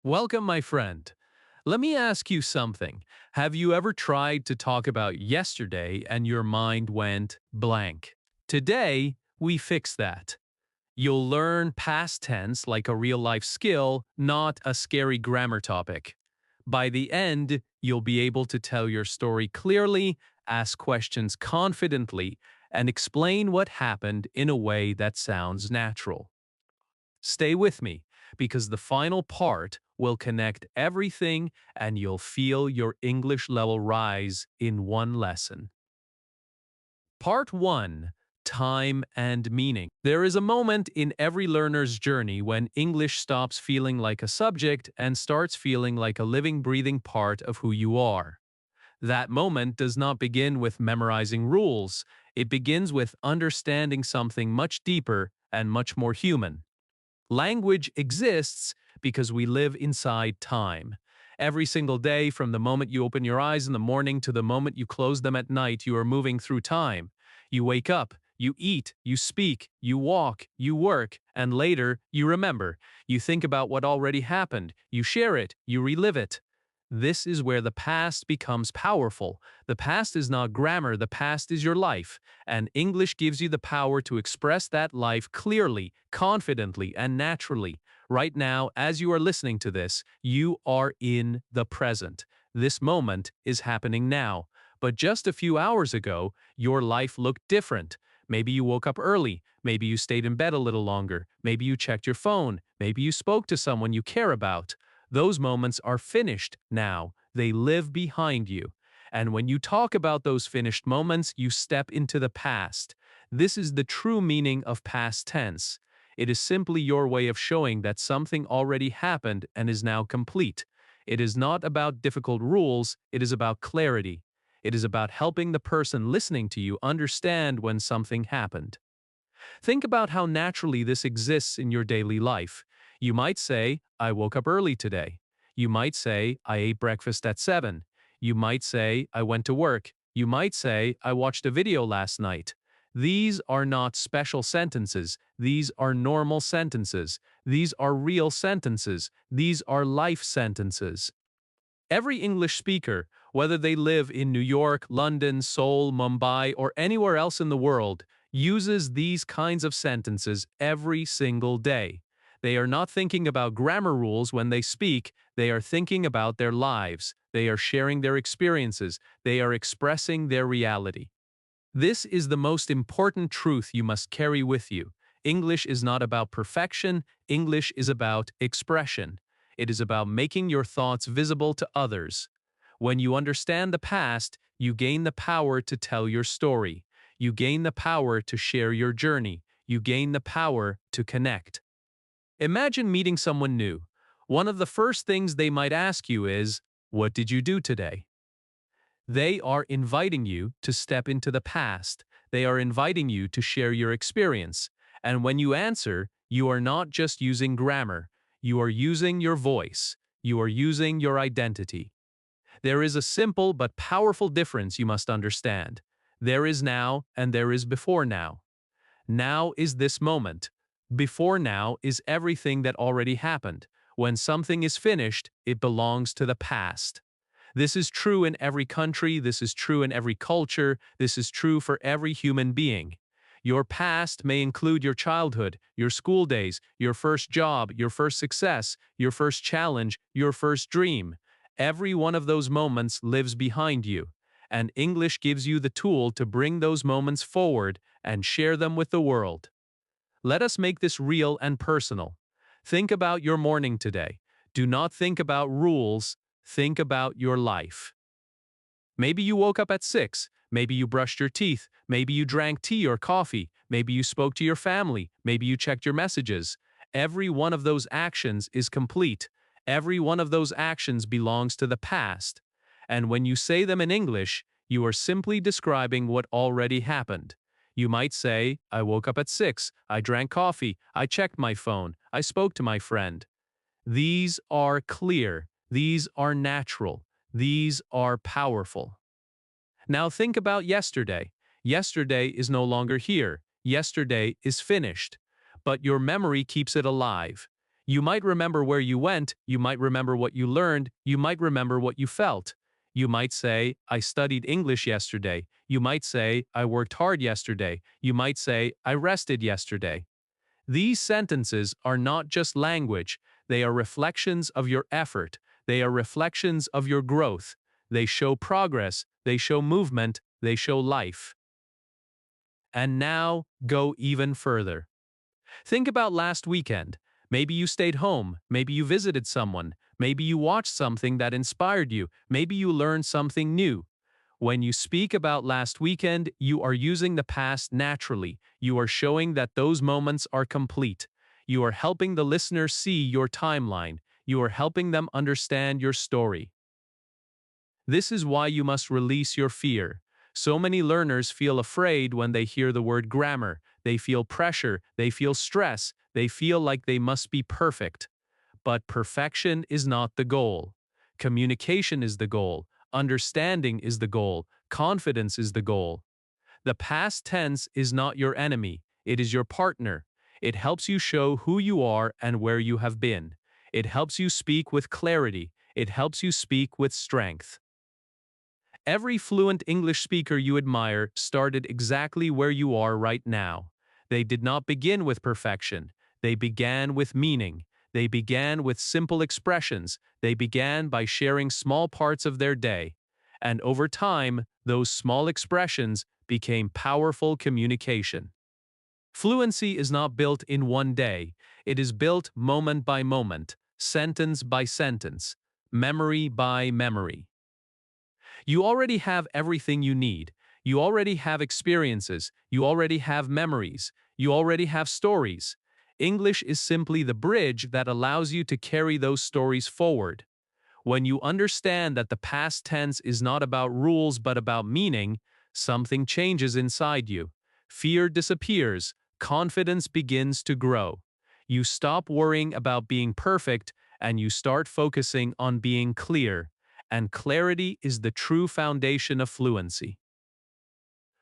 Welcome, my friend. Let me ask you something. Have you ever tried to talk about yesterday and your mind went blank? Today, we fix that. You'll learn past tense like a real life skill, not a scary grammar topic. By the end, you'll be able to tell your story clearly, ask questions confidently, and explain what happened in a way that sounds natural. Stay with me, because the final part will connect everything and you'll feel your English level rise in one lesson. Part 1. Time and meaning. There is a moment in every learner's journey when English stops feeling like a subject and starts feeling like a living, breathing part of who you are. That moment does not begin with memorizing rules. It begins with understanding something much deeper and much more human. Language exists because we live inside time. Every single day, from the moment you open your eyes in the morning to the moment you close them at night, you are moving through time. You wake up, you eat, you speak, you walk, you work, and later, you remember. You think about what already happened, you share it, you relive it. This is where the past becomes powerful. The past is not grammar, the past is your life, and English gives you the power to express that life clearly, confidently, and naturally. Right now, as you are listening to this, you are in the present. This moment is happening now. But just a few hours ago, your life looked different. Maybe you woke up early, maybe you stayed in bed a little longer, maybe you checked your phone, maybe you spoke to someone you care about. Those moments are finished now. They live behind you. And when you talk about those finished moments, you step into the past. This is the true meaning of past tense. It is simply your way of showing that something already happened and is now complete. It is not about difficult rules, it is about clarity. It is about helping the person listening to you understand when something happened. Think about how naturally this exists in your daily life. You might say, I woke up early today. You might say, I ate breakfast at 7. You might say, I went to work. You might say, I watched a video last night. These are not special sentences. These are normal sentences. These are real sentences. These are life sentences. Every English speaker, whether they live in New York, London, Seoul, Mumbai, or anywhere else in the world, uses these kinds of sentences every single day. They are not thinking about grammar rules when they speak, they are thinking about their lives, they are sharing their experiences, they are expressing their reality. This is the most important truth you must carry with you. English is not about perfection, English is about expression. It is about making your thoughts visible to others. When you understand the past, you gain the power to tell your story. You gain the power to share your journey. You gain the power to connect. Imagine meeting someone new. One of the first things they might ask you is, "What did you do today?" They are inviting you to step into the past. They are inviting you to share your experience. And when you answer, you are not just using grammar. You are using your voice. You are using your identity. There is a simple but powerful difference you must understand. There is now and there is before now. Now is this moment. Before now is everything that already happened. When something is finished, it belongs to the past. This is true in every country, this is true in every culture, this is true for every human being. Your past may include your childhood, your school days, your first job, your first success, your first challenge, your first dream. Every one of those moments lives behind you, and English gives you the tool to bring those moments forward and share them with the world. Let us make this real and personal. Think about your morning today. Do not think about rules, think about your life. Maybe you woke up at 6. Maybe you brushed your teeth. Maybe you drank tea or coffee. Maybe you spoke to your family. Maybe you checked your messages. Every one of those actions is complete. Every one of those actions belongs to the past. And when you say them in English, you are simply describing what already happened. You might say, I woke up at 6. I drank coffee. I checked my phone. I spoke to my friend. These are clear. These are natural. These are powerful. Now think about yesterday. Yesterday is no longer here. Yesterday is finished. But your memory keeps it alive. You might remember where you went, you might remember what you learned, you might remember what you felt. You might say, I studied English yesterday. You might say, I worked hard yesterday. You might say, I rested yesterday. These sentences are not just language, they are reflections of your effort, they are reflections of your growth. They show progress, they show movement, they show life. And now, go even further. Think about last weekend. Maybe you stayed home, maybe you visited someone, maybe you watched something that inspired you, maybe you learned something new. When you speak about last weekend, you are using the past naturally. You are showing that those moments are complete. You are helping the listener see your timeline. You are helping them understand your story. This is why you must release your fear. So many learners feel afraid when they hear the word grammar. They feel pressure, they feel stress, they feel like they must be perfect. But perfection is not the goal. Communication is the goal. Understanding is the goal. Confidence is the goal. The past tense is not your enemy. It is your partner. It helps you show who you are and where you have been. It helps you speak with clarity. It helps you speak with strength. Every fluent English speaker you admire started exactly where you are right now. They did not begin with perfection. They began with meaning. They began with simple expressions. They began by sharing small parts of their day. And over time, those small expressions became powerful communication. Fluency is not built in one day. It is built moment by moment, sentence by sentence, memory by memory. You already have everything you need. You already have experiences. You already have memories. You already have stories. English is simply the bridge that allows you to carry those stories forward. When you understand that the past tense is not about rules but about meaning, something changes inside you. Fear disappears. Confidence begins to grow. You stop worrying about being perfect and you start focusing on being clear. And clarity is the true foundation of fluency.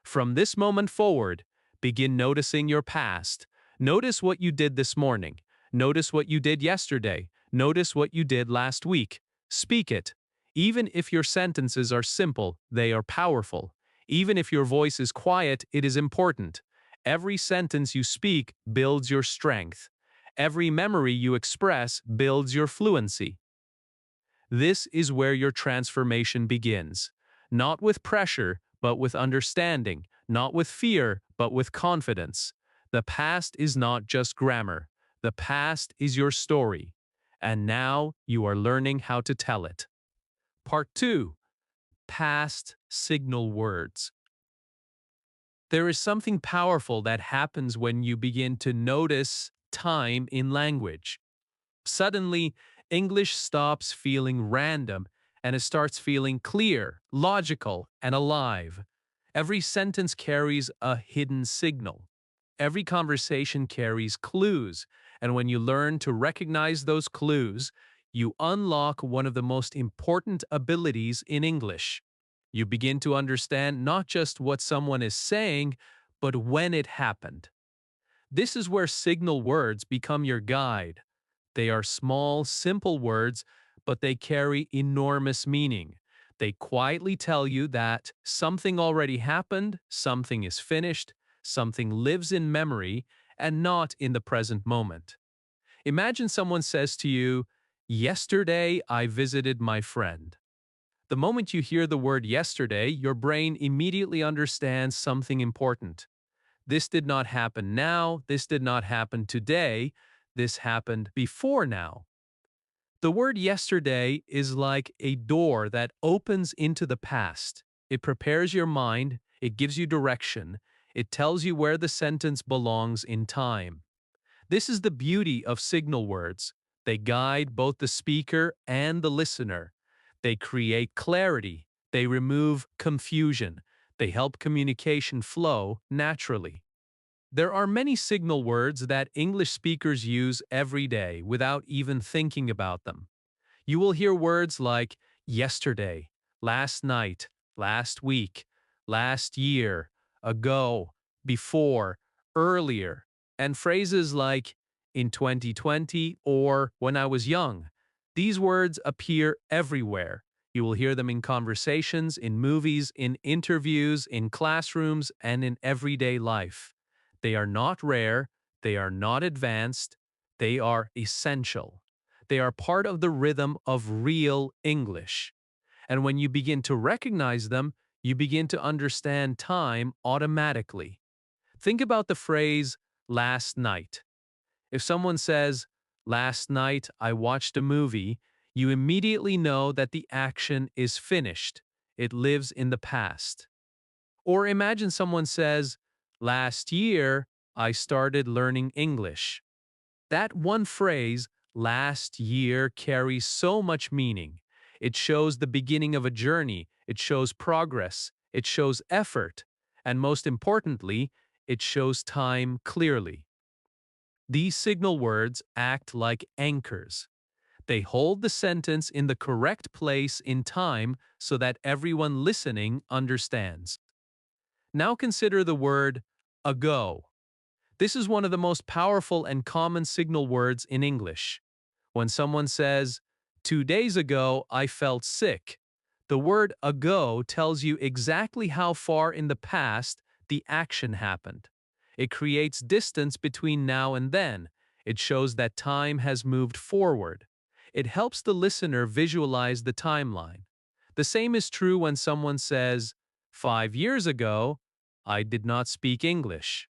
From this moment forward, begin noticing your past. Notice what you did this morning. Notice what you did yesterday. Notice what you did last week. Speak it. Even if your sentences are simple, they are powerful. Even if your voice is quiet, it is important. Every sentence you speak builds your strength. Every memory you express builds your fluency. This is where your transformation begins. Not with pressure, but with understanding. Not with fear, but with confidence. The past is not just grammar. The past is your story. And now you are learning how to tell it. Part 2. Past signal words. There is something powerful that happens when you begin to notice time in language. Suddenly, English stops feeling random and it starts feeling clear, logical, and alive. Every sentence carries a hidden signal. Every conversation carries clues, and when you learn to recognize those clues, you unlock one of the most important abilities in English. You begin to understand not just what someone is saying, but when it happened. This is where signal words become your guide. They are small, simple words, but they carry enormous meaning. They quietly tell you that something already happened, something is finished, something lives in memory, and not in the present moment. Imagine someone says to you, "Yesterday I visited my friend." The moment you hear the word yesterday, your brain immediately understands something important. This did not happen now, this did not happen today, this happened before now. The word yesterday is like a door that opens into the past. It prepares your mind, it gives you direction, it tells you where the sentence belongs in time. This is the beauty of signal words. They guide both the speaker and the listener. They create clarity, they remove confusion, they help communication flow naturally. There are many signal words that English speakers use every day without even thinking about them. You will hear words like yesterday, last night, last week, last year, ago, before, earlier, and phrases like in 2020, or when I was young. These words appear everywhere. You will hear them in conversations, in movies, in interviews, in classrooms, and in everyday life. They are not rare, they are not advanced, they are essential. They are part of the rhythm of real English. And when you begin to recognize them, you begin to understand time automatically. Think about the phrase, last night. If someone says, last night I watched a movie, you immediately know that the action is finished. It lives in the past. Or imagine someone says, last year I started learning English. That one phrase, last year, carries so much meaning. It shows the beginning of a journey, it shows progress, it shows effort, and most importantly, it shows time clearly. These signal words act like anchors. They hold the sentence in the correct place in time so that everyone listening understands. Now consider the word ago. This is one of the most powerful and common signal words in English. When someone says, 2 days ago I felt sick, the word ago tells you exactly how far in the past the action happened. It creates distance between now and then. It shows that time has moved forward. It helps the listener visualize the timeline. The same is true when someone says, 5 years ago, I did not speak English.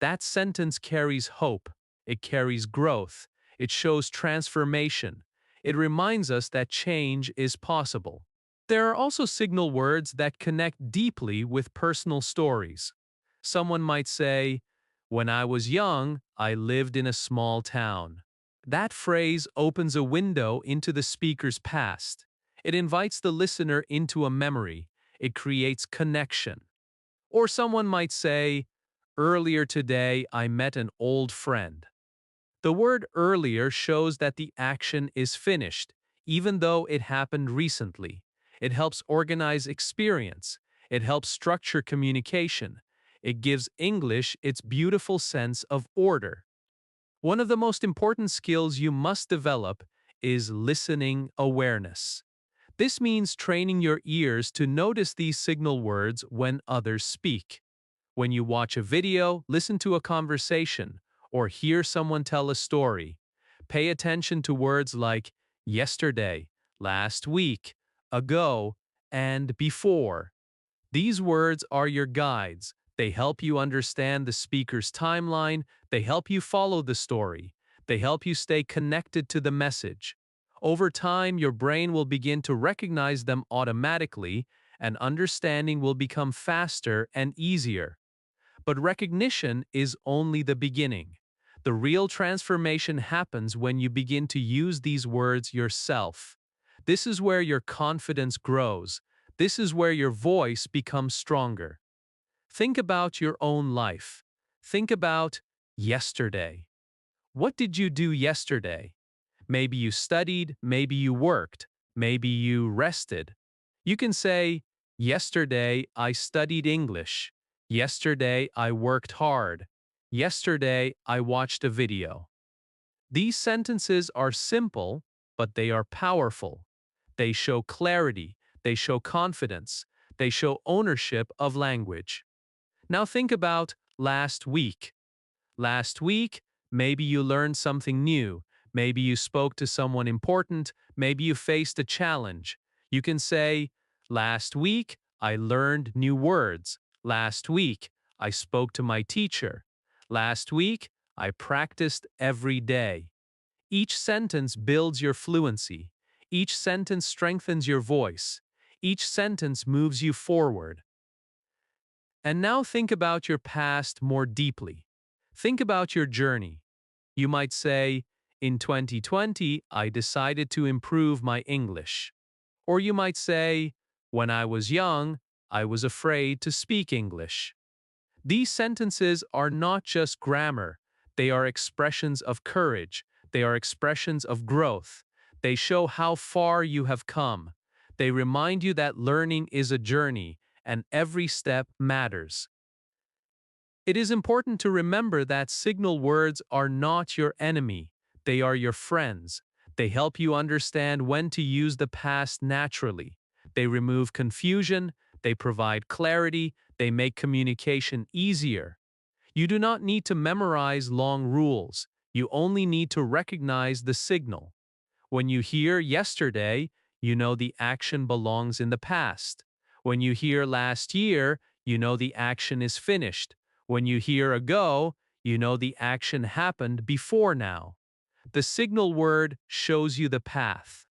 That sentence carries hope. It carries growth. It shows transformation. It reminds us that change is possible. There are also signal words that connect deeply with personal stories. Someone might say, when I was young, I lived in a small town. That phrase opens a window into the speaker's past. It invites the listener into a memory. It creates connection. Or someone might say, earlier today I met an old friend. The word earlier shows that the action is finished, even though it happened recently. It helps organize experience. It helps structure communication. It gives English its beautiful sense of order. One of the most important skills you must develop is listening awareness. This means training your ears to notice these signal words when others speak. When you watch a video, listen to a conversation, or hear someone tell a story, pay attention to words like yesterday, last week, ago, and before. These words are your guides. They help you understand the speaker's timeline, they help you follow the story, they help you stay connected to the message. Over time, your brain will begin to recognize them automatically, and understanding will become faster and easier. But recognition is only the beginning. The real transformation happens when you begin to use these words yourself. This is where your confidence grows. This is where your voice becomes stronger. Think about your own life. Think about yesterday. What did you do yesterday? Maybe you studied, maybe you worked, maybe you rested. You can say, yesterday I studied English. Yesterday I worked hard. Yesterday I watched a video. These sentences are simple, but they are powerful. They show clarity, they show confidence, they show ownership of language. Now think about last week. Last week, maybe you learned something new. Maybe you spoke to someone important. Maybe you faced a challenge. You can say, last week, I learned new words. Last week, I spoke to my teacher. Last week, I practiced every day. Each sentence builds your fluency. Each sentence strengthens your voice. Each sentence moves you forward. And now think about your past more deeply. Think about your journey. You might say, in 2020, I decided to improve my English. Or you might say, when I was young, I was afraid to speak English. These sentences are not just grammar. They are expressions of courage. They are expressions of growth. They show how far you have come. They remind you that learning is a journey, and every step matters. It is important to remember that signal words are not your enemy. They are your friends. They help you understand when to use the past naturally. They remove confusion, they provide clarity, they make communication easier. You do not need to memorize long rules. You only need to recognize the signal. When you hear yesterday, you know the action belongs in the past. When you hear last year, you know the action is finished. When you hear ago, you know the action happened before now. The signal word shows you the path.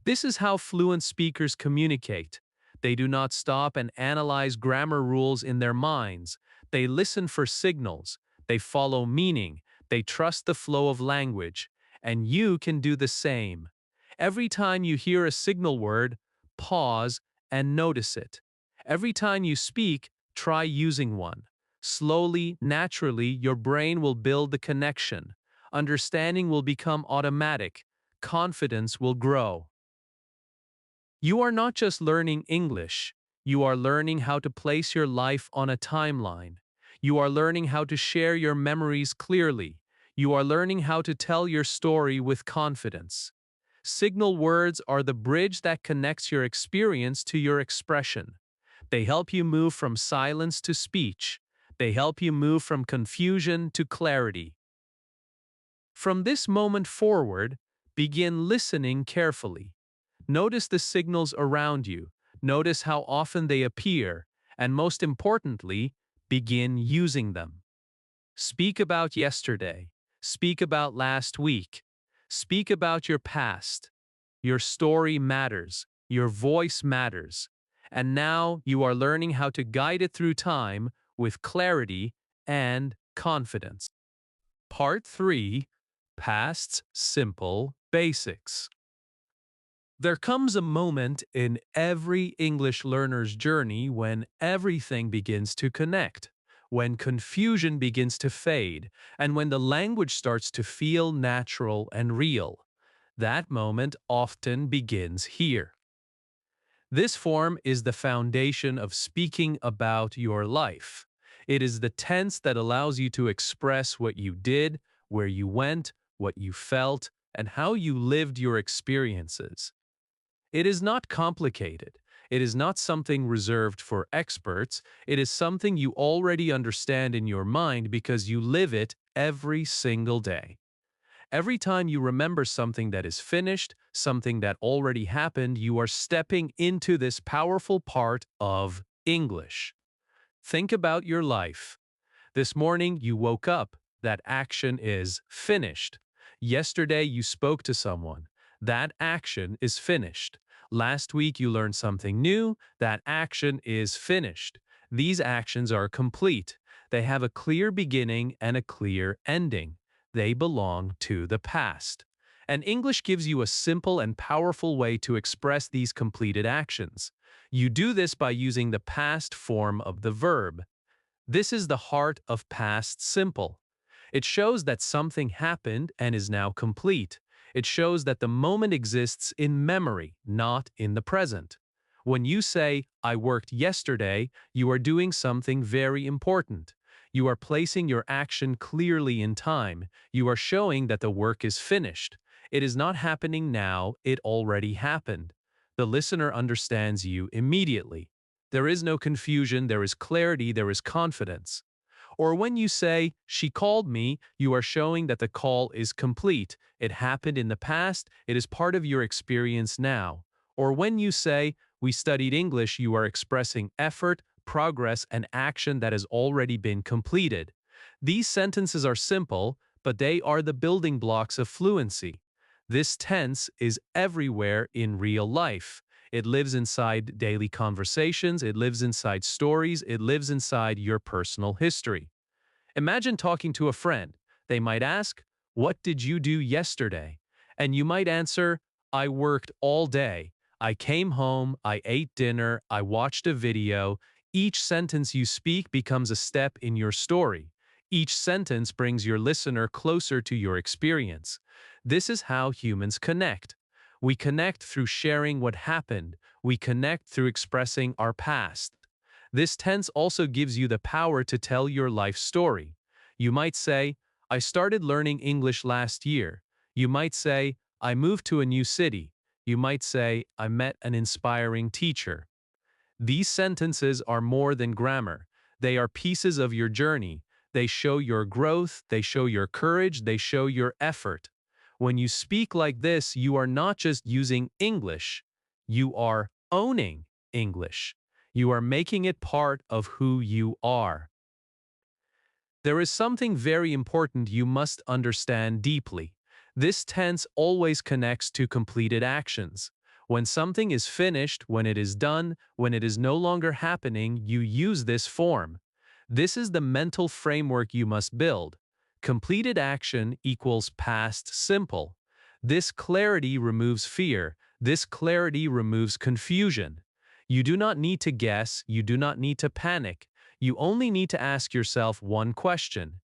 This is how fluent speakers communicate. They do not stop and analyze grammar rules in their minds. They listen for signals. They follow meaning. They trust the flow of language. And you can do the same. Every time you hear a signal word, pause and notice it. Every time you speak, try using one. Slowly, naturally, your brain will build the connection. Understanding will become automatic. Confidence will grow. You are not just learning English, you are learning how to place your life on a timeline. You are learning how to share your memories clearly. You are learning how to tell your story with confidence. Signal words are the bridge that connects your experience to your expression. They help you move from silence to speech. They help you move from confusion to clarity. From this moment forward, begin listening carefully. Notice the signals around you. Notice how often they appear. And most importantly, begin using them. Speak about yesterday. Speak about last week. Speak about your past. Your story matters. Your voice matters. And now you are learning how to guide it through time with clarity and confidence. Part 3. Past Simple Basics. There comes a moment in every English learner's journey when everything begins to connect, when confusion begins to fade, and when the language starts to feel natural and real. That moment often begins here. This form is the foundation of speaking about your life. It is the tense that allows you to express what you did, where you went, what you felt, and how you lived your experiences. It is not complicated. It is not something reserved for experts. It is something you already understand in your mind because you live it every single day. Every time you remember something that is finished, something that already happened, you are stepping into this powerful part of English. Think about your life. This morning you woke up. That action is finished. Yesterday you spoke to someone. That action is finished. Last week you learned something new. That action is finished. These actions are complete. They have a clear beginning and a clear ending. They belong to the past. And English gives you a simple and powerful way to express these completed actions. You do this by using the past form of the verb. This is the heart of past simple. It shows that something happened and is now complete. It shows that the moment exists in memory, not in the present. When you say, I worked yesterday, you are doing something very important. You are placing your action clearly in time. You are showing that the work is finished. It is not happening now, it already happened. The listener understands you immediately. There is no confusion, there is clarity, there is confidence. Or when you say, she called me, you are showing that the call is complete. It happened in the past, it is part of your experience now. Or when you say, we studied English, you are expressing effort, progress, and action that has already been completed. These sentences are simple, but they are the building blocks of fluency. This tense is everywhere in real life. It lives inside daily conversations, it lives inside stories, it lives inside your personal history. Imagine talking to a friend. They might ask, what did you do yesterday? And you might answer, I worked all day. I came home, I ate dinner, I watched a video. Each sentence you speak becomes a step in your story. Each sentence brings your listener closer to your experience. This is how humans connect. We connect through sharing what happened. We connect through expressing our past. This tense also gives you the power to tell your life story. You might say, I started learning English last year. You might say, I moved to a new city. You might say, I met an inspiring teacher. These sentences are more than grammar. They are pieces of your journey. They show your growth, they show your courage, they show your effort. When you speak like this, you are not just using English, you are owning English. You are making it part of who you are. There is something very important you must understand deeply. This tense always connects to completed actions. When something is finished, when it is done, when it is no longer happening, you use this form. This is the mental framework you must build. Completed action equals past simple. This clarity removes fear. This clarity removes confusion. You do not need to guess. You do not need to panic. You only need to ask yourself one question.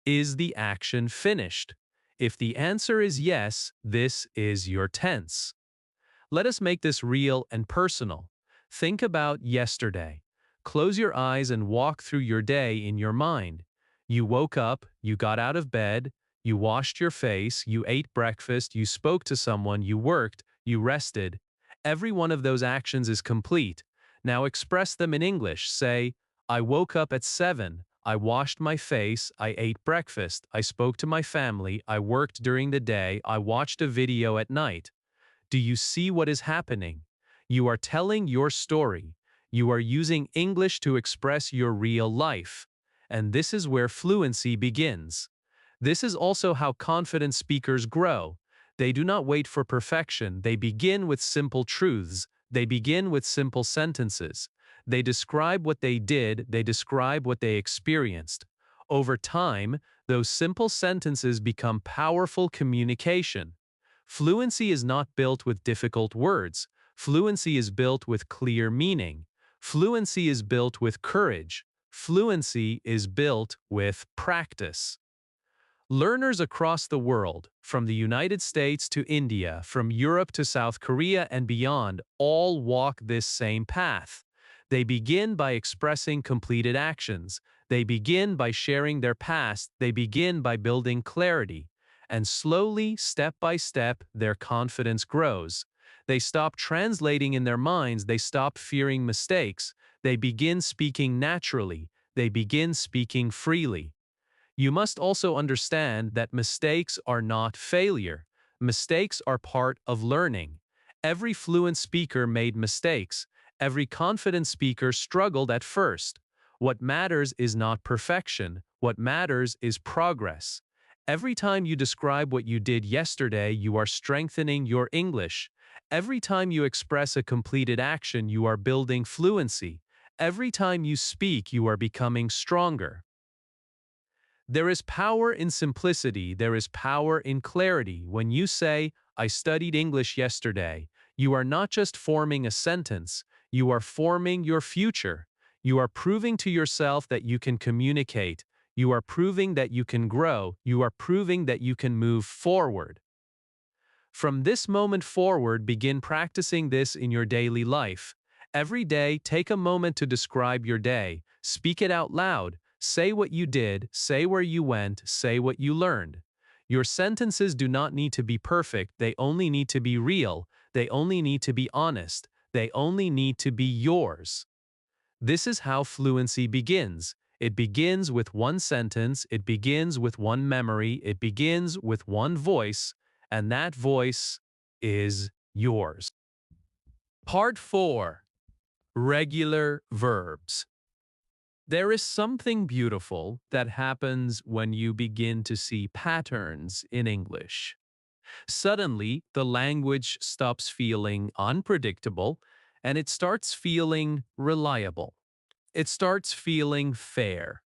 Is the action finished? If the answer is yes, this is your tense. Let us make this real and personal. Think about yesterday. Close your eyes and walk through your day in your mind. You woke up, you got out of bed, you washed your face, you ate breakfast, you spoke to someone, you worked, you rested. Every one of those actions is complete. Now express them in English. Say, I woke up at 7. I washed my face, I ate breakfast, I spoke to my family, I worked during the day, I watched a video at night. Do you see what is happening? You are telling your story. You are using English to express your real life. And this is where fluency begins. This is also how confident speakers grow. They do not wait for perfection. They begin with simple truths. They begin with simple sentences. They describe what they did. They describe what they experienced. Over time, those simple sentences become powerful communication. Fluency is not built with difficult words. Fluency is built with clear meaning. Fluency is built with courage. Fluency is built with practice. Learners across the world, from the United States to India, from Europe to South Korea and beyond, all walk this same path. They begin by expressing completed actions. They begin by sharing their past. They begin by building clarity. And slowly, step by step, their confidence grows. They stop translating in their minds. They stop fearing mistakes. They begin speaking naturally. They begin speaking freely. You must also understand that mistakes are not failure. Mistakes are part of learning. Every fluent speaker made mistakes. Every confident speaker struggled at first. What matters is not perfection. What matters is progress. Every time you describe what you did yesterday, you are strengthening your English. Every time you express a completed action, you are building fluency. Every time you speak, you are becoming stronger. There is power in simplicity. There is power in clarity. When you say, I studied English yesterday, you are not just forming a sentence, you are forming your future. You are proving to yourself that you can communicate. You are proving that you can grow. You are proving that you can move forward. From this moment forward, begin practicing this in your daily life. Every day, take a moment to describe your day. Speak it out loud. Say what you did, say where you went, say what you learned. Your sentences do not need to be perfect, they only need to be real, they only need to be honest, they only need to be yours. This is how fluency begins. It begins with one sentence, it begins with one memory, it begins with one voice, and that voice is yours. Part 4. Regular verbs. There is something beautiful that happens when you begin to see patterns in English. Suddenly, the language stops feeling unpredictable and it starts feeling reliable. It starts feeling fair.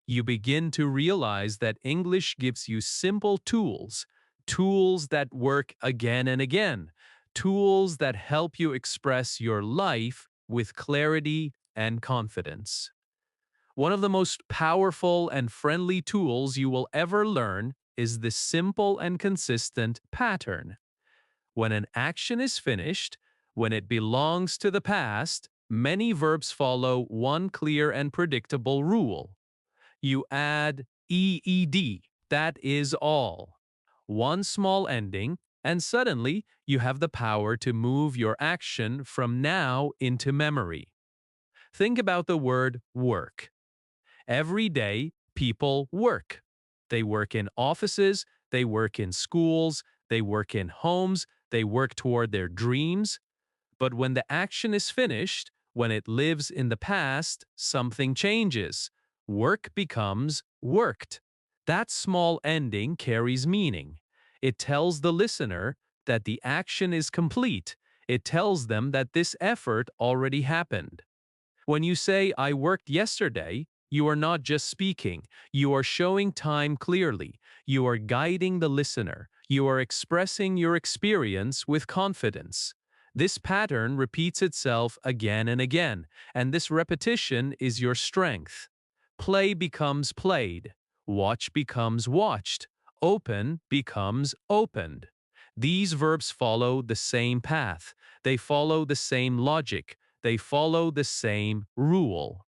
You begin to realize that English gives you simple tools, tools that work again and again, tools that help you express your life with clarity and confidence. One of the most powerful and friendly tools you will ever learn is the simple and consistent pattern. When an action is finished, when it belongs to the past, Many verbs follow one clear and predictable rule. You add EED, that is all. One small ending, and suddenly you have the power to move your action from now into memory. Think about the word work. Every day, people work. They work in offices, they work in schools, they work in homes, they work toward their dreams. But when the action is finished, when it lives in the past, something changes. Work becomes worked. That small ending carries meaning. It tells the listener that the action is complete. It tells them that this effort already happened. When you say, I worked yesterday, you are not just speaking. You are showing time clearly. You are guiding the listener. You are expressing your experience with confidence. This pattern repeats itself again and again, and this repetition is your strength. Play becomes played. Watch becomes watched. Open becomes opened. These verbs follow the same path. They follow the same logic. They follow the same rule.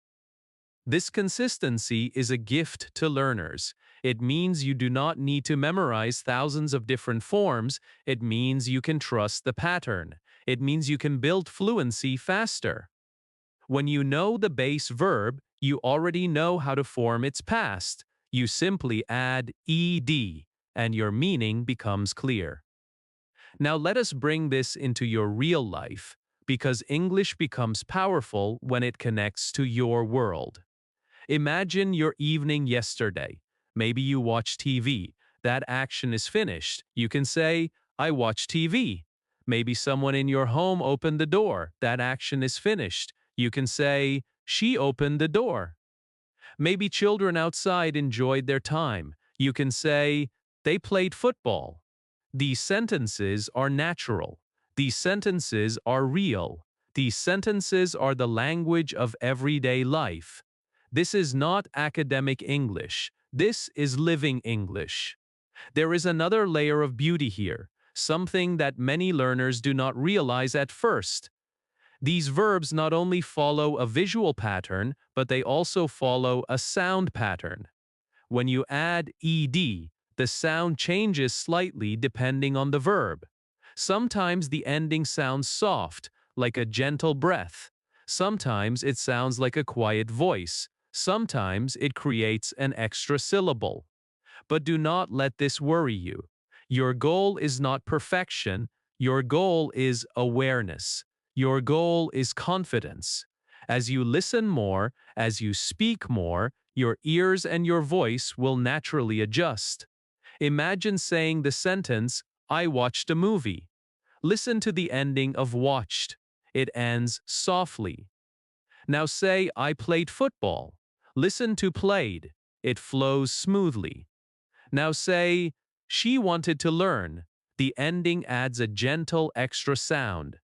This consistency is a gift to learners. It means you do not need to memorize thousands of different forms. It means you can trust the pattern. It means you can build fluency faster. When you know the base verb, you already know how to form its past. You simply add ed, and your meaning becomes clear. Now let us bring this into your real life, because English becomes powerful when it connects to your world. Imagine your evening yesterday. Maybe you watch TV. That action is finished. You can say, I watch TV. Maybe someone in your home opened the door. That action is finished. You can say, she opened the door. Maybe children outside enjoyed their time. You can say, they played football. These sentences are natural. These sentences are real. These sentences are the language of everyday life. This is not academic English. This is living English. There is another layer of beauty here, something that many learners do not realize at first. These verbs not only follow a visual pattern, but they also follow a sound pattern. When you add ed, the sound changes slightly depending on the verb. Sometimes the ending sounds soft, like a gentle breath. Sometimes it sounds like a quiet voice. Sometimes it creates an extra syllable. But do not let this worry you. Your goal is not perfection. Your goal is awareness. Your goal is confidence. As you listen more, as you speak more, your ears and your voice will naturally adjust. Imagine saying the sentence, I watched a movie. Listen to the ending of watched. It ends softly. Now say, I played football. Listen to played. It flows smoothly. Now say, she wanted to learn. The ending adds a gentle extra sound.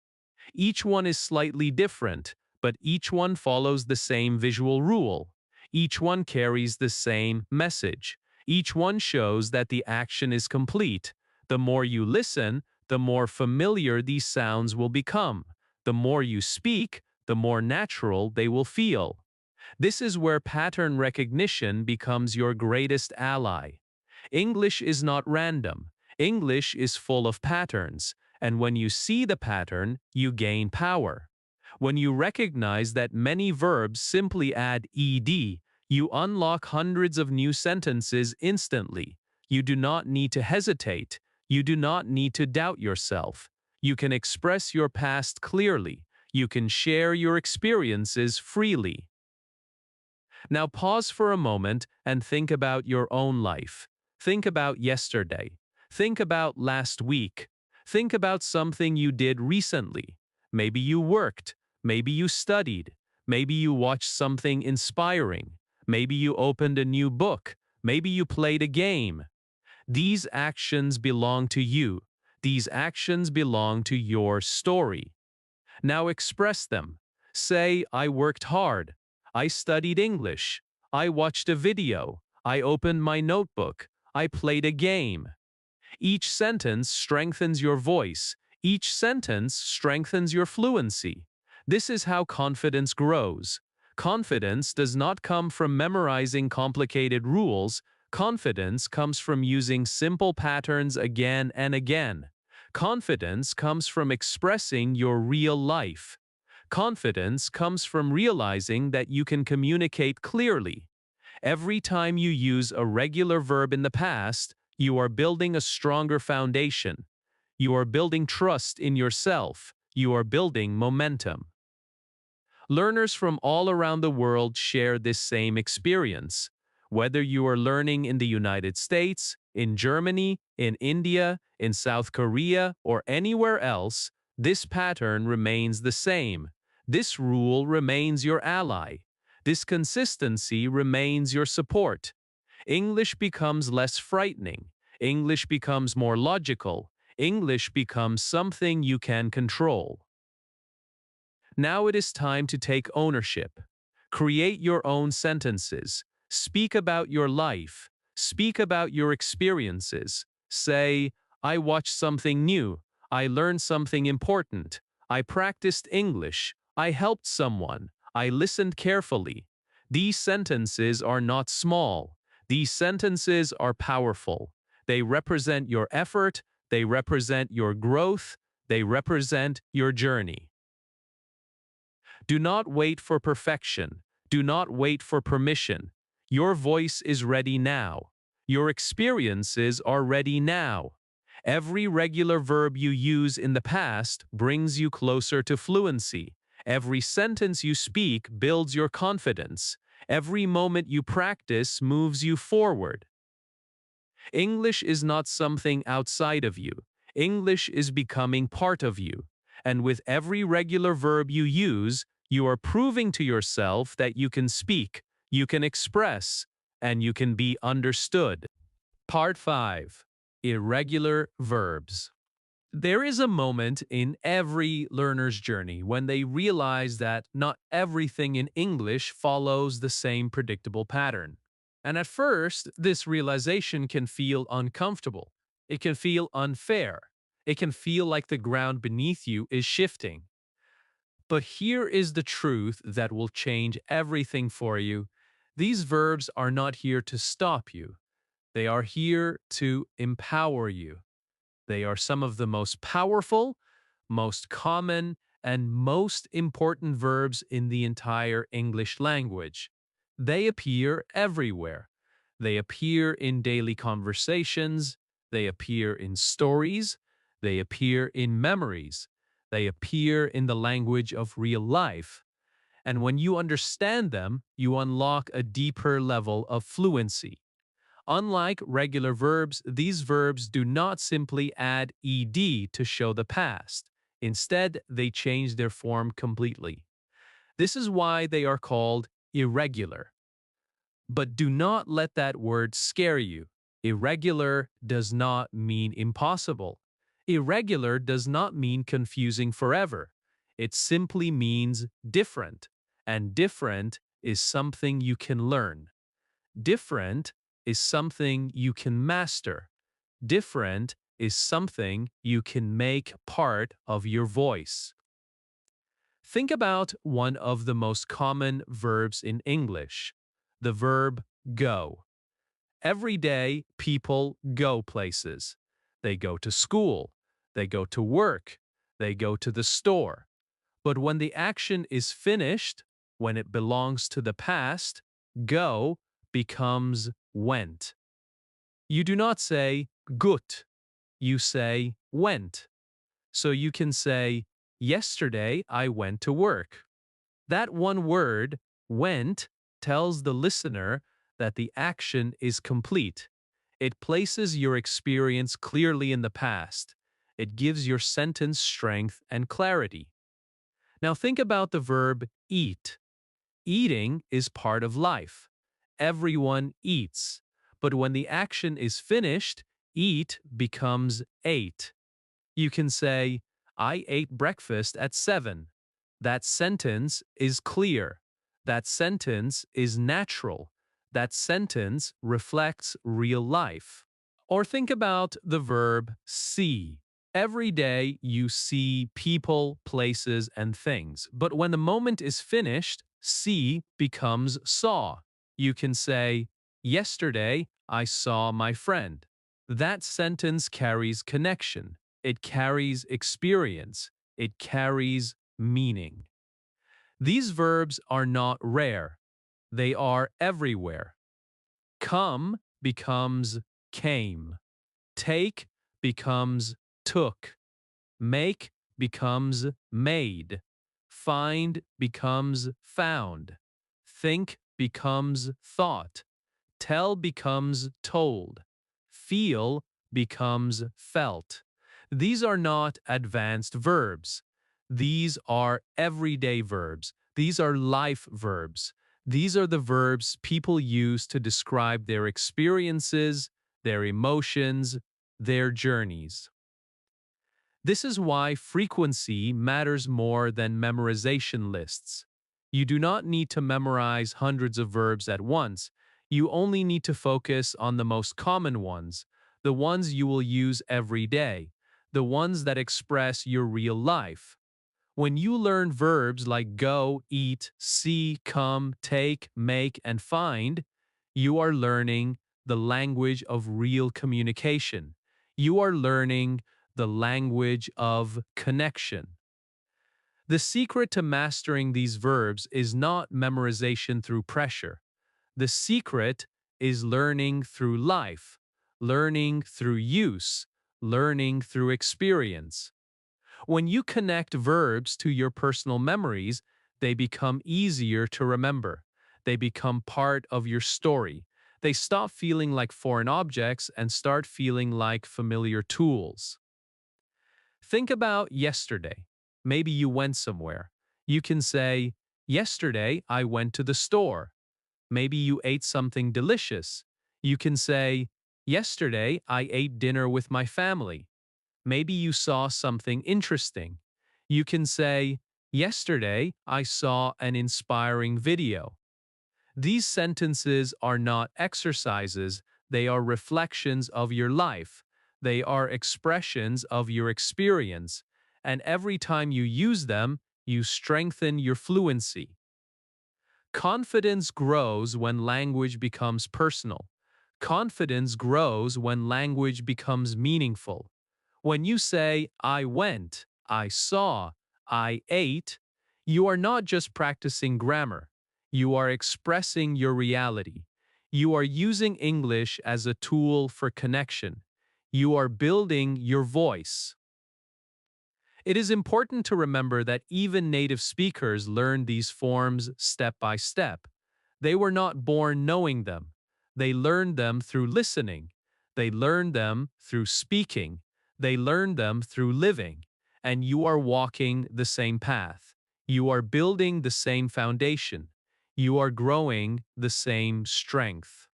Each one is slightly different, but each one follows the same visual rule. Each one carries the same message. Each one shows that the action is complete. The more you listen, the more familiar these sounds will become. The more you speak, the more natural they will feel. This is where pattern recognition becomes your greatest ally. English is not random. English is full of patterns, and when you see the pattern, you gain power. When you recognize that many verbs simply add ed, you unlock hundreds of new sentences instantly. You do not need to hesitate. You do not need to doubt yourself. You can express your past clearly. You can share your experiences freely. Now pause for a moment and think about your own life. Think about yesterday. Think about last week. Think about something you did recently. Maybe you worked. Maybe you studied. Maybe you watched something inspiring. Maybe you opened a new book. Maybe you played a game. These actions belong to you. These actions belong to your story. Now express them. Say, I worked hard. I studied English. I watched a video. I opened my notebook. I played a game. Each sentence strengthens your voice. Each sentence strengthens your fluency. This is how confidence grows. Confidence does not come from memorizing complicated rules. Confidence comes from using simple patterns again and again. Confidence comes from expressing your real life. Confidence comes from realizing that you can communicate clearly. Every time you use a regular verb in the past, you are building a stronger foundation. You are building trust in yourself. You are building momentum. Learners from all around the world share this same experience. Whether you are learning in the United States, in Germany, in India, in South Korea, or anywhere else, this pattern remains the same. This rule remains your ally. This consistency remains your support. English becomes less frightening. English becomes more logical. English becomes something you can control. Now it is time to take ownership. Create your own sentences. Speak about your life. Speak about your experiences. Say, I watched something new. I learned something important. I practiced English. I helped someone. I listened carefully. These sentences are not small. These sentences are powerful. They represent your effort. They represent your growth. They represent your journey. Do not wait for perfection. Do not wait for permission. Your voice is ready now. Your experiences are ready now. Every regular verb you use in the past brings you closer to fluency. Every sentence you speak builds your confidence. Every moment you practice moves you forward. English is not something outside of you. English is becoming part of you. And with every regular verb you use, you are proving to yourself that you can speak, you can express, and you can be understood. Part 5. Irregular Verbs. There is a moment in every learner's journey when they realize that not everything in English follows the same predictable pattern. And at first, this realization can feel uncomfortable. It can feel unfair. It can feel like the ground beneath you is shifting. But here is the truth that will change everything for you. These verbs are not here to stop you. They are here to empower you. They are some of the most powerful, most common, and most important verbs in the entire English language. They appear everywhere. They appear in daily conversations. They appear in stories. They appear in memories. They appear in the language of real life. And when you understand them, you unlock a deeper level of fluency. Unlike regular verbs, these verbs do not simply add ed to show the past. Instead, they change their form completely. This is why they are called irregular. But do not let that word scare you. Irregular does not mean impossible. Irregular does not mean confusing forever. It simply means different, and different is something you can learn. Different is something you can master. Different is something you can make part of your voice. Think about one of the most common verbs in English, the verb go. Every day, people go places. They go to school. They go to work. They go to the store. But when the action is finished, when it belongs to the past, go becomes went. You do not say gut, you say went. So you can say, yesterday I went to work. That one word, went, tells the listener that the action is complete. It places your experience clearly in the past. It gives your sentence strength and clarity. Now think about the verb eat. Eating is part of life. Everyone eats. But when the action is finished, eat becomes ate. You can say, I ate breakfast at 7. That sentence is clear. That sentence is natural. That sentence reflects real life. Or think about the verb see. Every day you see people, places, and things, but when the moment is finished, see becomes saw. You can say, yesterday I saw my friend. That sentence carries connection. It carries experience. It carries meaning. These verbs are not rare. They are everywhere. Come becomes came. Take becomes took. Make becomes made. Find becomes found. Think becomes thought. Tell becomes told. Feel becomes felt. These are not advanced verbs. These are everyday verbs. These are life verbs. These are the verbs people use to describe their experiences, their emotions, their journeys. This is why frequency matters more than memorization lists. You do not need to memorize hundreds of verbs at once. You only need to focus on the most common ones, the ones you will use every day, the ones that express your real life. When you learn verbs like go, eat, see, come, take, make, and find, you are learning the language of real communication. You are learning the language of connection. The secret to mastering these verbs is not memorization through pressure. The secret is learning through life, learning through use, learning through experience. When you connect verbs to your personal memories, they become easier to remember. They become part of your story. They stop feeling like foreign objects and start feeling like familiar tools. Think about yesterday. Maybe you went somewhere. You can say, yesterday I went to the store. Maybe you ate something delicious. You can say, yesterday I ate dinner with my family. Maybe you saw something interesting. You can say, yesterday I saw an inspiring video. These sentences are not exercises, they are reflections of your life. They are expressions of your experience. And every time you use them, you strengthen your fluency. Confidence grows when language becomes personal. Confidence grows when language becomes meaningful. When you say, I went, I saw, I ate, you are not just practicing grammar. You are expressing your reality. You are using English as a tool for connection. You are building your voice. It is important to remember that even native speakers learn these forms step by step. They were not born knowing them. They learned them through listening. They learned them through speaking. They learned them through living. And you are walking the same path. You are building the same foundation. You are growing the same strength.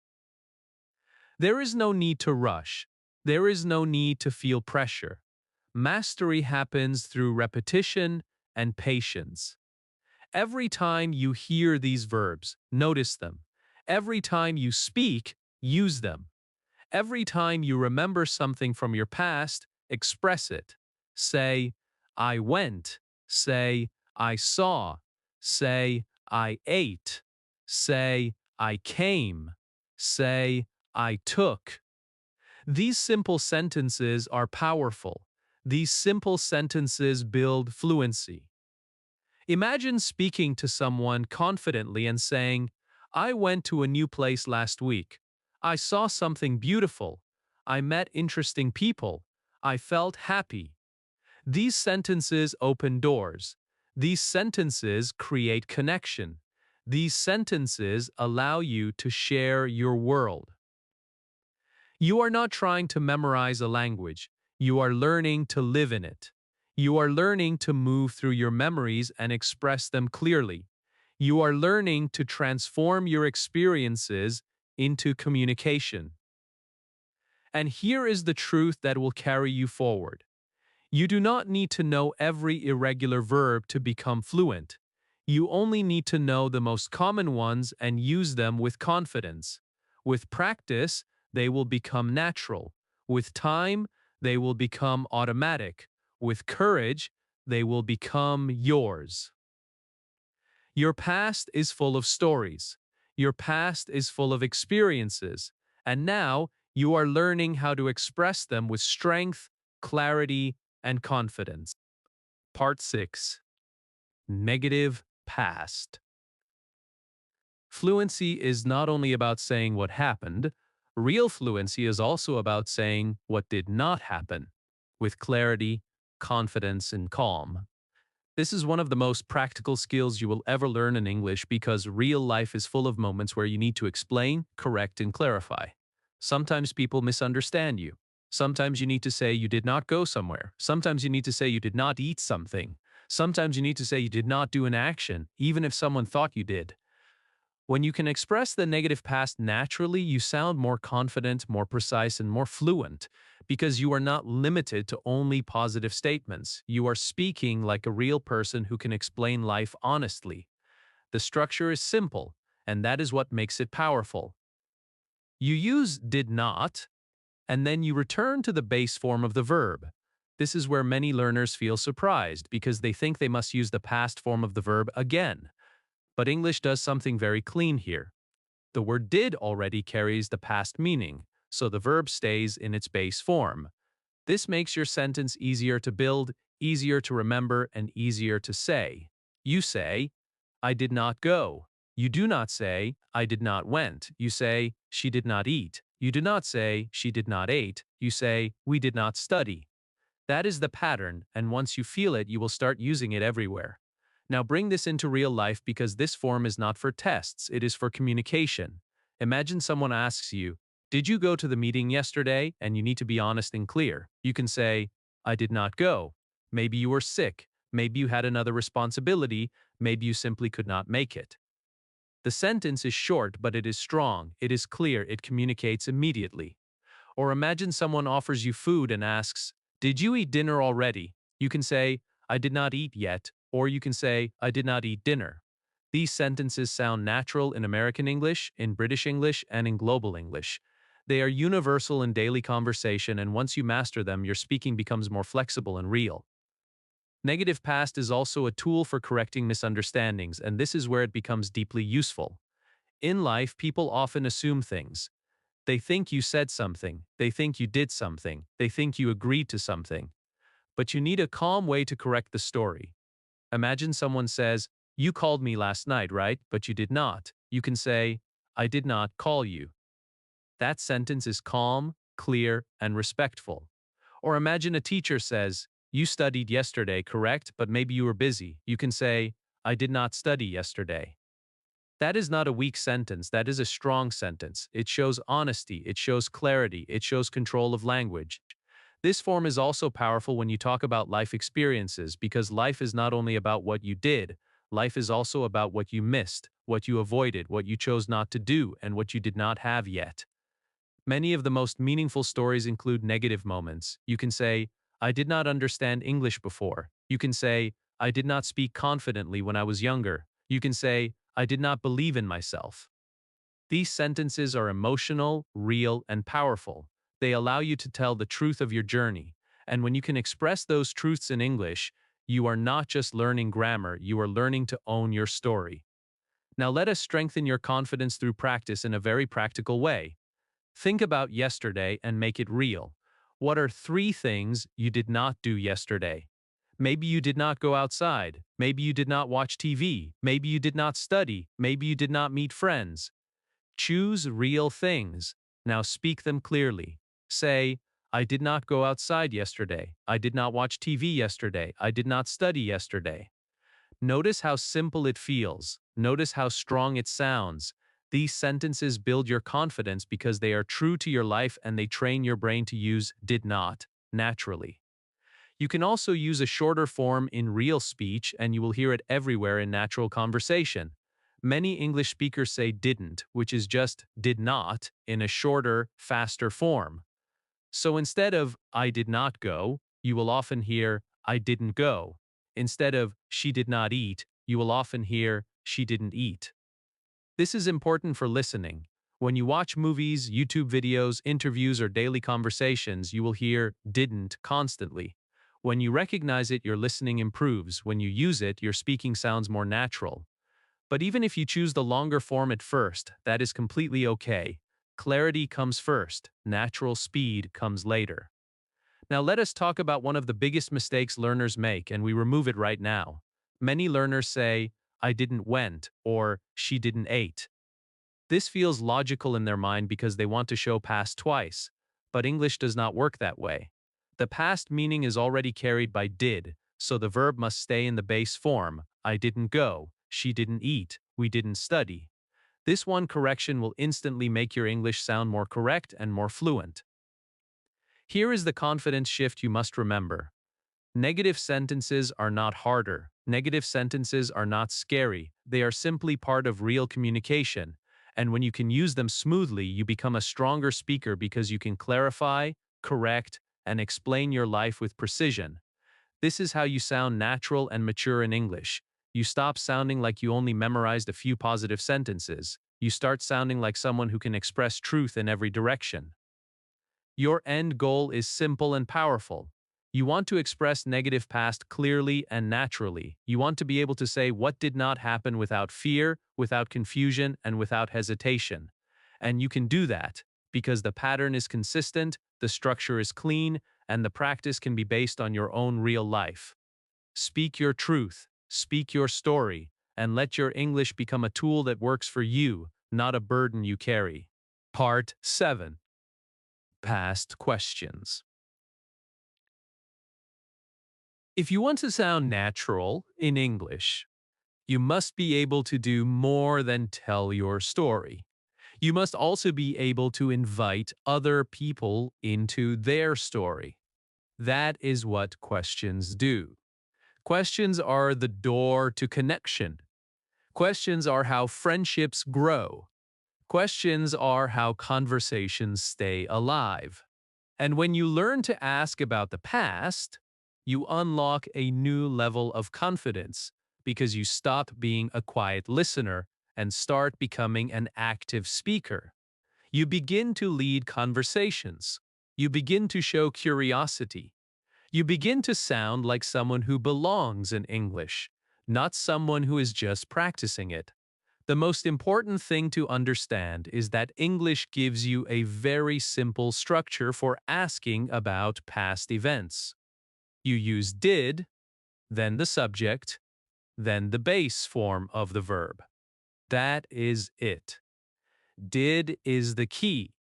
There is no need to rush. There is no need to feel pressure. Mastery happens through repetition and patience. Every time you hear these verbs, notice them. Every time you speak, use them. Every time you remember something from your past, express it. Say, I went. Say, I saw. Say, I ate. Say, I came. Say, I took. These simple sentences are powerful. These simple sentences build fluency. Imagine speaking to someone confidently and saying, I went to a new place last week. I saw something beautiful. I met interesting people. I felt happy. These sentences open doors. These sentences create connection. These sentences allow you to share your world. You are not trying to memorize a language. You are learning to live in it. You are learning to move through your memories and express them clearly. You are learning to transform your experiences into communication. And here is the truth that will carry you forward. You do not need to know every irregular verb to become fluent. You only need to know the most common ones and use them with confidence. With practice, they will become natural. With time, they will become automatic. With courage, they will become yours. Your past is full of stories. Your past is full of experiences. And now you are learning how to express them with strength, clarity, and confidence. Part 6. Negative past. Fluency is not only about saying what happened, real fluency is also about saying what did not happen, with clarity, confidence, and calm. This is one of the most practical skills you will ever learn in English because real life is full of moments where you need to explain, correct, and clarify. Sometimes people misunderstand you. Sometimes you need to say you did not go somewhere. Sometimes you need to say you did not eat something. Sometimes you need to say you did not do an action, even if someone thought you did. When you can express the negative past naturally, you sound more confident, more precise, and more fluent because you are not limited to only positive statements. You are speaking like a real person who can explain life honestly. The structure is simple, and that is what makes it powerful. You use did not, and then you return to the base form of the verb. This is where many learners feel surprised because they think they must use the past form of the verb again. But English does something very clean here. The word did already carries the past meaning, so the verb stays in its base form. This makes your sentence easier to build, easier to remember, and easier to say. You say, I did not go. You do not say, I did not went. You say, she did not eat. You do not say, she did not ate. You say, we did not study. That is the pattern, and once you feel it, you will start using it everywhere. Now bring this into real life because this form is not for tests, it is for communication. Imagine someone asks you, did you go to the meeting yesterday? And you need to be honest and clear. You can say, I did not go. Maybe you were sick. Maybe you had another responsibility. Maybe you simply could not make it. The sentence is short, but it is strong. It is clear. It communicates immediately. Or imagine someone offers you food and asks, did you eat dinner already? You can say, I did not eat yet, or you can say, I did not eat dinner. These sentences sound natural in American English, in British English, and in global English. They are universal in daily conversation, and once you master them, your speaking becomes more flexible and real. Negative past is also a tool for correcting misunderstandings, and this is where it becomes deeply useful. In life, people often assume things. They think you said something, they think you did something, they think you agreed to something. But you need a calm way to correct the story. Imagine someone says, you called me last night, right? But you did not. You can say, I did not call you. That sentence is calm, clear, and respectful. Or imagine a teacher says, you studied yesterday, correct? But maybe you were busy. You can say, I did not study yesterday. That is not a weak sentence, that is a strong sentence. It shows honesty, it shows clarity, it shows control of language. This form is also powerful when you talk about life experiences because life is not only about what you did, life is also about what you missed, what you avoided, what you chose not to do, and what you did not have yet. Many of the most meaningful stories include negative moments. You can say, I did not understand English before. You can say, I did not speak confidently when I was younger. You can say, I did not believe in myself. These sentences are emotional, real, and powerful. They allow you to tell the truth of your journey. And when you can express those truths in English, you are not just learning grammar, you are learning to own your story. Now let us strengthen your confidence through practice in a very practical way. Think about yesterday and make it real. What are 3 things you did not do yesterday? Maybe you did not go outside. Maybe you did not watch TV. Maybe you did not study. Maybe you did not meet friends. Choose real things. Now speak them clearly. Say, I did not go outside yesterday. I did not watch TV yesterday. I did not study yesterday. Notice how simple it feels. Notice how strong it sounds. These sentences build your confidence because they are true to your life and they train your brain to use did not naturally. You can also use a shorter form in real speech and you will hear it everywhere in natural conversation. Many English speakers say didn't, which is just did not, in a shorter, faster form. So instead of I did not go, you will often hear I didn't go. Instead of she did not eat, you will often hear she didn't eat. This is important for listening. When you watch movies, YouTube videos, interviews, or daily conversations, you will hear didn't constantly. When you recognize it, your listening improves. When you use it, your speaking sounds more natural. But even if you choose the longer form at first, that is completely okay. Clarity comes first, natural speed comes later. Now let us talk about one of the biggest mistakes learners make, and we remove it right now. Many learners say, I didn't went, or she didn't ate. This feels logical in their mind because they want to show past twice, but English does not work that way. The past meaning is already carried by did, so the verb must stay in the base form. I didn't go, she didn't eat, we didn't study. This one correction will instantly make your English sound more correct and more fluent. Here is the confidence shift you must remember. Negative sentences are not harder. Negative sentences are not scary. They are simply part of real communication. And when you can use them smoothly, you become a stronger speaker because you can clarify, correct, and explain your life with precision. This is how you sound natural and mature in English. You stop sounding like you only memorized a few positive sentences. You start sounding like someone who can express truth in every direction. Your end goal is simple and powerful. You want to express negative past clearly and naturally. You want to be able to say what did not happen without fear, without confusion, and without hesitation. And you can do that because the pattern is consistent, the structure is clean, and the practice can be based on your own real life. Speak your truth, speak your story, and let your English become a tool that works for you, not a burden you carry. Part 7. Past questions. If you want to sound natural in English, you must be able to do more than tell your story. You must also be able to invite other people into their story. That is what questions do. Questions are the door to connection. Questions are how friendships grow. Questions are how conversations stay alive. And when you learn to ask about the past, you unlock a new level of confidence because you stop being a quiet listener and start becoming an active speaker. You begin to lead conversations. You begin to show curiosity. You begin to sound like someone who belongs in English, not someone who is just practicing it. The most important thing to understand is that English gives you a very simple structure for asking about past events. You use did, then the subject, then the base form of the verb. That is it. Did is the key.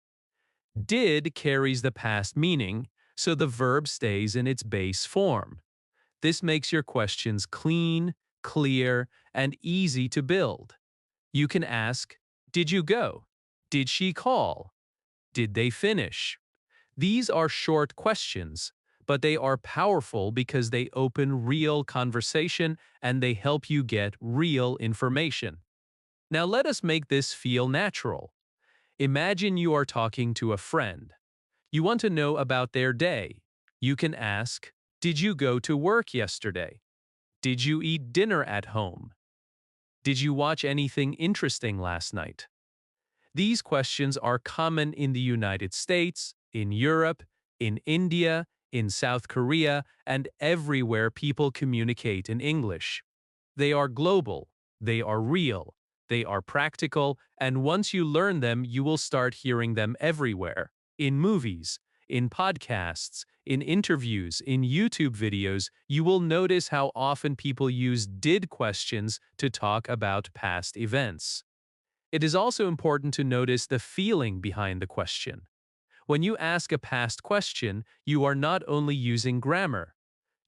Did carries the past meaning, so the verb stays in its base form. This makes your questions clean, clear, and easy to build. You can ask, did you go? Did she call? Did they finish? These are short questions, but they are powerful because they open real conversation and they help you get real information. Now let us make this feel natural. Imagine you are talking to a friend. You want to know about their day. You can ask, did you go to work yesterday? Did you eat dinner at home? Did you watch anything interesting last night? These questions are common in the United States, in Europe, in India, in South Korea, and everywhere people communicate in English. They are global, they are real, they are practical, and once you learn them, you will start hearing them everywhere. In movies, in podcasts, in interviews, in YouTube videos, you will notice how often people use did questions to talk about past events. It is also important to notice the feeling behind the question. When you ask a past question, you are not only using grammar.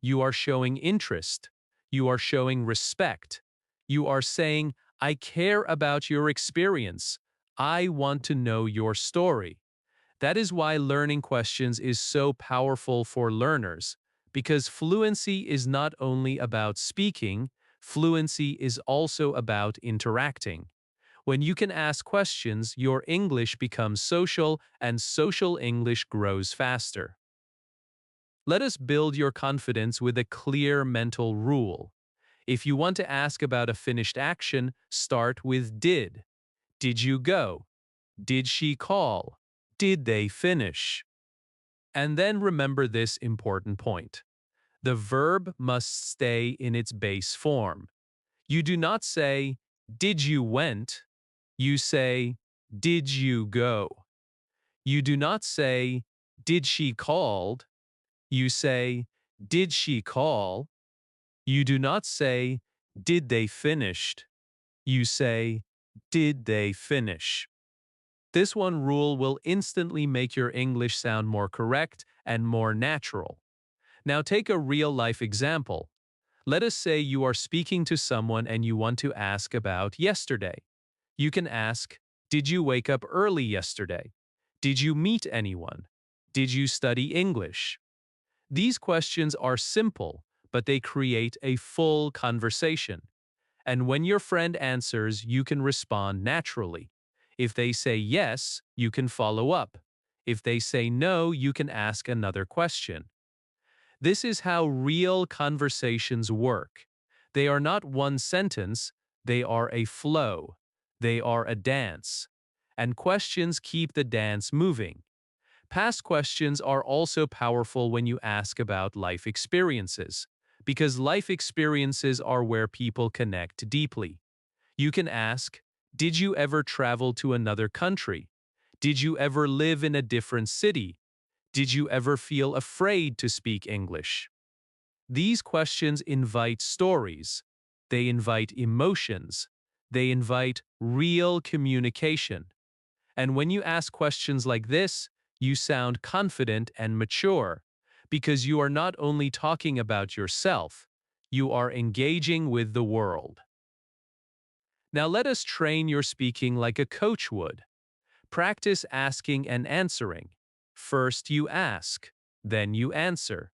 You are showing interest. You are showing respect. You are saying, I care about your experience. I want to know your story. That is why learning questions is so powerful for learners, because fluency is not only about speaking, fluency is also about interacting. When you can ask questions, your English becomes social, and social English grows faster. Let us build your confidence with a clear mental rule. If you want to ask about a finished action, start with did. Did you go? Did she call? Did they finish? And then remember this important point. The verb must stay in its base form. You do not say, did you went? You say, did you go? You do not say, did she called? You say, did she call? You do not say, did they finished? You say, did they finish? This one rule will instantly make your English sound more correct and more natural. Now take a real-life example. Let us say you are speaking to someone and you want to ask about yesterday. You can ask, did you wake up early yesterday? Did you meet anyone? Did you study English? These questions are simple, but they create a full conversation. And when your friend answers, you can respond naturally. If they say yes, you can follow up. If they say no, you can ask another question. This is how real conversations work. They are not one sentence, they are a flow. They are a dance. And questions keep the dance moving. Past questions are also powerful when you ask about life experiences, because life experiences are where people connect deeply. You can ask, did you ever travel to another country? Did you ever live in a different city? Did you ever feel afraid to speak English? These questions invite stories. They invite emotions. They invite real communication. And when you ask questions like this, you sound confident and mature, because you are not only talking about yourself, you are engaging with the world. Now let us train your speaking like a coach would. Practice asking and answering. First you ask, then you answer.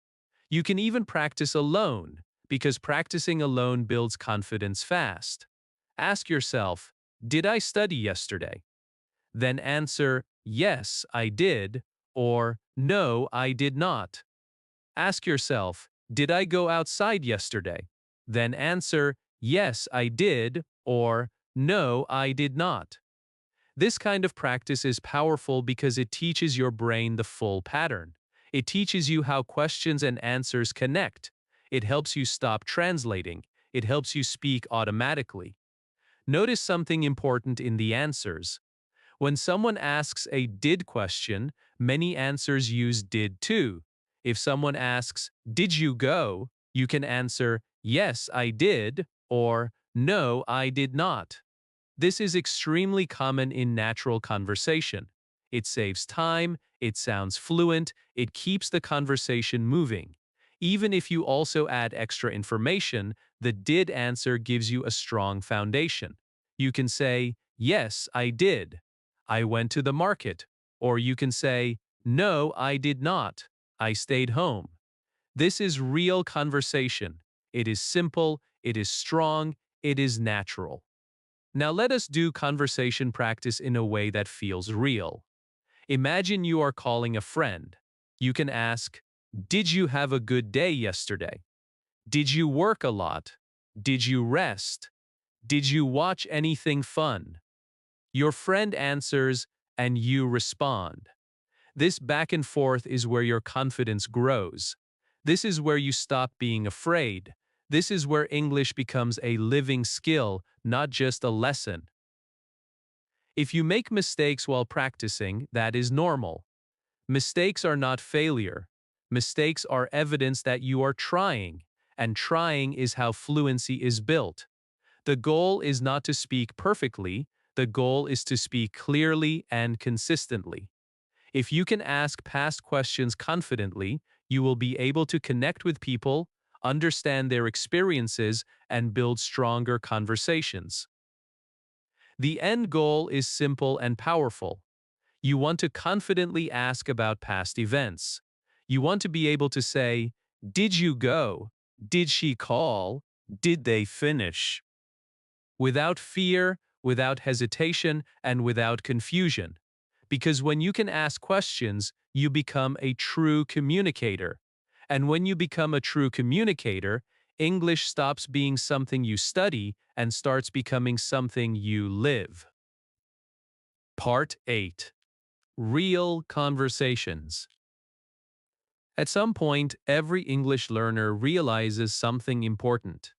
You can even practice alone, because practicing alone builds confidence fast. Ask yourself, did I study yesterday? Then answer, yes, I did, or no, I did not. Ask yourself, did I go outside yesterday? Then answer, yes, I did, or no, I did not. This kind of practice is powerful because it teaches your brain the full pattern. It teaches you how questions and answers connect. It helps you stop translating. It helps you speak automatically. Notice something important in the answers. When someone asks a did question, many answers use did too. If someone asks, did you go? You can answer, yes, I did, or no, I did not. This is extremely common in natural conversation. It saves time, it sounds fluent, it keeps the conversation moving. Even if you also add extra information, the did answer gives you a strong foundation. You can say, yes, I did. I went to the market. Or you can say, no, I did not. I stayed home. This is real conversation. It is simple, it is strong, it is natural. Now let us do conversation practice in a way that feels real. Imagine you are calling a friend. You can ask, did you have a good day yesterday? Did you work a lot? Did you rest? Did you watch anything fun? Your friend answers, and you respond. This back and forth is where your confidence grows. This is where you stop being afraid. This is where English becomes a living skill, not just a lesson. If you make mistakes while practicing, that is normal. Mistakes are not failure. Mistakes are evidence that you are trying, and trying is how fluency is built. The goal is not to speak perfectly, the goal is to speak clearly and consistently. If you can ask past questions confidently, you will be able to connect with people, understand their experiences, and build stronger conversations. The end goal is simple and powerful. You want to confidently ask about past events. You want to be able to say, did you go? Did she call? Did they finish? Without fear, without hesitation, and without confusion. Because when you can ask questions, you become a true communicator. And when you become a true communicator, English stops being something you study and starts becoming something you live. Part 8. Real Conversations. At some point, every English learner realizes something important.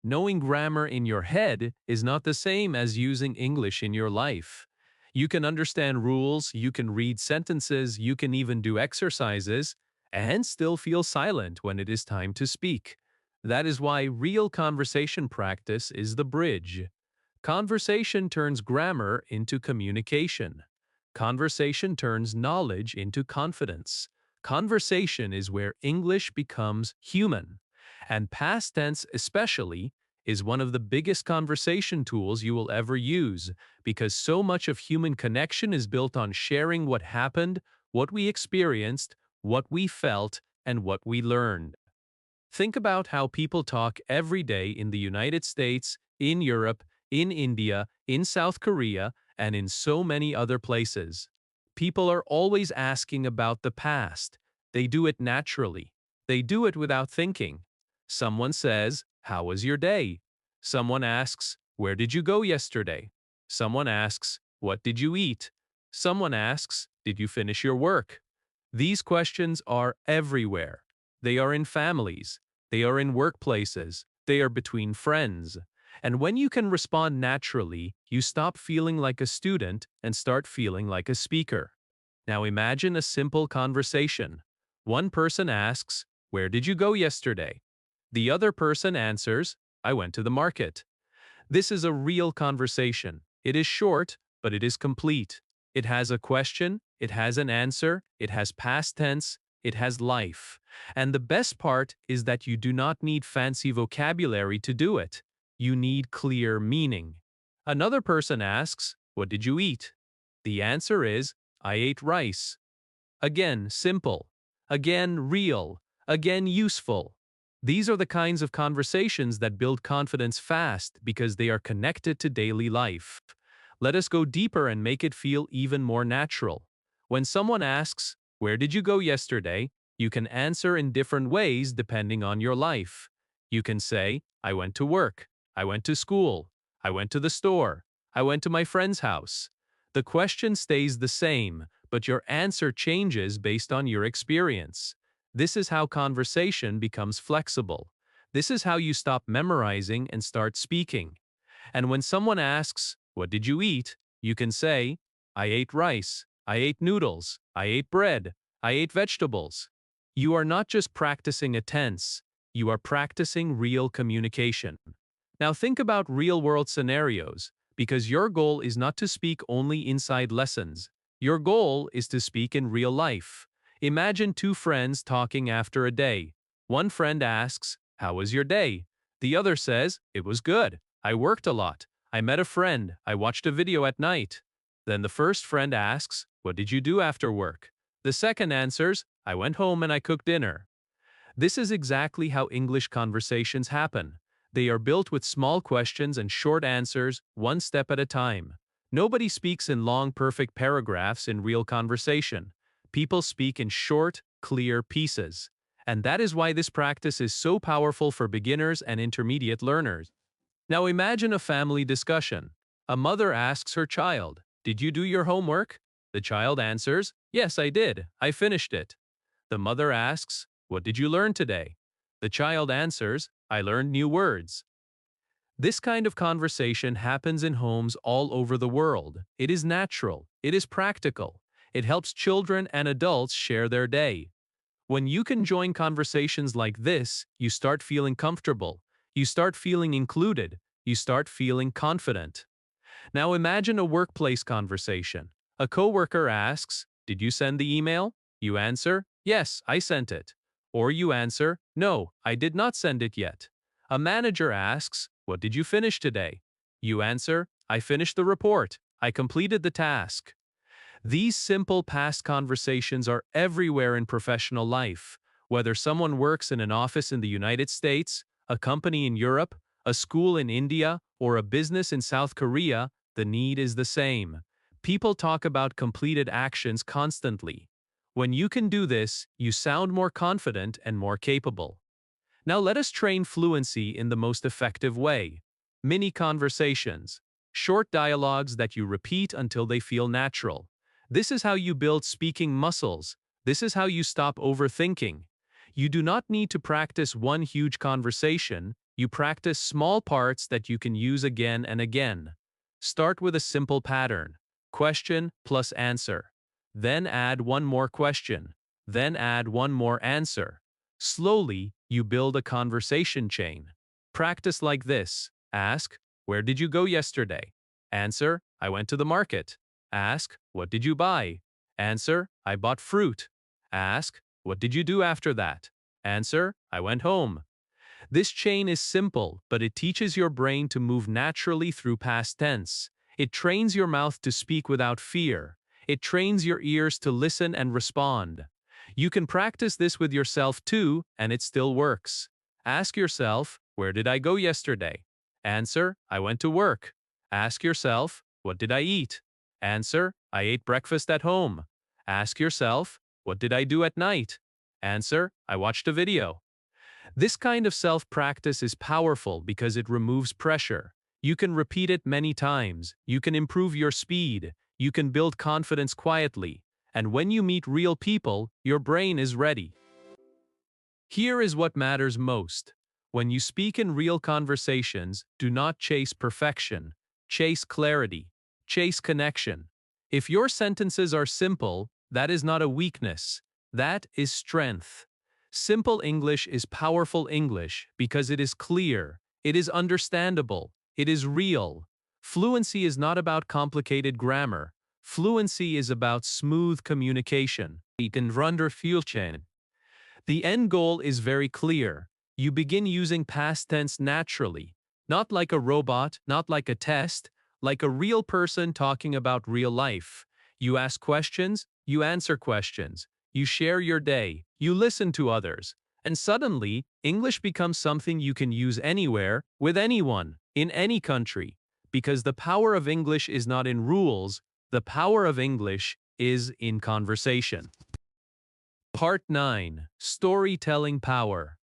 Knowing grammar in your head is not the same as using English in your life. You can understand rules, you can read sentences, you can even do exercises, and still feel silent when it is time to speak. That is why real conversation practice is the bridge. Conversation turns grammar into communication. Conversation turns knowledge into confidence. Conversation is where English becomes human. And past tense, especially, is one of the biggest conversation tools you will ever use because so much of human connection is built on sharing what happened, what we experienced, what we felt, and what we learned. Think about how people talk every day in the United States, in Europe, in India, in South Korea, and in so many other places. People are always asking about the past. They do it naturally. They do it without thinking. Someone says, "How was your day?" Someone asks, "Where did you go yesterday?" Someone asks, "What did you eat?" Someone asks, "Did you finish your work?" These questions are everywhere. They are in families. They are in workplaces. They are between friends. And when you can respond naturally, you stop feeling like a student and start feeling like a speaker. Now imagine a simple conversation. One person asks, "Where did you go yesterday?" The other person answers, "I went to the market." This is a real conversation. It is short, but it is complete. It has a question, it has an answer, it has past tense, it has life. And the best part is that you do not need fancy vocabulary to do it. You need clear meaning. Another person asks, "What did you eat?" The answer is, "I ate rice." Again, simple. Again, real. Again, useful. These are the kinds of conversations that build confidence fast because they are connected to daily life. Let us go deeper and make it feel even more natural. When someone asks, "Where did you go yesterday?" you can answer in different ways depending on your life. You can say, "I went to work. I went to school. I went to the store. I went to my friend's house." The question stays the same, but your answer changes based on your experience. This is how conversation becomes flexible. This is how you stop memorizing and start speaking. And when someone asks, "What did you eat?" you can say, "I ate rice. I ate noodles. I ate bread. I ate vegetables." You are not just practicing a tense, you are practicing real communication. Now think about real-world scenarios, because your goal is not to speak only inside lessons. Your goal is to speak in real life. Imagine two friends talking after a day. One friend asks, "How was your day?" The other says, "It was good. I worked a lot. I met a friend. I watched a video at night." Then the first friend asks, "What did you do after work?" The second answers, "I went home and I cooked dinner." This is exactly how English conversations happen. They are built with small questions and short answers, one step at a time. Nobody speaks in long, perfect paragraphs in real conversation. People speak in short, clear pieces. And that is why this practice is so powerful for beginners and intermediate learners. Now imagine a family discussion. A mother asks her child, "Did you do your homework?" The child answers, "Yes, I did. I finished it." The mother asks, "What did you learn today?" The child answers, "I learned new words." This kind of conversation happens in homes all over the world. It is natural. It is practical. It helps children and adults share their day. When you can join conversations like this, you start feeling comfortable. You start feeling included. You start feeling confident. Now imagine a workplace conversation. A coworker asks, "Did you send the email?" You answer, "Yes, I sent it." Or you answer, "No, I did not send it yet." A manager asks, "What did you finish today?" You answer, "I finished the report. I completed the task." These simple past conversations are everywhere in professional life. Whether someone works in an office in the United States, a company in Europe, a school in India, or a business in South Korea, the need is the same. People talk about completed actions constantly. When you can do this, you sound more confident and more capable. Now let us train fluency in the most effective way. Mini conversations. short dialogues that you repeat until they feel natural. This is how you build speaking muscles. This is how you stop overthinking. You do not need to practice one huge conversation. You practice small parts that you can use again and again. Start with a simple pattern: question plus answer. Then add one more question. Then add one more answer. Slowly, you build a conversation chain. Practice like this. Ask, "Where did you go yesterday?" Answer, "I went to the market." Ask, "What did you buy?" Answer, "I bought fruit." Ask, "What did you do after that?" Answer, "I went home." This chain is simple, but it teaches your brain to move naturally through past tense. It trains your mouth to speak without fear. It trains your ears to listen and respond. You can practice this with yourself too, and it still works. Ask yourself, "Where did I go yesterday?" Answer, "I went to work." Ask yourself, "What did I eat?" Answer, "I ate breakfast at home." Ask yourself, "What did I do at night?" Answer, "I watched a video." This kind of self-practice is powerful because it removes pressure. You can repeat it many times. You can improve your speed. You can build confidence quietly. And when you meet real people, your brain is ready. Here is what matters most. When you speak in real conversations, do not chase perfection. Chase clarity. Chase connection. If your sentences are simple, that is not a weakness. That is strength. Simple English is powerful English because it is clear, it is understandable, it is real. Fluency is not about complicated grammar. Fluency is about smooth communication. The end goal is very clear. You begin using past tense naturally, not like a robot, not like a test, like a real person talking about real life. You ask questions, you answer questions, you share your day, you listen to others, and suddenly, English becomes something you can use anywhere, with anyone, in any country. Because the power of English is not in rules, the power of English is in conversation. Part 9. Storytelling Power.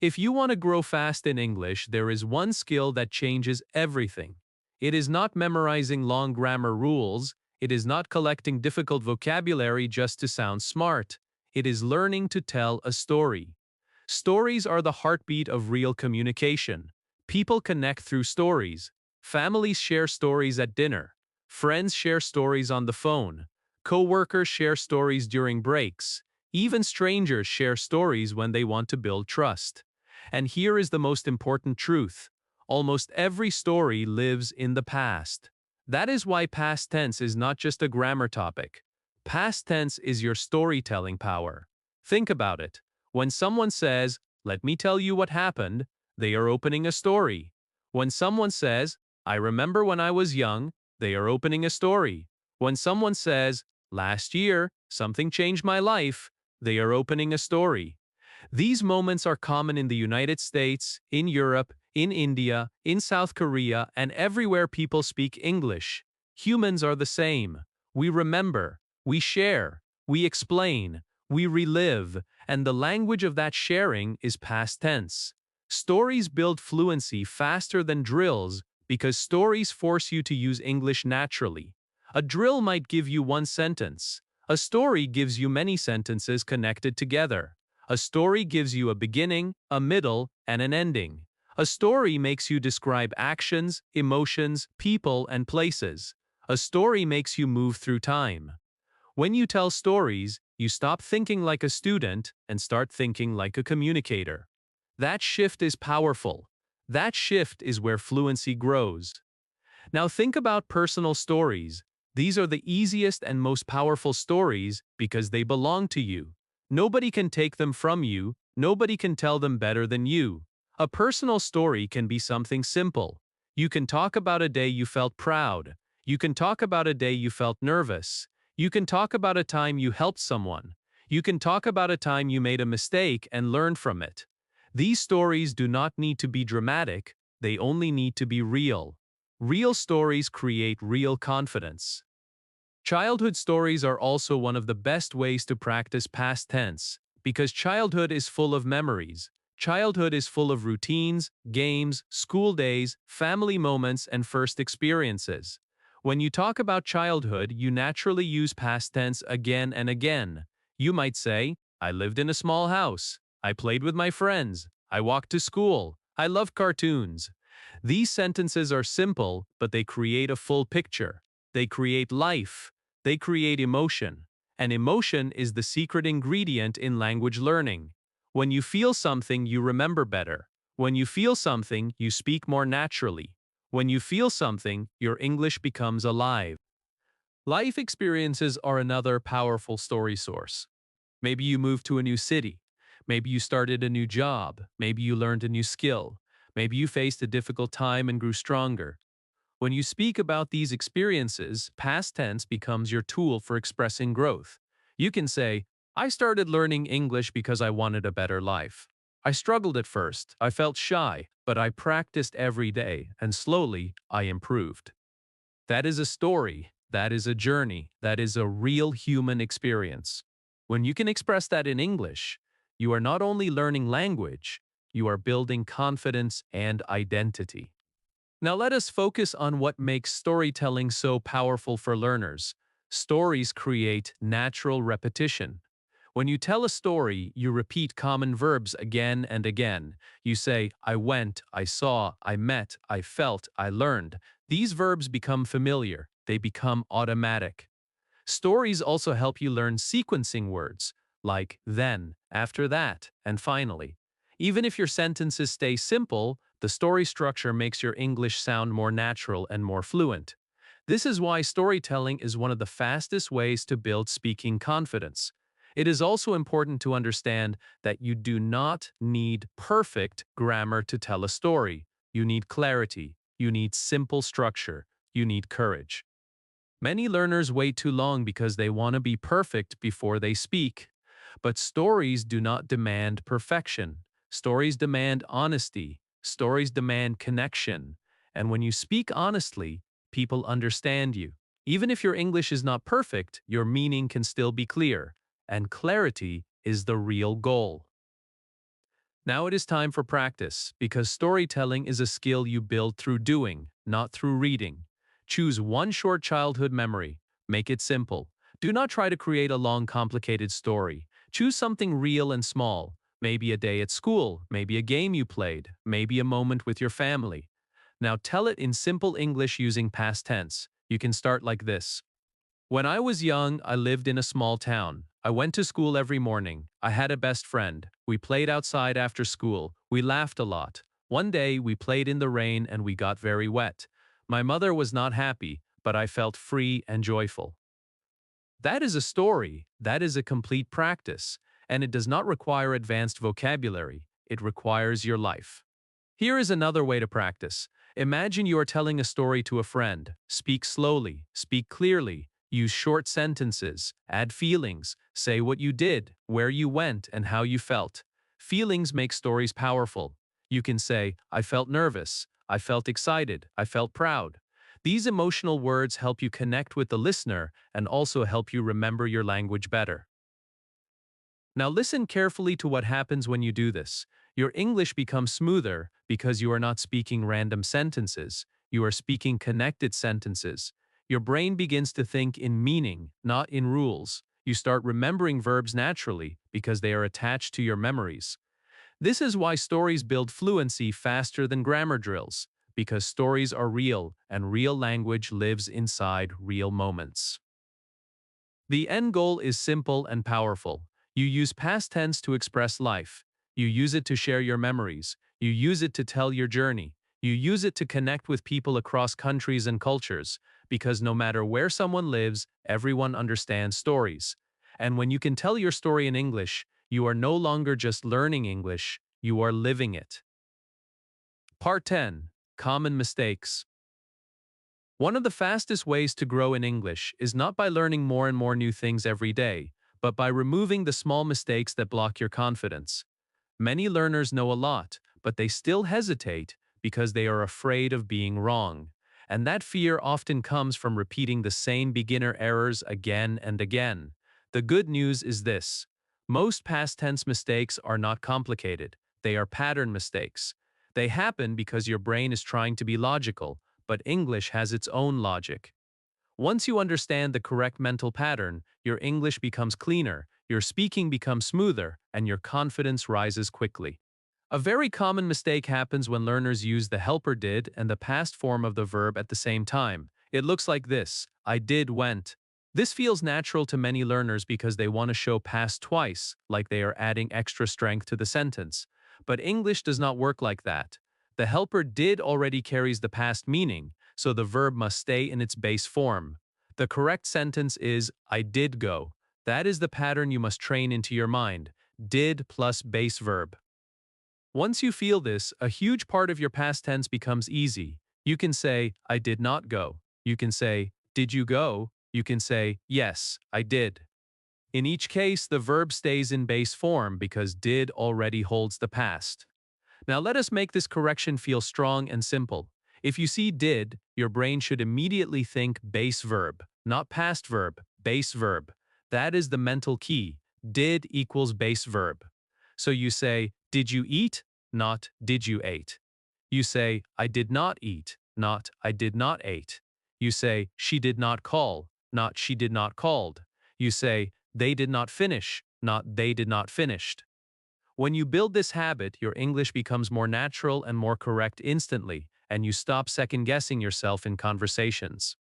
If you want to grow fast in English, there is one skill that changes everything. It is not memorizing long grammar rules. It is not collecting difficult vocabulary just to sound smart. It is learning to tell a story. Stories are the heartbeat of real communication. People connect through stories. Families share stories at dinner. Friends share stories on the phone. Co-workers share stories during breaks. Even strangers share stories when they want to build trust. And here is the most important truth. Almost every story lives in the past. That is why past tense is not just a grammar topic. Past tense is your storytelling power. Think about it. When someone says, "Let me tell you what happened," they are opening a story. When someone says, "I remember when I was young," they are opening a story. When someone says, "Last year, something changed my life," they are opening a story. These moments are common in the United States, in Europe, in India, in South Korea, and everywhere people speak English. Humans are the same. We remember, we share, we explain, we relive, and the language of that sharing is past tense. Stories build fluency faster than drills because stories force you to use English naturally. A drill might give you one sentence. A story gives you many sentences connected together. A story gives you a beginning, a middle, and an ending. A story makes you describe actions, emotions, people, and places. A story makes you move through time. When you tell stories, you stop thinking like a student and start thinking like a communicator. That shift is powerful. That shift is where fluency grows. Now think about personal stories. These are the easiest and most powerful stories because they belong to you. Nobody can take them from you. Nobody can tell them better than you. A personal story can be something simple. You can talk about a day you felt proud. You can talk about a day you felt nervous. You can talk about a time you helped someone. You can talk about a time you made a mistake and learned from it. These stories do not need to be dramatic. They only need to be real. Real stories create real confidence. Childhood stories are also one of the best ways to practice past tense, because childhood is full of memories. Childhood is full of routines, games, school days, family moments, and first experiences. When you talk about childhood, you naturally use past tense again and again. You might say, I lived in a small house. I played with my friends. I walked to school. I loved cartoons. These sentences are simple, but they create a full picture. They create life. They create emotion. And emotion is the secret ingredient in language learning. When you feel something, you remember better. When you feel something, you speak more naturally. When you feel something, your English becomes alive. Life experiences are another powerful story source. Maybe you moved to a new city. Maybe you started a new job. Maybe you learned a new skill. Maybe you faced a difficult time and grew stronger. When you speak about these experiences, past tense becomes your tool for expressing growth. You can say, I started learning English because I wanted a better life. I struggled at first, I felt shy, but I practiced every day, and slowly I improved. That is a story, that is a journey, that is a real human experience. When you can express that in English, you are not only learning language, you are building confidence and identity. Now let us focus on what makes storytelling so powerful for learners. Stories create natural repetition. When you tell a story, you repeat common verbs again and again. You say, I went, I saw, I met, I felt, I learned. These verbs become familiar. They become automatic. Stories also help you learn sequencing words, like then, after that, and finally. Even if your sentences stay simple, the story structure makes your English sound more natural and more fluent. This is why storytelling is one of the fastest ways to build speaking confidence. It is also important to understand that you do not need perfect grammar to tell a story. You need clarity. You need simple structure. You need courage. Many learners wait too long because they want to be perfect before they speak. But stories do not demand perfection. Stories demand honesty. Stories demand connection. And when you speak honestly, people understand you. Even if your English is not perfect, your meaning can still be clear. And clarity is the real goal. Now it is time for practice, because storytelling is a skill you build through doing, not through reading. Choose one short childhood memory. Make it simple. Do not try to create a long, complicated story. Choose something real and small. Maybe a day at school, maybe a game you played, maybe a moment with your family. Now tell it in simple English using past tense. You can start like this. When I was young, I lived in a small town. I went to school every morning. I had a best friend. We played outside after school. We laughed a lot. One day, we played in the rain and we got very wet. My mother was not happy, but I felt free and joyful. That is a story. That is a complete practice. And it does not require advanced vocabulary. It requires your life. Here is another way to practice. Imagine you are telling a story to a friend. Speak slowly, speak clearly, use short sentences, add feelings, say what you did, where you went, and how you felt. Feelings make stories powerful. You can say, I felt nervous, I felt excited, I felt proud. These emotional words help you connect with the listener and also help you remember your language better. Now listen carefully to what happens when you do this. Your English becomes smoother because you are not speaking random sentences. You are speaking connected sentences. Your brain begins to think in meaning, not in rules. You start remembering verbs naturally because they are attached to your memories. This is why stories build fluency faster than grammar drills, because stories are real and real language lives inside real moments. The end goal is simple and powerful. You use past tense to express life. You use it to share your memories. You use it to tell your journey. You use it to connect with people across countries and cultures, because no matter where someone lives, everyone understands stories. And when you can tell your story in English, you are no longer just learning English, you are living it. Part 10. Common Mistakes. One of the fastest ways to grow in English is not by learning more and more new things every day, but by removing the small mistakes that block your confidence. Many learners know a lot, but they still hesitate because they are afraid of being wrong. And that fear often comes from repeating the same beginner errors again and again. The good news is this: most past tense mistakes are not complicated. They are pattern mistakes. They happen because your brain is trying to be logical, but English has its own logic. Once you understand the correct mental pattern, your English becomes cleaner, your speaking becomes smoother, and your confidence rises quickly. A very common mistake happens when learners use the helper did and the past form of the verb at the same time. It looks like this: I did went. This feels natural to many learners because they want to show past twice, like they are adding extra strength to the sentence. But English does not work like that. The helper did already carries the past meaning, so the verb must stay in its base form. The correct sentence is I did go. That is the pattern you must train into your mind. Did plus base verb. Once you feel this, a huge part of your past tense becomes easy. You can say, I did not go. You can say, did you go? You can say, yes, I did. In each case, the verb stays in base form because did already holds the past. Now let us make this correction feel strong and simple. If you see did, your brain should immediately think base verb, not past verb, base verb. That is the mental key. Did equals base verb. So you say, did you eat? Not, did you ate. You say, I did not eat, not, I did not ate. You say, she did not call, not, she did not called. You say, they did not finish, not, they did not finished. When you build this habit, your English becomes more natural and more correct instantly, and you stop second-guessing yourself in conversations.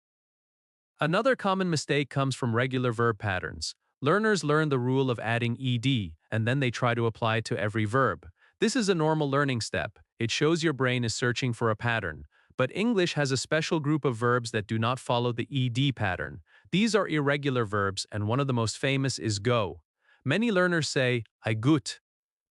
Another common mistake comes from regular verb patterns. Learners learn the rule of adding ed, and then they try to apply it to every verb. This is a normal learning step. It shows your brain is searching for a pattern. But English has a special group of verbs that do not follow the ed pattern. These are irregular verbs, and one of the most famous is go. Many learners say, I gut.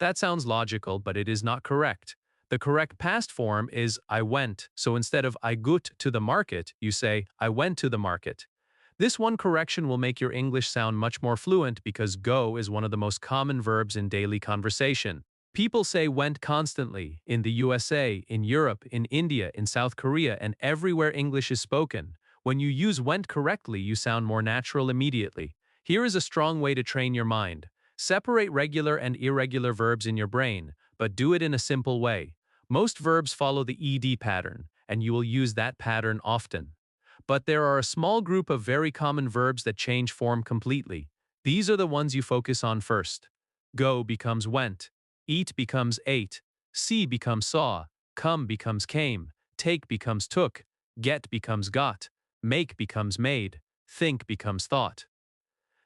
That sounds logical, but it is not correct. The correct past form is I went, so instead of I gut to the market, you say I went to the market. This one correction will make your English sound much more fluent because go is one of the most common verbs in daily conversation. People say went constantly in the USA, in Europe, in India, in South Korea, and everywhere English is spoken. When you use went correctly, you sound more natural immediately. Here is a strong way to train your mind. Separate regular and irregular verbs in your brain, but do it in a simple way. Most verbs follow the ed pattern, and you will use that pattern often. But there are a small group of very common verbs that change form completely. These are the ones you focus on first. Go becomes went. Eat becomes ate. See becomes saw. Come becomes came. Take becomes took. Get becomes got. Make becomes made. Think becomes thought.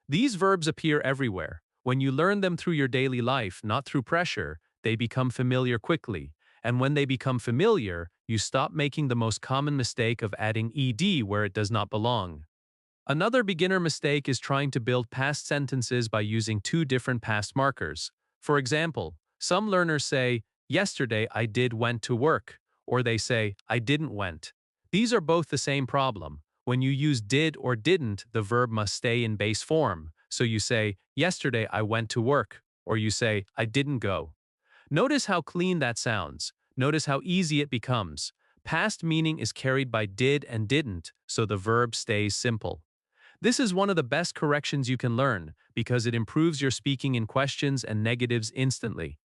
These verbs appear everywhere. When you learn them through your daily life, not through pressure, they become familiar quickly. And when they become familiar, you stop making the most common mistake of adding ed where it does not belong. Another beginner mistake is trying to build past sentences by using two different past markers. For example, some learners say, yesterday I did went to work, or they say, I didn't went. These are both the same problem. When you use did or didn't, the verb must stay in base form. So you say, yesterday I went to work, or you say, I didn't go. Notice how clean that sounds. Notice how easy it becomes. Past meaning is carried by did and didn't, so the verb stays simple. This is one of the best corrections you can learn because it improves your speaking in questions and negatives instantly.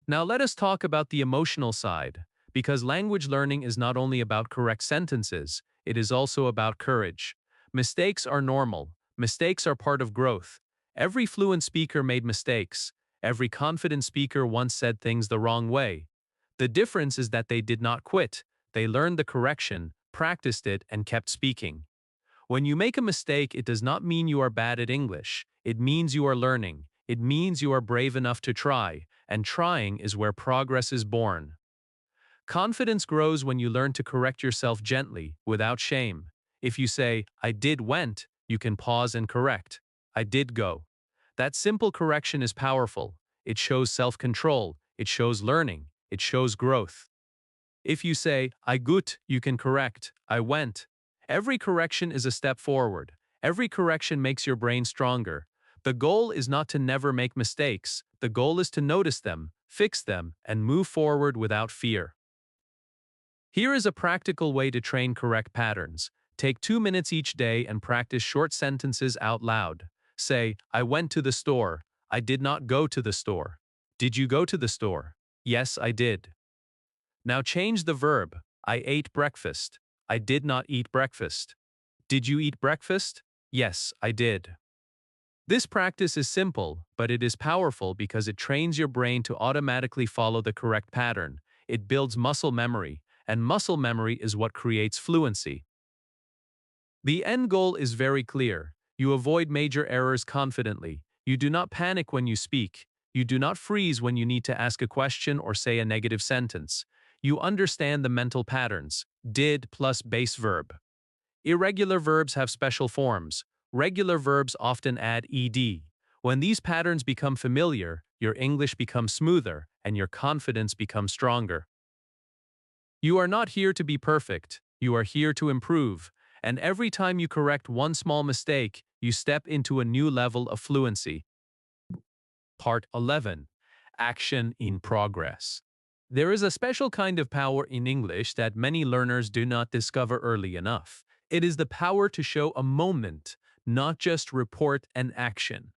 Now let us talk about the emotional side, because language learning is not only about correct sentences, it is also about courage. Mistakes are normal. Mistakes are part of growth. Every fluent speaker made mistakes. Every confident speaker once said things the wrong way. The difference is that they did not quit. They learned the correction, practiced it, and kept speaking. When you make a mistake, it does not mean you are bad at English. It means you are learning. It means you are brave enough to try, and trying is where progress is born. Confidence grows when you learn to correct yourself gently, without shame. If you say, I did went, you can pause and correct. I did go. That simple correction is powerful. It shows self-control. It shows learning. It shows growth. If you say, I gut, you can correct. I went. Every correction is a step forward. Every correction makes your brain stronger. The goal is not to never make mistakes. The goal is to notice them, fix them, and move forward without fear. Here is a practical way to train correct patterns. Take 2 minutes each day and practice short sentences out loud. Say, I went to the store. I did not go to the store. Did you go to the store? Yes, I did. Now change the verb. I ate breakfast. I did not eat breakfast. Did you eat breakfast? Yes, I did. This practice is simple, but it is powerful because it trains your brain to automatically follow the correct pattern. It builds muscle memory, and muscle memory is what creates fluency. The end goal is very clear. You avoid major errors confidently. You do not panic when you speak. You do not freeze when you need to ask a question or say a negative sentence. You understand the mental patterns. Did plus base verb. Irregular verbs have special forms. Regular verbs often add ed. When these patterns become familiar, your English becomes smoother and your confidence becomes stronger. You are not here to be perfect. You are here to improve. And every time you correct one small mistake, you step into a new level of fluency. Part 11. Action in progress. There is a special kind of power in English that many learners do not discover early enough. It is the power to show a moment, not just report an action.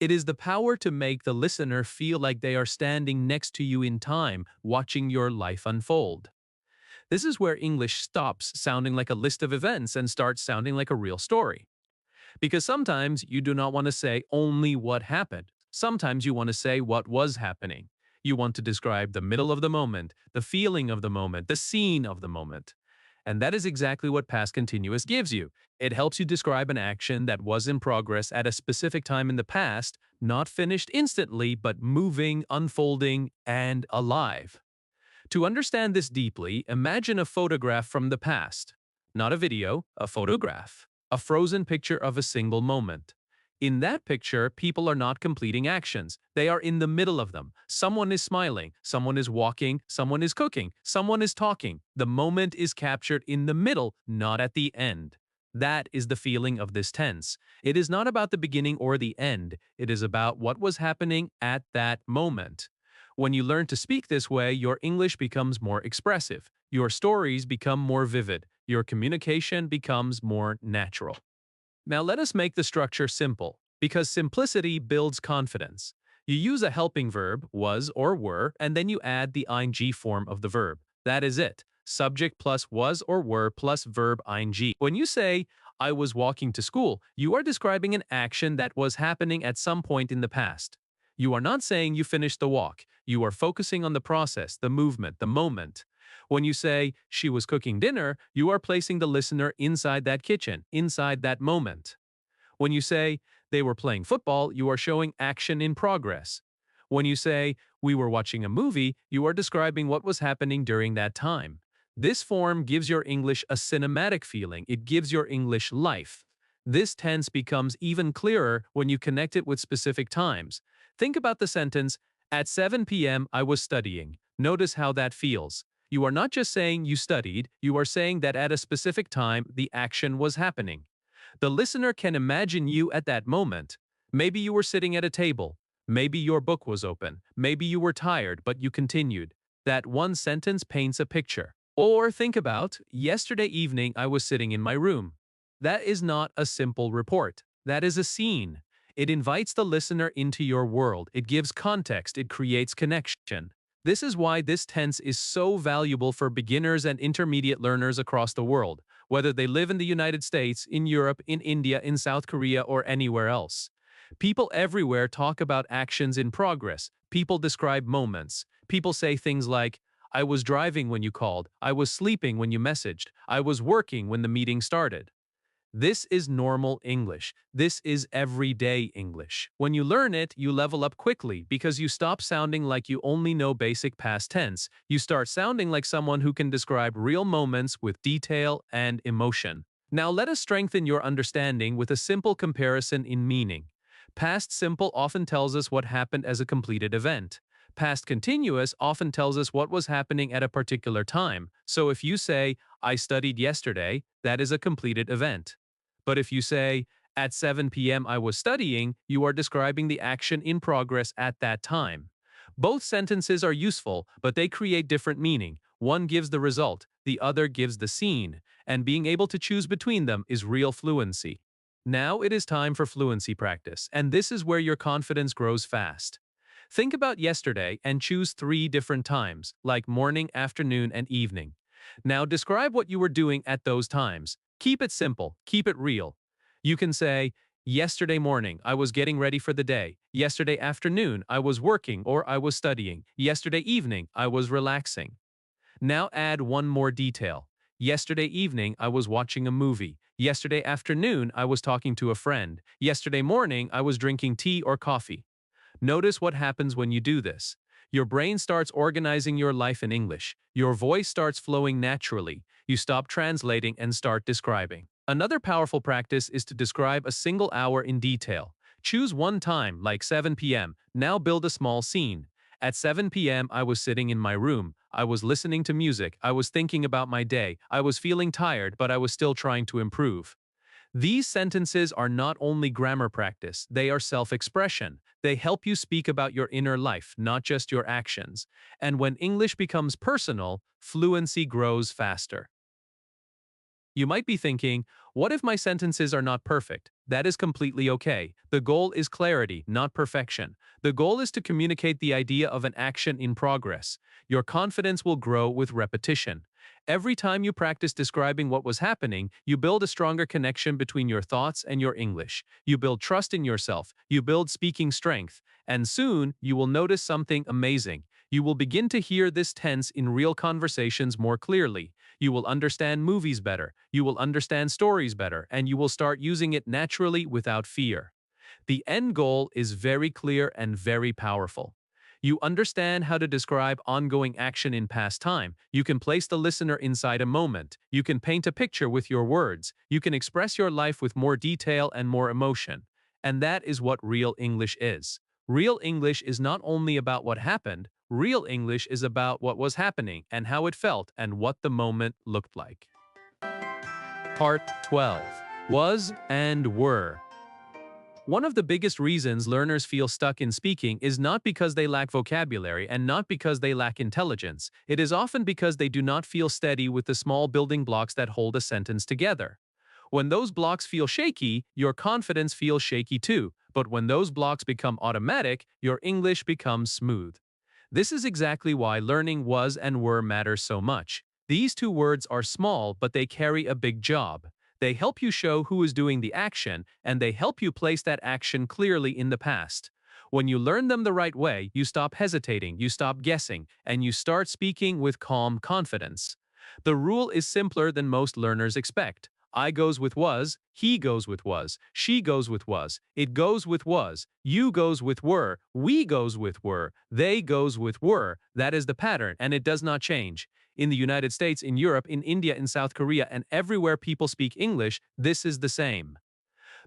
It is the power to make the listener feel like they are standing next to you in time, watching your life unfold. This is where English stops sounding like a list of events and starts sounding like a real story. Because sometimes you do not want to say only what happened. Sometimes you want to say what was happening. You want to describe the middle of the moment, the feeling of the moment, the scene of the moment. And that is exactly what past continuous gives you. It helps you describe an action that was in progress at a specific time in the past, not finished instantly, but moving, unfolding, and alive. To understand this deeply, imagine a photograph from the past. Not a video, a photograph. A frozen picture of a single moment. In that picture, people are not completing actions. They are in the middle of them. Someone is smiling, someone is walking, someone is cooking, someone is talking. The moment is captured in the middle, not at the end. That is the feeling of this tense. It is not about the beginning or the end. It is about what was happening at that moment. When you learn to speak this way, your English becomes more expressive. Your stories become more vivid. Your communication becomes more natural. Now let us make the structure simple, because simplicity builds confidence. You use a helping verb, was or were, and then you add the ing form of the verb. That is it. Subject plus was or were plus verb ing. When you say, I was walking to school, you are describing an action that was happening at some point in the past. You are not saying you finished the walk. You are focusing on the process, the movement, the moment. When you say, she was cooking dinner, you are placing the listener inside that kitchen, inside that moment. When you say, they were playing football, you are showing action in progress. When you say, we were watching a movie, you are describing what was happening during that time. This form gives your English a cinematic feeling. It gives your English life. This tense becomes even clearer when you connect it with specific times. Think about the sentence, at 7 p.m. I was studying. Notice how that feels. You are not just saying you studied, you are saying that at a specific time the action was happening. The listener can imagine you at that moment. Maybe you were sitting at a table. Maybe your book was open. Maybe you were tired, but you continued. That one sentence paints a picture. Or think about, yesterday evening I was sitting in my room. That is not a simple report. That is a scene. It invites the listener into your world. It gives context. It creates connection. This is why this tense is so valuable for beginners and intermediate learners across the world, whether they live in the United States, in Europe, in India, in South Korea, or anywhere else. People everywhere talk about actions in progress. People describe moments. People say things like, I was driving when you called. I was sleeping when you messaged. I was working when the meeting started. This is normal English. This is everyday English. When you learn it, you level up quickly because you stop sounding like you only know basic past tense. You start sounding like someone who can describe real moments with detail and emotion. Now let us strengthen your understanding with a simple comparison in meaning. Past simple often tells us what happened as a completed event. Past continuous often tells us what was happening at a particular time. So if you say, I studied yesterday, that is a completed event. But if you say, at 7 p.m. I was studying, you are describing the action in progress at that time. Both sentences are useful, but they create different meaning. One gives the result, the other gives the scene, and being able to choose between them is real fluency. Now it is time for fluency practice, and this is where your confidence grows fast. Think about yesterday and choose 3 different times, like morning, afternoon, and evening. Now describe what you were doing at those times. Keep it simple, keep it real. You can say, yesterday morning, I was getting ready for the day. Yesterday afternoon, I was working or I was studying. Yesterday evening, I was relaxing. Now add one more detail. Yesterday evening, I was watching a movie. Yesterday afternoon, I was talking to a friend. Yesterday morning, I was drinking tea or coffee. Notice what happens when you do this. Your brain starts organizing your life in English. Your voice starts flowing naturally. You stop translating and start describing. Another powerful practice is to describe a single hour in detail. Choose one time, like 7 p.m. Now build a small scene. At 7 p.m., I was sitting in my room. I was listening to music. I was thinking about my day. I was feeling tired, but I was still trying to improve. These sentences are not only grammar practice, they are self-expression. They help you speak about your inner life, not just your actions. And when English becomes personal, fluency grows faster. You might be thinking, what if my sentences are not perfect? That is completely okay. The goal is clarity, not perfection. The goal is to communicate the idea of an action in progress. Your confidence will grow with repetition. Every time you practice describing what was happening, you build a stronger connection between your thoughts and your English. You build trust in yourself. You build speaking strength. And soon, you will notice something amazing. You will begin to hear this tense in real conversations more clearly. You will understand movies better, you will understand stories better, and you will start using it naturally without fear. The end goal is very clear and very powerful. You understand how to describe ongoing action in past time. You can place the listener inside a moment. You can paint a picture with your words. You can express your life with more detail and more emotion. And that is what real English is. Real English is not only about what happened, real English is about what was happening and how it felt and what the moment looked like. Part 12. Was and were. One of the biggest reasons learners feel stuck in speaking is not because they lack vocabulary and not because they lack intelligence. It is often because they do not feel steady with the small building blocks that hold a sentence together. When those blocks feel shaky, your confidence feels shaky too. But when those blocks become automatic, your English becomes smooth. This is exactly why learning was and were matters so much. These two words are small, but they carry a big job. They help you show who is doing the action, and they help you place that action clearly in the past. When you learn them the right way, you stop hesitating, you stop guessing, and you start speaking with calm confidence. The rule is simpler than most learners expect. I goes with was, he goes with was, she goes with was, it goes with was, you goes with were, we goes with were, they goes with were. That is the pattern, and it does not change. In the United States, in Europe, in India, in South Korea, and everywhere people speak English, this is the same.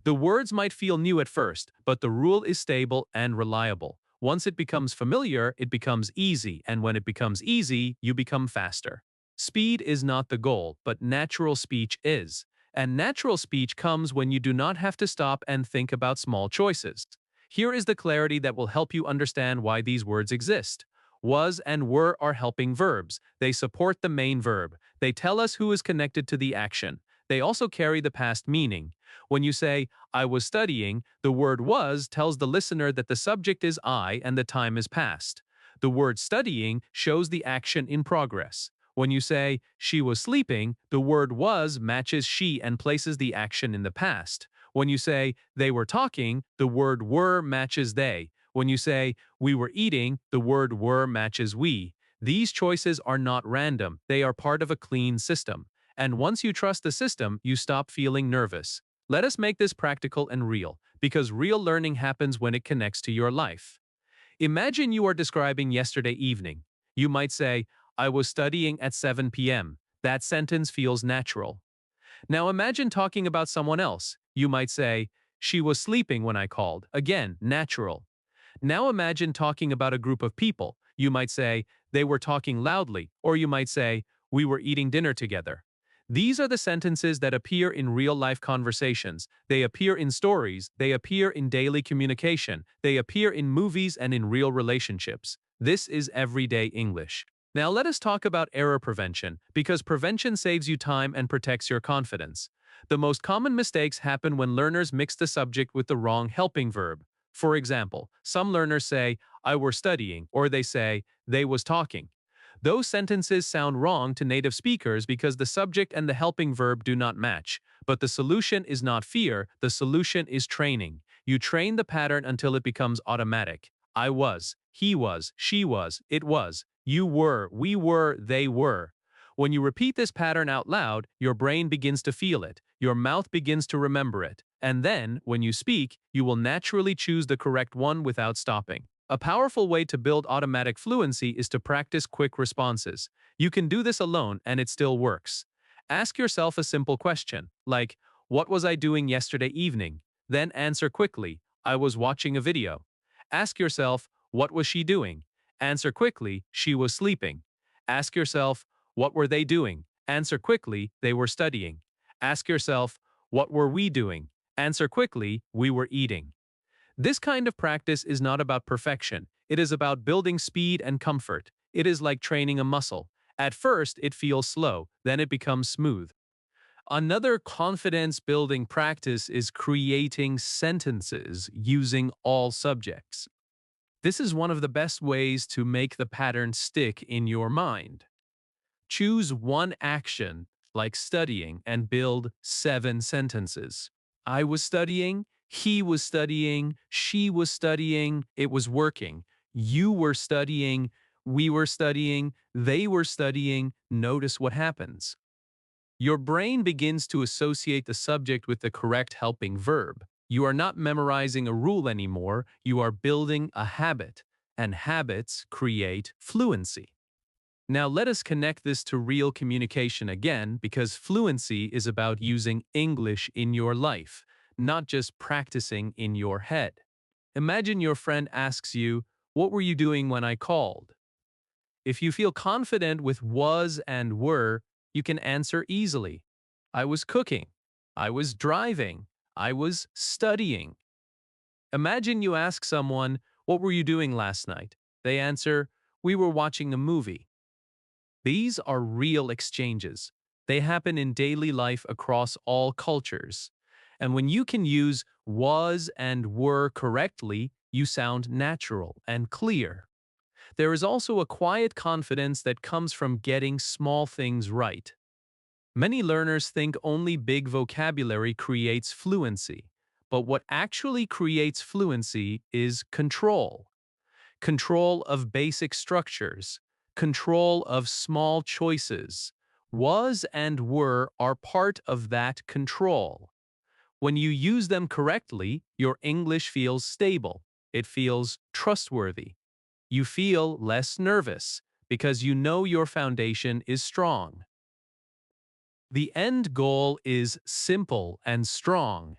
The words might feel new at first, but the rule is stable and reliable. Once it becomes familiar, it becomes easy, and when it becomes easy, you become faster. Speed is not the goal, but natural speech is. And natural speech comes when you do not have to stop and think about small choices. Here is the clarity that will help you understand why these words exist. Was and were are helping verbs. They support the main verb. They tell us who is connected to the action. They also carry the past meaning. When you say, I was studying, the word was tells the listener that the subject is I and the time is past. The word studying shows the action in progress. When you say, she was sleeping, the word was matches she and places the action in the past. When you say, they were talking, the word were matches they. When you say, we were eating, the word were matches we. These choices are not random, they are part of a clean system. And once you trust the system, you stop feeling nervous. Let us make this practical and real, because real learning happens when it connects to your life. Imagine you are describing yesterday evening. You might say, I was studying at 7 p.m. That sentence feels natural. Now imagine talking about someone else. You might say, she was sleeping when I called. Again, natural. Now imagine talking about a group of people. You might say, they were talking loudly, or you might say, we were eating dinner together. These are the sentences that appear in real-life conversations. They appear in stories, they appear in daily communication, they appear in movies and in real relationships. This is everyday English. Now let us talk about error prevention, because prevention saves you time and protects your confidence. The most common mistakes happen when learners mix the subject with the wrong helping verb. For example, some learners say, I were studying, or they say, they was talking. Those sentences sound wrong to native speakers because the subject and the helping verb do not match. But the solution is not fear, the solution is training. You train the pattern until it becomes automatic. I was, he was, she was, it was, you were, we were, they were. When you repeat this pattern out loud, your brain begins to feel it, your mouth begins to remember it, and then, when you speak, you will naturally choose the correct one without stopping. A powerful way to build automatic fluency is to practice quick responses. You can do this alone and it still works. Ask yourself a simple question, like, what was I doing yesterday evening? Then answer quickly, I was watching a video. Ask yourself, what was she doing? Answer quickly, she was sleeping. Ask yourself, what were they doing? Answer quickly, they were studying. Ask yourself, what were we doing? Answer quickly, we were eating. This kind of practice is not about perfection. It is about building speed and comfort. It is like training a muscle. At first, it feels slow, then it becomes smooth. Another confidence-building practice is creating sentences using all subjects. This is one of the best ways to make the pattern stick in your mind. Choose one action, like studying, and build 7 sentences. I was studying, he was studying, she was studying, it was working. You were studying, we were studying, they were studying. Notice what happens. Your brain begins to associate the subject with the correct helping verb. You are not memorizing a rule anymore, you are building a habit, and habits create fluency. Now let us connect this to real communication again, because fluency is about using English in your life, not just practicing in your head. Imagine your friend asks you, what were you doing when I called? If you feel confident with was and were, you can answer easily. I was cooking. I was driving. I was studying. Imagine you ask someone, what were you doing last night? They answer, we were watching a movie. These are real exchanges. They happen in daily life across all cultures. And when you can use was and were correctly, you sound natural and clear. There is also a quiet confidence that comes from getting small things right. Many learners think only big vocabulary creates fluency, but what actually creates fluency is control. Control of basic structures, control of small choices. Was and were are part of that control. When you use them correctly, your English feels stable. It feels trustworthy. You feel less nervous because you know your foundation is strong. The end goal is simple and strong.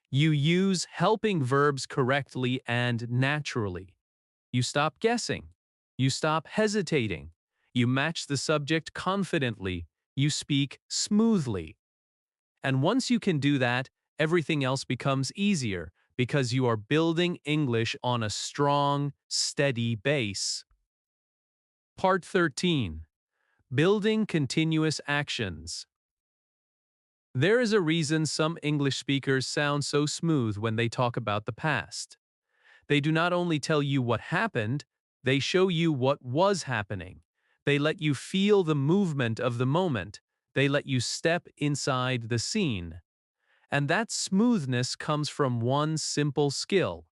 You use helping verbs correctly and naturally. You stop guessing. You stop hesitating. You match the subject confidently. You speak smoothly. And once you can do that, everything else becomes easier because you are building English on a strong, steady base. Part 13. Building continuous actions. There is a reason some English speakers sound so smooth when they talk about the past. They do not only tell you what happened, they show you what was happening. They let you feel the movement of the moment. They let you step inside the scene. And that smoothness comes from one simple skill: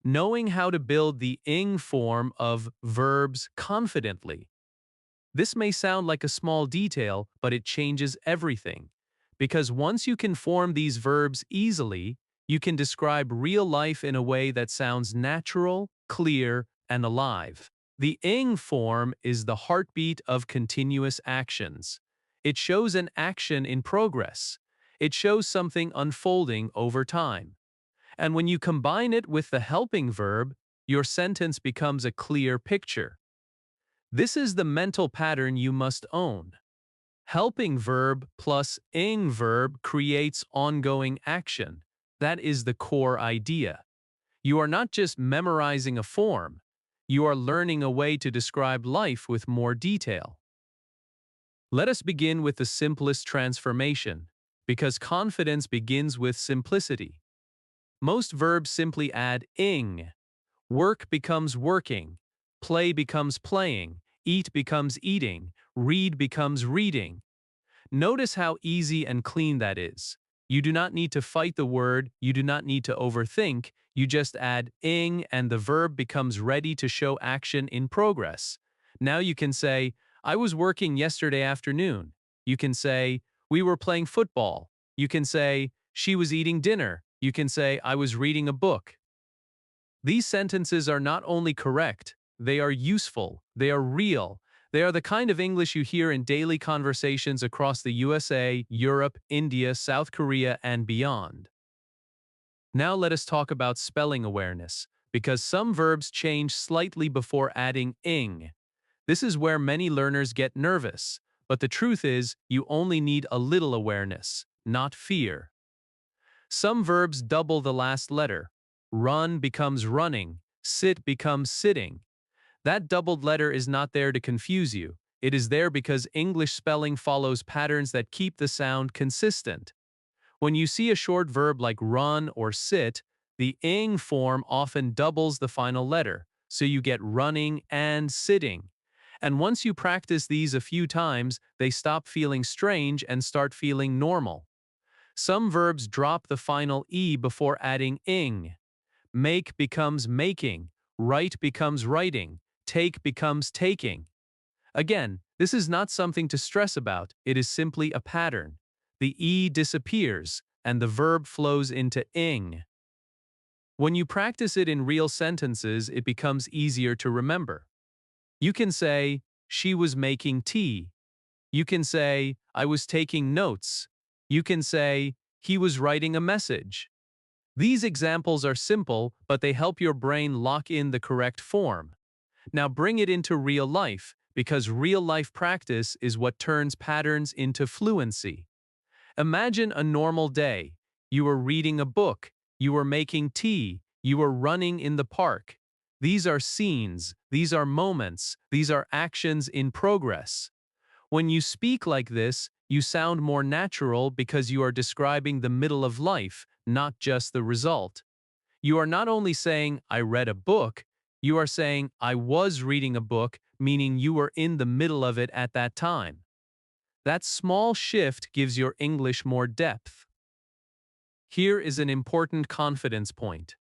knowing how to build the ing form of verbs confidently. This may sound like a small detail, but it changes everything. Because once you can form these verbs easily, you can describe real life in a way that sounds natural, clear, and alive. The ing form is the heartbeat of continuous actions. It shows an action in progress. It shows something unfolding over time. And when you combine it with the helping verb, your sentence becomes a clear picture. This is the mental pattern you must own. Helping verb plus ing verb creates ongoing action. That is the core idea. You are not just memorizing a form. You are learning a way to describe life with more detail. Let us begin with the simplest transformation, because confidence begins with simplicity. Most verbs simply add ing. Work becomes working. Play becomes playing. Eat becomes eating. Read becomes reading. Notice how easy and clean that is. You do not need to fight the word, you do not need to overthink, you just add ing and the verb becomes ready to show action in progress. Now you can say, I was working yesterday afternoon. You can say, we were playing football. You can say, she was eating dinner. You can say, I was reading a book. These sentences are not only correct, they are useful, they are real. They are the kind of English you hear in daily conversations across the USA, Europe, India, South Korea, and beyond. Now let us talk about spelling awareness, because some verbs change slightly before adding ing. This is where many learners get nervous, but the truth is, you only need a little awareness, not fear. Some verbs double the last letter. Run becomes running, sit becomes sitting. That doubled letter is not there to confuse you. It is there because English spelling follows patterns that keep the sound consistent. When you see a short verb like run or sit, the ing form often doubles the final letter, so you get running and sitting. And once you practice these a few times, they stop feeling strange and start feeling normal. Some verbs drop the final e before adding ing. Make becomes making, write becomes writing, take becomes taking. Again, this is not something to stress about, it is simply a pattern. The e disappears, and the verb flows into ing. When you practice it in real sentences, it becomes easier to remember. You can say, she was making tea. You can say, I was taking notes. You can say, he was writing a message. These examples are simple, but they help your brain lock in the correct form. Now bring it into real life, because real-life practice is what turns patterns into fluency. Imagine a normal day. You are reading a book, you are making tea, you are running in the park. These are scenes, these are moments, these are actions in progress. When you speak like this, you sound more natural because you are describing the middle of life, not just the result. You are not only saying, I read a book, you are saying, I was reading a book, meaning you were in the middle of it at that time. That small shift gives your English more depth. Here is an important confidence point.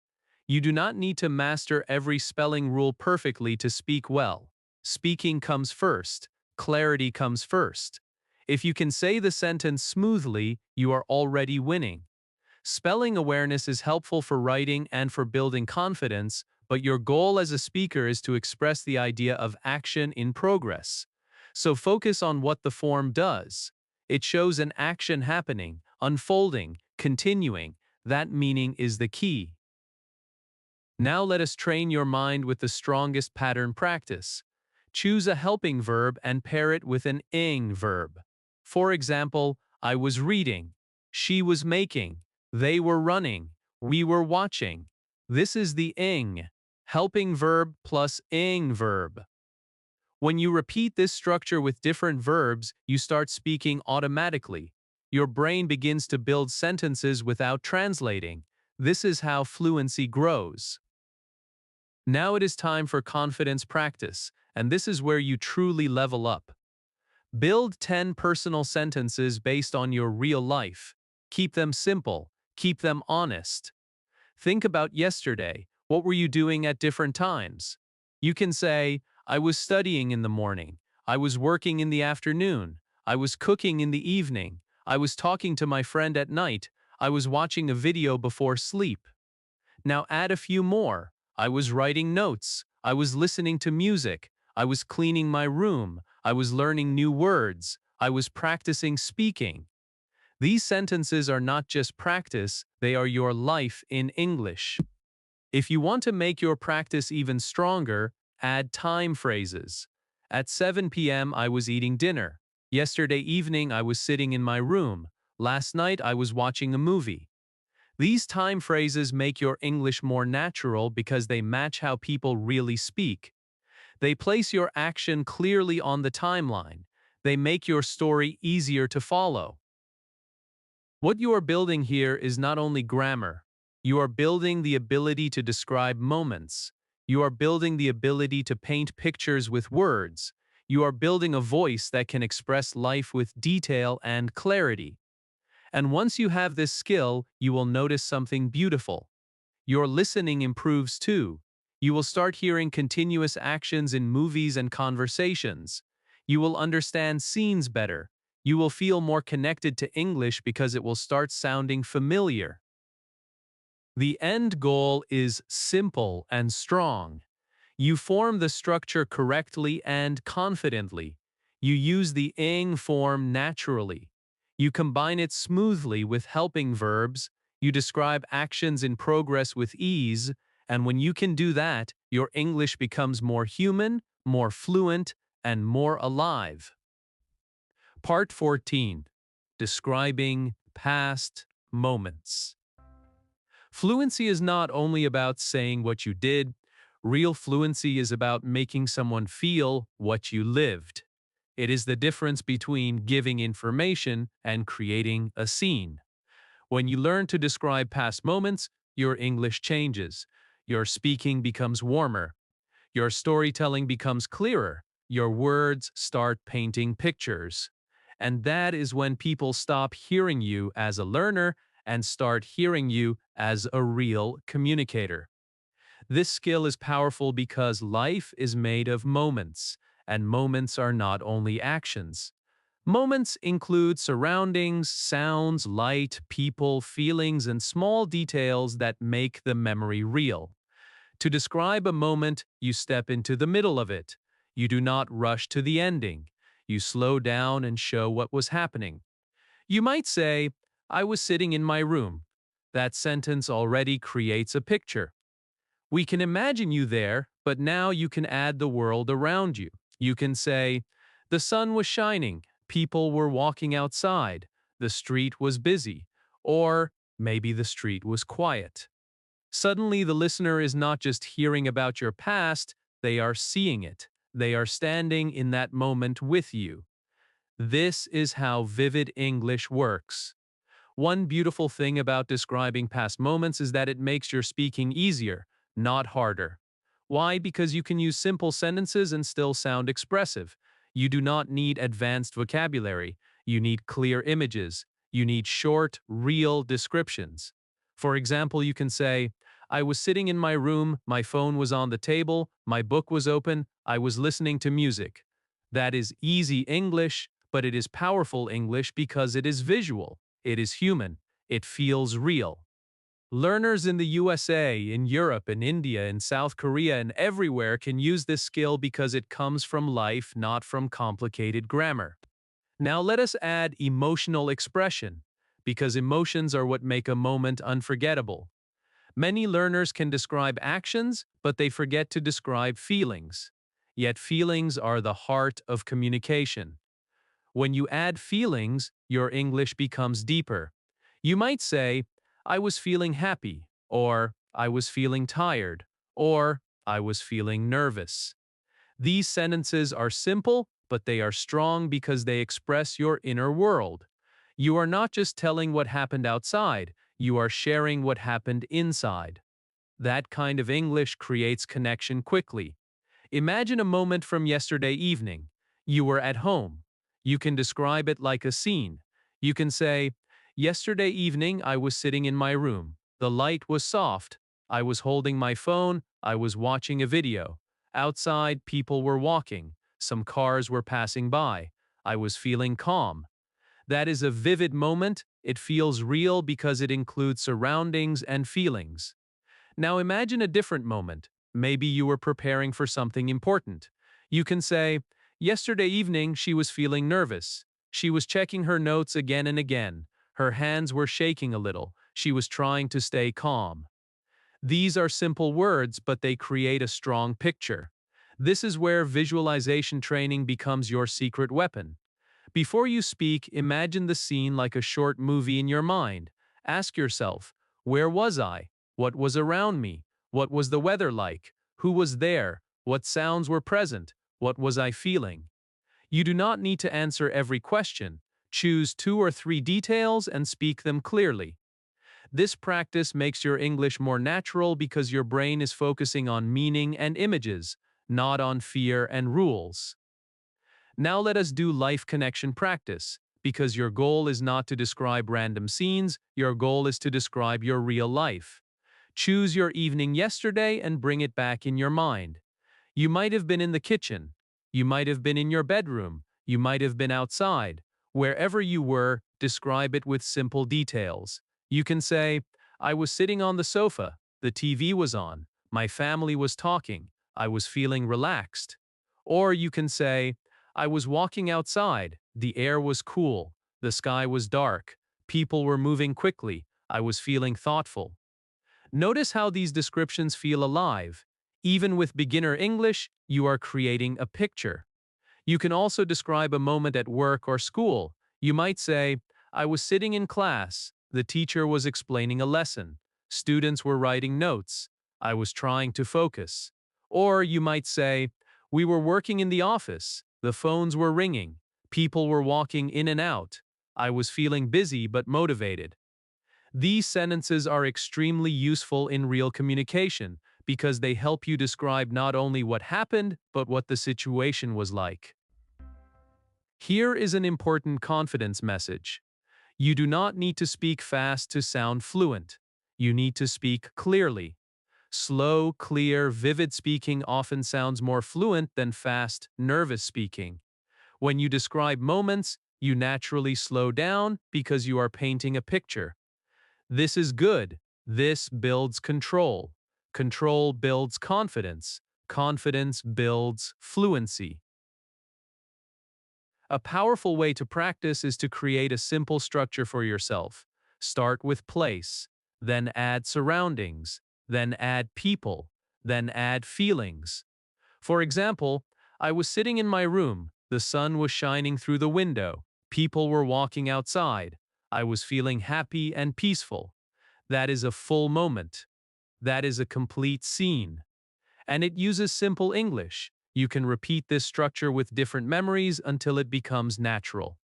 You do not need to master every spelling rule perfectly to speak well. Speaking comes first. Clarity comes first. If you can say the sentence smoothly, you are already winning. Spelling awareness is helpful for writing and for building confidence, but your goal as a speaker is to express the idea of action in progress. So focus on what the form does. It shows an action happening, unfolding, continuing. That meaning is the key. Now let us train your mind with the strongest pattern practice. Choose a helping verb and pair it with an ing verb. For example, I was reading, she was making, they were running, we were watching. This is the ing, helping verb plus ing verb. When you repeat this structure with different verbs, you start speaking automatically. Your brain begins to build sentences without translating. This is how fluency grows. Now it is time for confidence practice, and this is where you truly level up. Build 10 personal sentences based on your real life. Keep them simple. Keep them honest. Think about yesterday. What were you doing at different times? You can say, I was studying in the morning. I was working in the afternoon. I was cooking in the evening. I was talking to my friend at night. I was watching a video before sleep. Now add a few more. I was writing notes. I was listening to music. I was cleaning my room. I was learning new words. I was practicing speaking. These sentences are not just practice, they are your life in English. If you want to make your practice even stronger, add time phrases. At 7 p.m. I was eating dinner. Yesterday evening I was sitting in my room. Last night I was watching a movie. These time phrases make your English more natural because they match how people really speak. They place your action clearly on the timeline. They make your story easier to follow. What you are building here is not only grammar. You are building the ability to describe moments. You are building the ability to paint pictures with words. You are building a voice that can express life with detail and clarity. And once you have this skill, you will notice something beautiful. Your listening improves too. You will start hearing continuous actions in movies and conversations. You will understand scenes better. You will feel more connected to English because it will start sounding familiar. The end goal is simple and strong. You form the structure correctly and confidently. You use the ing form naturally. You combine it smoothly with helping verbs. You describe actions in progress with ease. And when you can do that, your English becomes more human, more fluent, and more alive. Part 14. Describing past moments. Fluency is not only about saying what you did. Real fluency is about making someone feel what you lived. It is the difference between giving information and creating a scene. When you learn to describe past moments, your English changes. Your speaking becomes warmer. Your storytelling becomes clearer. Your words start painting pictures. And that is when people stop hearing you as a learner and start hearing you as a real communicator. This skill is powerful because life is made of moments, and moments are not only actions. Moments include surroundings, sounds, light, people, feelings, and small details that make the memory real. To describe a moment, you step into the middle of it. You do not rush to the ending. You slow down and show what was happening. You might say, I was sitting in my room. That sentence already creates a picture. We can imagine you there, but now you can add the world around you. You can say, the sun was shining, people were walking outside, the street was busy, or maybe the street was quiet. Suddenly, the listener is not just hearing about your past, they are seeing it. They are standing in that moment with you. This is how vivid English works. One beautiful thing about describing past moments is that it makes your speaking easier, not harder. Why? Because you can use simple sentences and still sound expressive. You do not need advanced vocabulary. You need clear images. You need short, real descriptions. For example, you can say, I was sitting in my room, my phone was on the table, my book was open, I was listening to music. That is easy English, but it is powerful English because it is visual. It is human. It feels real. Learners in the USA, in Europe, in India, in South Korea, and everywhere can use this skill because it comes from life, not from complicated grammar. Now let us add emotional expression, because emotions are what make a moment unforgettable. Many learners can describe actions, but they forget to describe feelings. Yet feelings are the heart of communication. When you add feelings, your English becomes deeper. You might say, I was feeling happy, or I was feeling tired, or I was feeling nervous. These sentences are simple, but they are strong because they express your inner world. You are not just telling what happened outside, you are sharing what happened inside. That kind of English creates connection quickly. Imagine a moment from yesterday evening. You were at home. You can describe it like a scene. You can say, yesterday evening I was sitting in my room. The light was soft. I was holding my phone. I was watching a video. Outside, people were walking. Some cars were passing by. I was feeling calm. That is a vivid moment. It feels real because it includes surroundings and feelings. Now imagine a different moment. Maybe you were preparing for something important. You can say, yesterday evening she was feeling nervous. She was checking her notes again and again. Her hands were shaking a little. She was trying to stay calm. These are simple words, but they create a strong picture. This is where visualization training becomes your secret weapon. Before you speak, imagine the scene like a short movie in your mind. Ask yourself, where was I? What was around me? What was the weather like? Who was there? What sounds were present? What was I feeling? You do not need to answer every question. Choose 2 or 3 details and speak them clearly. This practice makes your English more natural because your brain is focusing on meaning and images, not on fear and rules. Now let us do life connection practice, because your goal is not to describe random scenes, your goal is to describe your real life. Choose your evening yesterday and bring it back in your mind. You might have been in the kitchen. You might have been in your bedroom. You might have been outside. Wherever you were, describe it with simple details. You can say, I was sitting on the sofa. The TV was on. My family was talking. I was feeling relaxed. Or you can say, I was walking outside. The air was cool. The sky was dark. People were moving quickly. I was feeling thoughtful. Notice how these descriptions feel alive. Even with beginner English, you are creating a picture. You can also describe a moment at work or school. You might say, I was sitting in class. The teacher was explaining a lesson. Students were writing notes. I was trying to focus. Or you might say, we were working in the office. The phones were ringing. People were walking in and out. I was feeling busy but motivated. These sentences are extremely useful in real communication because they help you describe not only what happened, but what the situation was like. Here is an important confidence message. You do not need to speak fast to sound fluent. You need to speak clearly. Slow, clear, vivid speaking often sounds more fluent than fast, nervous speaking. When you describe moments, you naturally slow down because you are painting a picture. This is good. This builds control. Control builds confidence. Confidence builds fluency. A powerful way to practice is to create a simple structure for yourself. Start with place, then add surroundings, then add people, then add feelings. For example, I was sitting in my room. The sun was shining through the window. People were walking outside. I was feeling happy and peaceful. That is a full moment. That is a complete scene. And it uses simple English. You can repeat this structure with different memories until it becomes natural.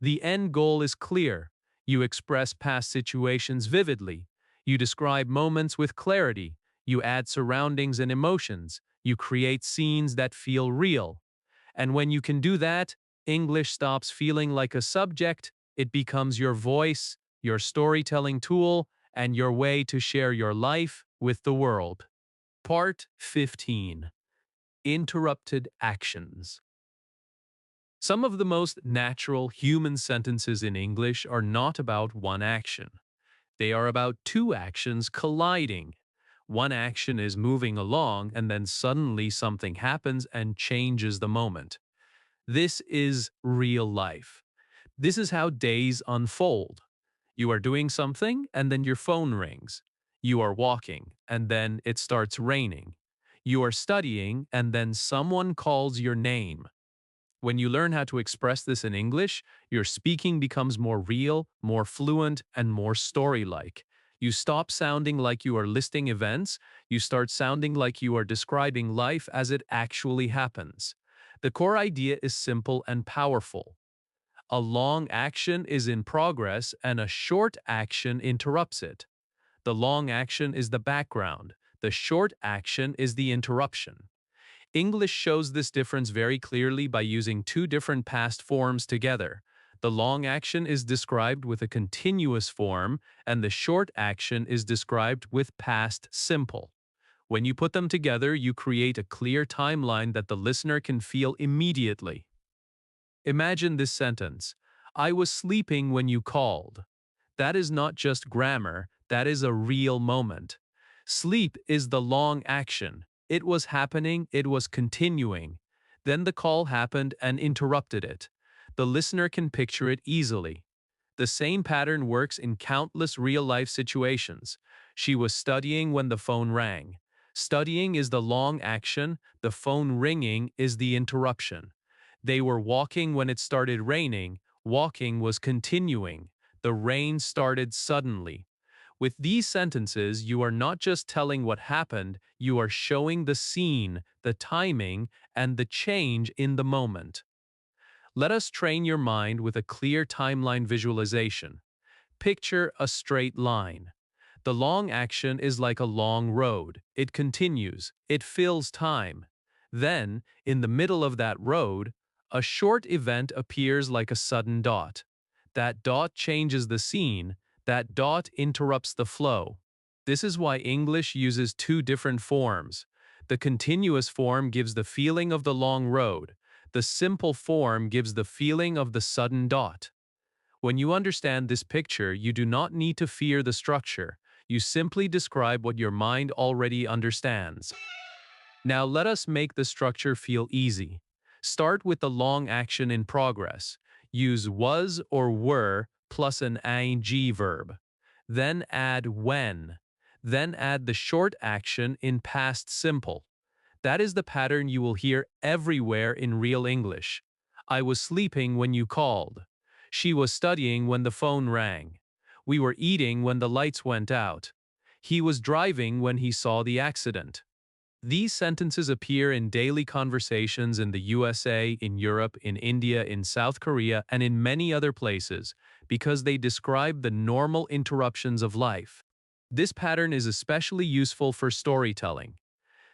The end goal is clear. You express past situations vividly. You describe moments with clarity. You add surroundings and emotions. You create scenes that feel real. And when you can do that, English stops feeling like a subject. It becomes your voice, your storytelling tool, and your way to share your life with the world. Part 15. Interrupted actions. Some of the most natural human sentences in English are not about one action. They are about two actions colliding. One action is moving along and then suddenly something happens and changes the moment. This is real life. This is how days unfold. You are doing something and then your phone rings. You are walking and then it starts raining. You are studying and then someone calls your name. When you learn how to express this in English, your speaking becomes more real, more fluent, and more story-like. You stop sounding like you are listing events, you start sounding like you are describing life as it actually happens. The core idea is simple and powerful. A long action is in progress and a short action interrupts it. The long action is the background. The short action is the interruption. English shows this difference very clearly by using two different past forms together. The long action is described with a continuous form, and the short action is described with past simple. When you put them together, you create a clear timeline that the listener can feel immediately. Imagine this sentence: I was sleeping when you called. That is not just grammar, that is a real moment. Sleep is the long action. It was happening, it was continuing. Then the call happened and interrupted it. The listener can picture it easily. The same pattern works in countless real-life situations. She was studying when the phone rang. Studying is the long action, the phone ringing is the interruption. They were walking when it started raining. Walking was continuing. The rain started suddenly. With these sentences, you are not just telling what happened, you are showing the scene, the timing, and the change in the moment. Let us train your mind with a clear timeline visualization. Picture a straight line. The long action is like a long road. It continues. It fills time. Then, in the middle of that road, a short event appears like a sudden dot. That dot changes the scene. That dot interrupts the flow. This is why English uses two different forms. The continuous form gives the feeling of the long road. The simple form gives the feeling of the sudden dot. When you understand this picture, you do not need to fear the structure. You simply describe what your mind already understands. Now let us make the structure feel easy. Start with the long action in progress. Use was or were plus an ing verb. Then add when. Then add the short action in past simple. That is the pattern you will hear everywhere in real English. I was sleeping when you called. She was studying when the phone rang. We were eating when the lights went out. He was driving when he saw the accident. These sentences appear in daily conversations in the USA, in Europe, in India, in South Korea, and in many other places because they describe the normal interruptions of life. This pattern is especially useful for storytelling.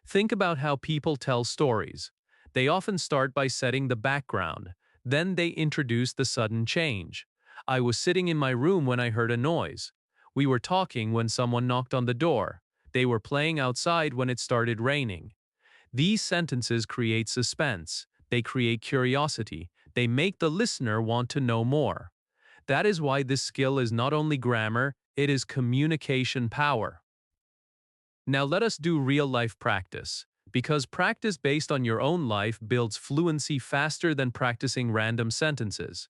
Think about how people tell stories. They often start by setting the background. Then they introduce the sudden change. I was sitting in my room when I heard a noise. We were talking when someone knocked on the door. They were playing outside when it started raining. These sentences create suspense. They create curiosity. They make the listener want to know more. That is why this skill is not only grammar, it is communication power. Now let us do real-life practice, because practice based on your own life builds fluency faster than practicing random sentences.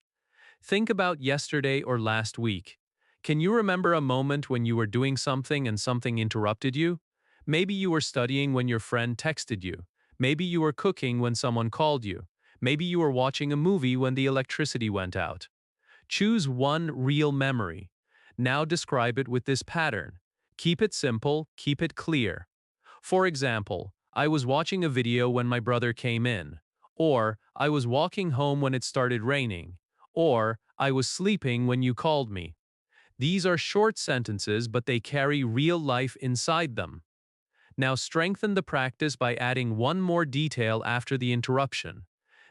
Think about yesterday or last week. Can you remember a moment when you were doing something and something interrupted you? Maybe you were studying when your friend texted you. Maybe you were cooking when someone called you. Maybe you were watching a movie when the electricity went out. Choose one real memory. Now describe it with this pattern. Keep it simple, keep it clear. For example, I was watching a video when my brother came in. Or, I was walking home when it started raining. Or, I was sleeping when you called me. These are short sentences, but they carry real life inside them. Now strengthen the practice by adding one more detail after the interruption.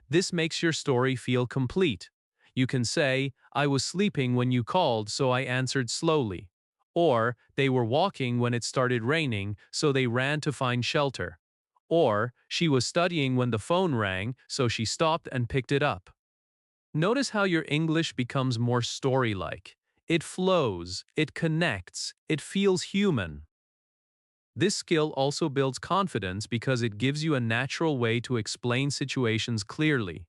This makes your story feel complete. You can say, I was sleeping when you called, so I answered slowly. Or, they were walking when it started raining, so they ran to find shelter. Or, she was studying when the phone rang, so she stopped and picked it up. Notice how your English becomes more story-like. It flows, it connects, it feels human. This skill also builds confidence because it gives you a natural way to explain situations clearly.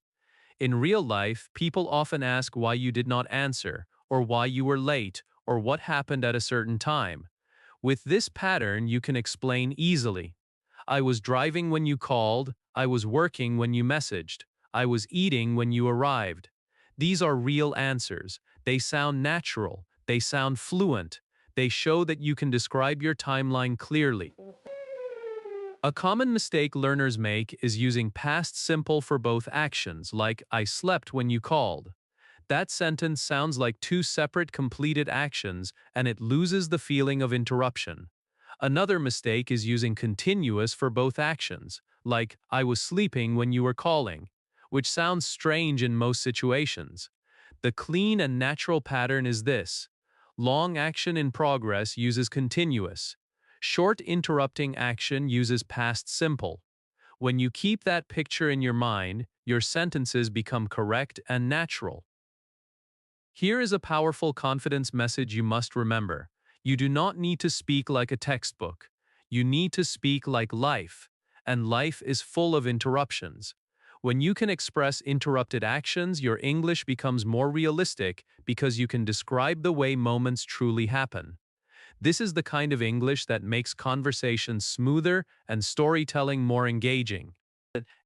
In real life, people often ask why you did not answer, or why you were late, or what happened at a certain time. With this pattern, you can explain easily. I was driving when you called, I was working when you messaged, I was eating when you arrived. These are real answers. They sound natural, they sound fluent, they show that you can describe your timeline clearly. A common mistake learners make is using past simple for both actions, like I slept when you called. That sentence sounds like two separate completed actions, and it loses the feeling of interruption. Another mistake is using continuous for both actions, like I was sleeping when you were calling, which sounds strange in most situations. The clean and natural pattern is this. Long action in progress uses continuous. Short interrupting action uses past simple. When you keep that picture in your mind, your sentences become correct and natural. Here is a powerful confidence message you must remember. You do not need to speak like a textbook. You need to speak like life, and life is full of interruptions. When you can express interrupted actions, your English becomes more realistic because you can describe the way moments truly happen. This is the kind of English that makes conversation smoother and storytelling more engaging.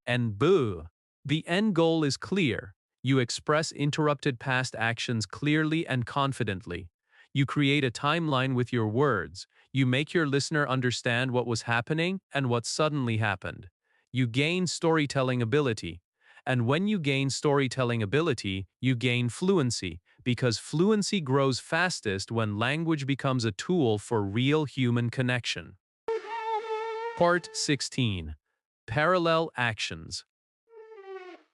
And boo! The end goal is clear. You express interrupted past actions clearly and confidently. You create a timeline with your words. You make your listener understand what was happening and what suddenly happened. You gain storytelling ability. And when you gain storytelling ability, you gain fluency, because fluency grows fastest when language becomes a tool for real human connection. Part 16. Parallel actions.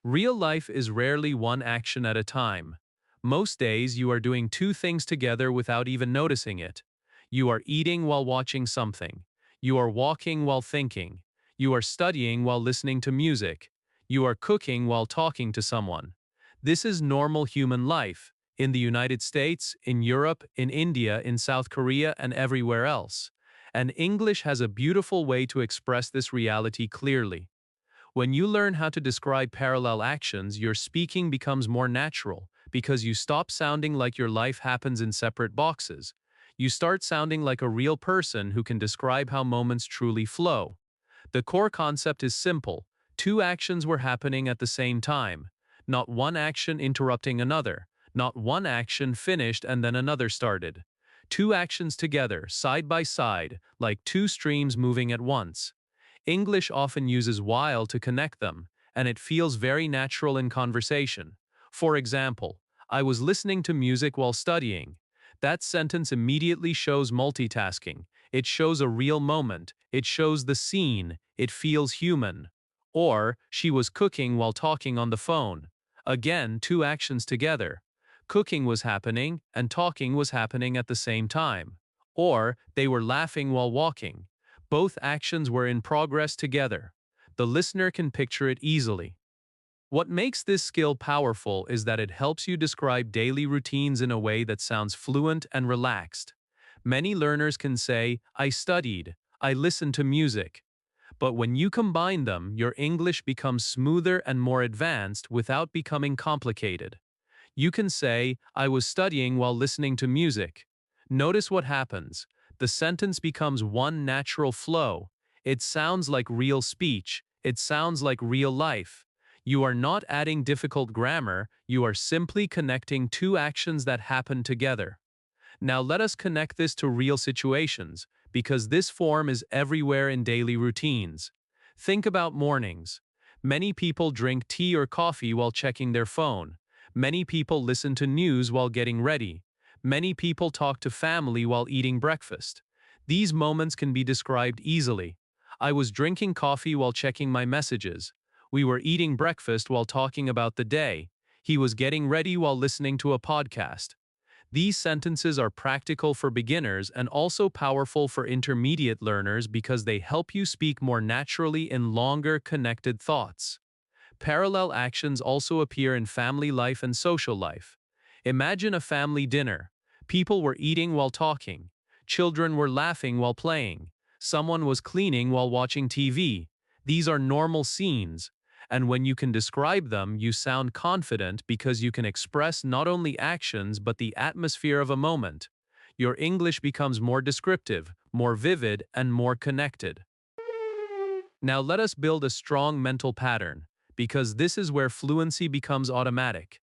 Real life is rarely one action at a time. Most days you are doing two things together without even noticing it. You are eating while watching something. You are walking while thinking. You are studying while listening to music. You are cooking while talking to someone. This is normal human life, in the United States, in Europe, in India, in South Korea, and everywhere else. And English has a beautiful way to express this reality clearly. When you learn how to describe parallel actions, your speaking becomes more natural because you stop sounding like your life happens in separate boxes. You start sounding like a real person who can describe how moments truly flow. The core concept is simple. Two actions were happening at the same time. Not one action interrupting another. Not one action finished and then another started. Two actions together, side by side, like two streams moving at once. English often uses while to connect them, and it feels very natural in conversation. For example, I was listening to music while studying. That sentence immediately shows multitasking. It shows a real moment. It shows the scene. It feels human. Or, she was cooking while talking on the phone. Again, two actions together. Cooking was happening, and talking was happening at the same time. Or, they were laughing while walking. Both actions were in progress together. The listener can picture it easily. What makes this skill powerful is that it helps you describe daily routines in a way that sounds fluent and relaxed. Many learners can say, I studied, I listened to music. But when you combine them, your English becomes smoother and more advanced without becoming complicated. You can say, I was studying while listening to music. Notice what happens. The sentence becomes one natural flow. It sounds like real speech. It sounds like real life. You are not adding difficult grammar, you are simply connecting two actions that happen together. Now let us connect this to real situations, because this form is everywhere in daily routines. Think about mornings. Many people drink tea or coffee while checking their phone. Many people listen to news while getting ready. Many people talk to family while eating breakfast. These moments can be described easily. I was drinking coffee while checking my messages. We were eating breakfast while talking about the day. He was getting ready while listening to a podcast. These sentences are practical for beginners and also powerful for intermediate learners because they help you speak more naturally in longer, connected thoughts. Parallel actions also appear in family life and social life. Imagine a family dinner. People were eating while talking. Children were laughing while playing. Someone was cleaning while watching TV. These are normal scenes. And when you can describe them, you sound confident because you can express not only actions but the atmosphere of a moment. Your English becomes more descriptive, more vivid, and more connected. Now let us build a strong mental pattern, because this is where fluency becomes automatic.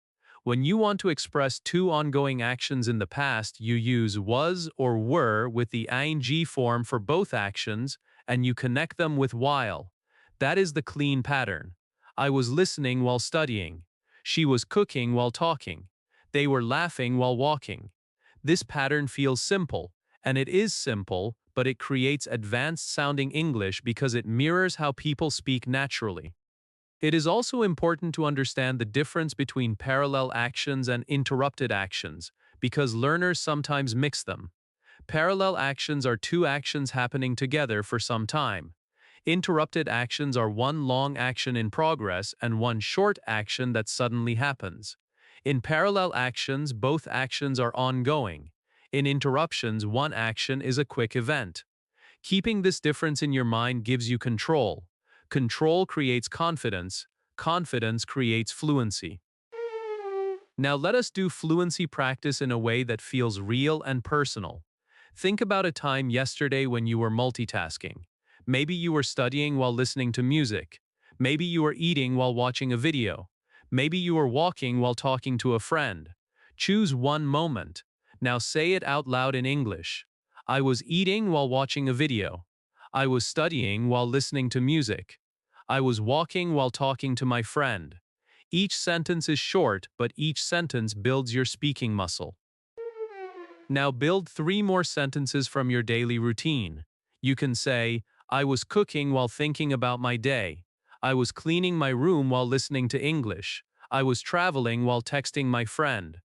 When you want to express two ongoing actions in the past, you use was or were with the ing form for both actions, and you connect them with while. That is the clean pattern. I was listening while studying. She was cooking while talking. They were laughing while walking. This pattern feels simple, and it is simple, but it creates advanced-sounding English because it mirrors how people speak naturally. It is also important to understand the difference between parallel actions and interrupted actions, because learners sometimes mix them. Parallel actions are two actions happening together for some time. Interrupted actions are one long action in progress and one short action that suddenly happens. In parallel actions, both actions are ongoing. In interruptions, one action is a quick event. Keeping this difference in your mind gives you control. Control creates confidence. Confidence creates fluency. Now let us do fluency practice in a way that feels real and personal. Think about a time yesterday when you were multitasking. Maybe you were studying while listening to music. Maybe you were eating while watching a video. Maybe you were walking while talking to a friend. Choose one moment. Now say it out loud in English. I was eating while watching a video. I was studying while listening to music. I was walking while talking to my friend. Each sentence is short, but each sentence builds your speaking muscle. Now build 3 more sentences from your daily routine. You can say, I was cooking while thinking about my day. I was cleaning my room while listening to English. I was traveling while texting my friend.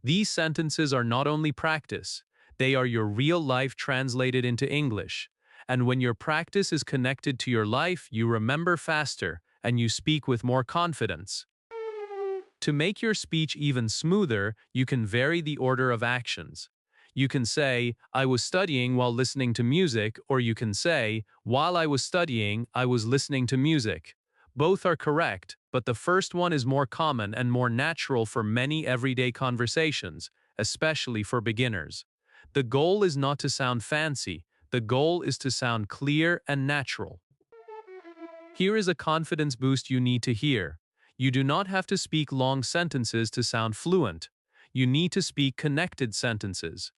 These sentences are not only practice, they are your real life translated into English. And when your practice is connected to your life, you remember faster and you speak with more confidence. To make your speech even smoother, you can vary the order of actions. You can say, I was studying while listening to music, or you can say, while I was studying, I was listening to music. Both are correct, but the first one is more common and more natural for many everyday conversations, especially for beginners. The goal is not to sound fancy, the goal is to sound clear and natural. Here is a confidence boost you need to hear. You do not have to speak long sentences to sound fluent. You need to speak connected sentences.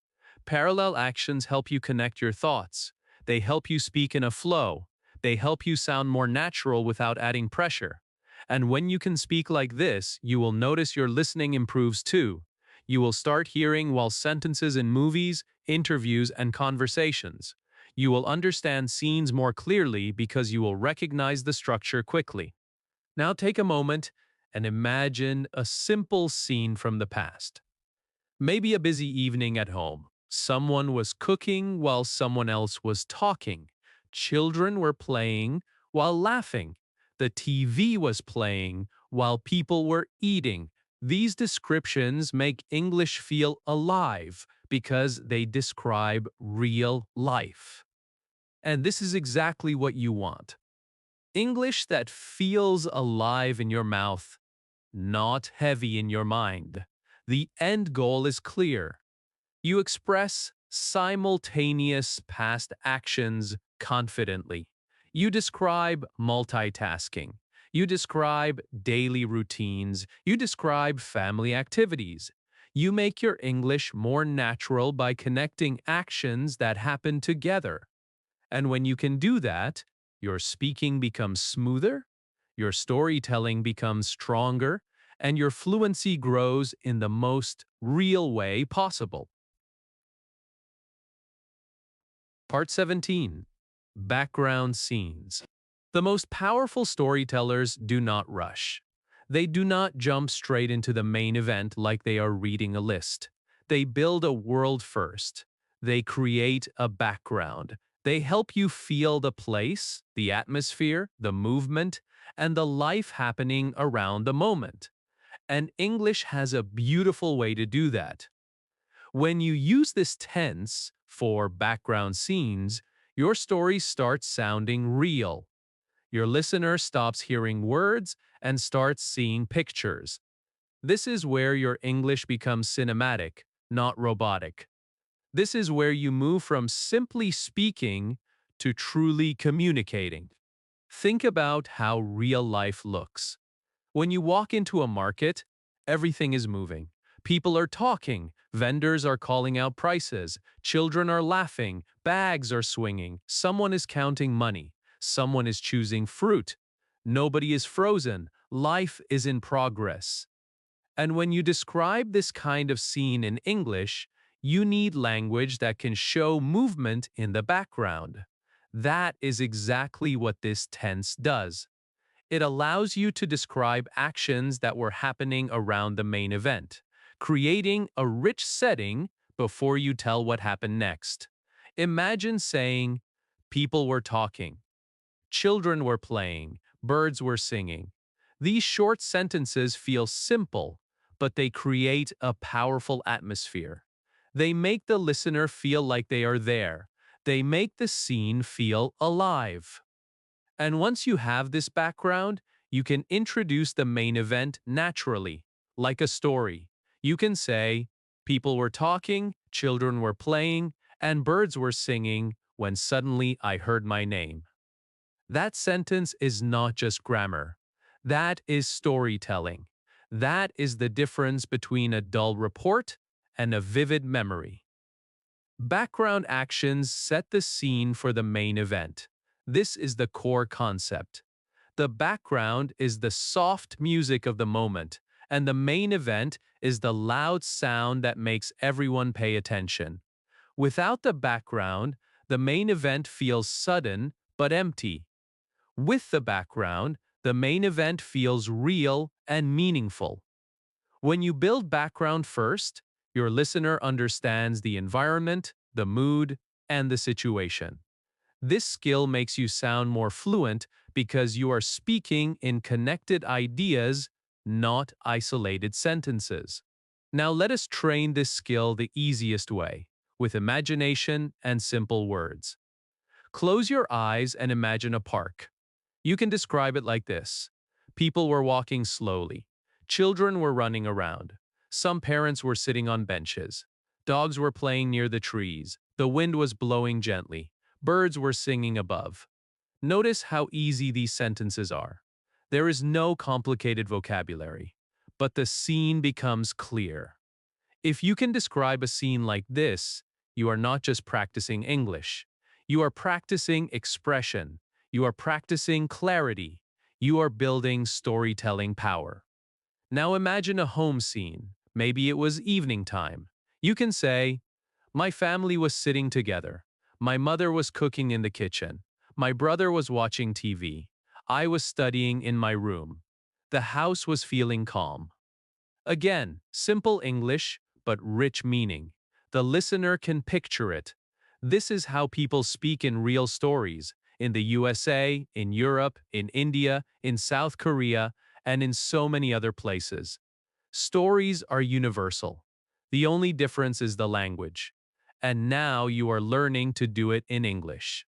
Parallel actions help you connect your thoughts. They help you speak in a flow. They help you sound more natural without adding pressure. And when you can speak like this, you will notice your listening improves too. You will start hearing while sentences in movies, interviews, and conversations. You will understand scenes more clearly because you will recognize the structure quickly. Now take a moment and imagine a simple scene from the past. Maybe a busy evening at home. Someone was cooking while someone else was talking. Children were playing while laughing. The TV was playing while people were eating. These descriptions make English feel alive because they describe real life. And this is exactly what you want. English that feels alive in your mouth, not heavy in your mind. The end goal is clear. You express simultaneous past actions confidently. You describe multitasking. You describe daily routines. You describe family activities. You make your English more natural by connecting actions that happen together. And when you can do that, your speaking becomes smoother, your storytelling becomes stronger, and your fluency grows in the most real way possible. Part 17. Background scenes. The most powerful storytellers do not rush. They do not jump straight into the main event like they are reading a list. They build a world first. They create a background. They help you feel the place, the atmosphere, the movement, and the life happening around the moment. And English has a beautiful way to do that. When you use this tense for background scenes, your story starts sounding real. Your listener stops hearing words and starts seeing pictures. This is where your English becomes cinematic, not robotic. This is where you move from simply speaking to truly communicating. Think about how real life looks. When you walk into a market, everything is moving. People are talking, vendors are calling out prices, children are laughing, bags are swinging, someone is counting money, someone is choosing fruit. Nobody is frozen, life is in progress. And when you describe this kind of scene in English, you need language that can show movement in the background. That is exactly what this tense does. It allows you to describe actions that were happening around the main event, creating a rich setting before you tell what happened next. Imagine saying, people were talking, children were playing, birds were singing. These short sentences feel simple, but they create a powerful atmosphere. They make the listener feel like they are there. They make the scene feel alive. And once you have this background, you can introduce the main event naturally, like a story. You can say, people were talking, children were playing, and birds were singing when suddenly I heard my name. That sentence is not just grammar. That is storytelling. That is the difference between a dull report and a vivid memory. Background actions set the scene for the main event. This is the core concept. The background is the soft music of the moment, and the main event is the loud sound that makes everyone pay attention. Without the background, the main event feels sudden but empty. With the background, the main event feels real and meaningful. When you build background first, your listener understands the environment, the mood, and the situation. This skill makes you sound more fluent because you are speaking in connected ideas, not isolated sentences. Now let us train this skill the easiest way, with imagination and simple words. Close your eyes and imagine a park. You can describe it like this. People were walking slowly. Children were running around. Some parents were sitting on benches. Dogs were playing near the trees. The wind was blowing gently. Birds were singing above. Notice how easy these sentences are. There is no complicated vocabulary, but the scene becomes clear. If you can describe a scene like this, you are not just practicing English. You are practicing expression. You are practicing clarity. You are building storytelling power. Now imagine a home scene. Maybe it was evening time. You can say, "My family was sitting together. My mother was cooking in the kitchen. My brother was watching TV. I was studying in my room. The house was feeling calm." Again, simple English, but rich meaning. The listener can picture it. This is how people speak in real stories, in the USA, in Europe, in India, in South Korea, and in so many other places. Stories are universal. The only difference is the language. And now you are learning to do it in English.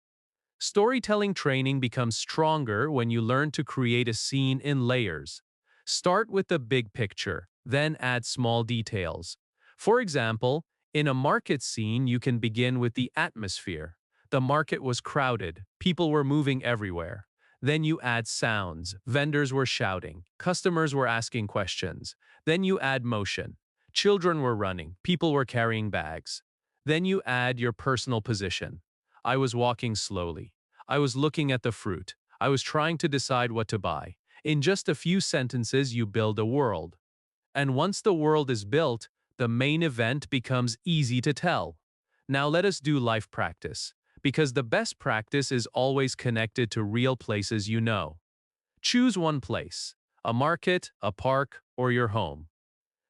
Storytelling training becomes stronger when you learn to create a scene in layers. Start with the big picture, then add small details. For example, in a market scene, you can begin with the atmosphere. The market was crowded, people were moving everywhere. Then you add sounds, vendors were shouting, customers were asking questions. Then you add motion. Children were running, people were carrying bags. Then you add your personal position. I was walking slowly. I was looking at the fruit. I was trying to decide what to buy. In just a few sentences, you build a world. And once the world is built, the main event becomes easy to tell. Now let us do life practice, because the best practice is always connected to real places you know. Choose one place, a market, a park, or your home.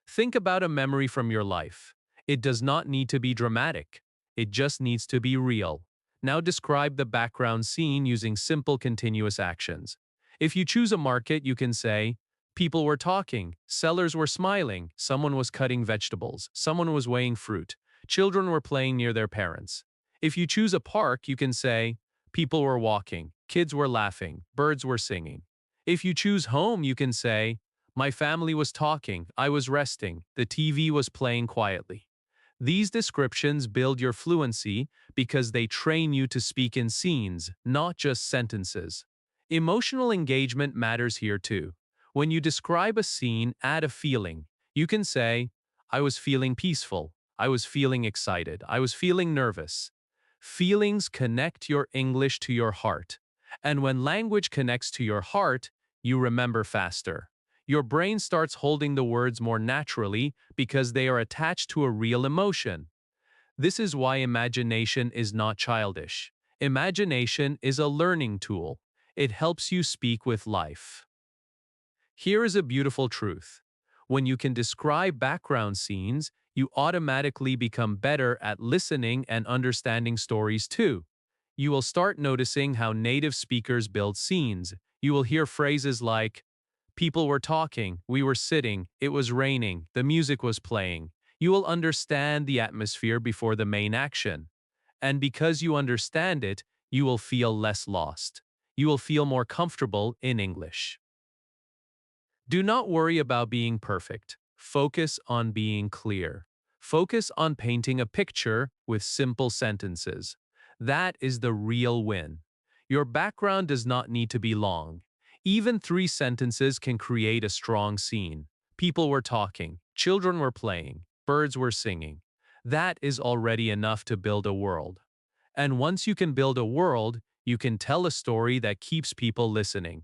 Think about a memory from your life. It does not need to be dramatic. It just needs to be real. Now describe the background scene using simple continuous actions. If you choose a market, you can say, people were talking, sellers were smiling, someone was cutting vegetables, someone was weighing fruit, children were playing near their parents. If you choose a park, you can say, people were walking, kids were laughing, birds were singing. If you choose home, you can say, my family was talking, I was resting, the TV was playing quietly. These descriptions build your fluency because they train you to speak in scenes, not just sentences. Emotional engagement matters here too. When you describe a scene, add a feeling. You can say, I was feeling peaceful, I was feeling excited, I was feeling nervous. Feelings connect your English to your heart. And when language connects to your heart, you remember faster. Your brain starts holding the words more naturally because they are attached to a real emotion. This is why imagination is not childish. Imagination is a learning tool. It helps you speak with life. Here is a beautiful truth. When you can describe background scenes, you automatically become better at listening and understanding stories too. You will start noticing how native speakers build scenes. You will hear phrases like, people were talking, we were sitting, it was raining, the music was playing. You will understand the atmosphere before the main action. And because you understand it, you will feel less lost. You will feel more comfortable in English. Do not worry about being perfect. Focus on being clear. Focus on painting a picture with simple sentences. That is the real win. Your background does not need to be long. Even 3 sentences can create a strong scene. People were talking, children were playing, birds were singing. That is already enough to build a world. And once you can build a world, you can tell a story that keeps people listening.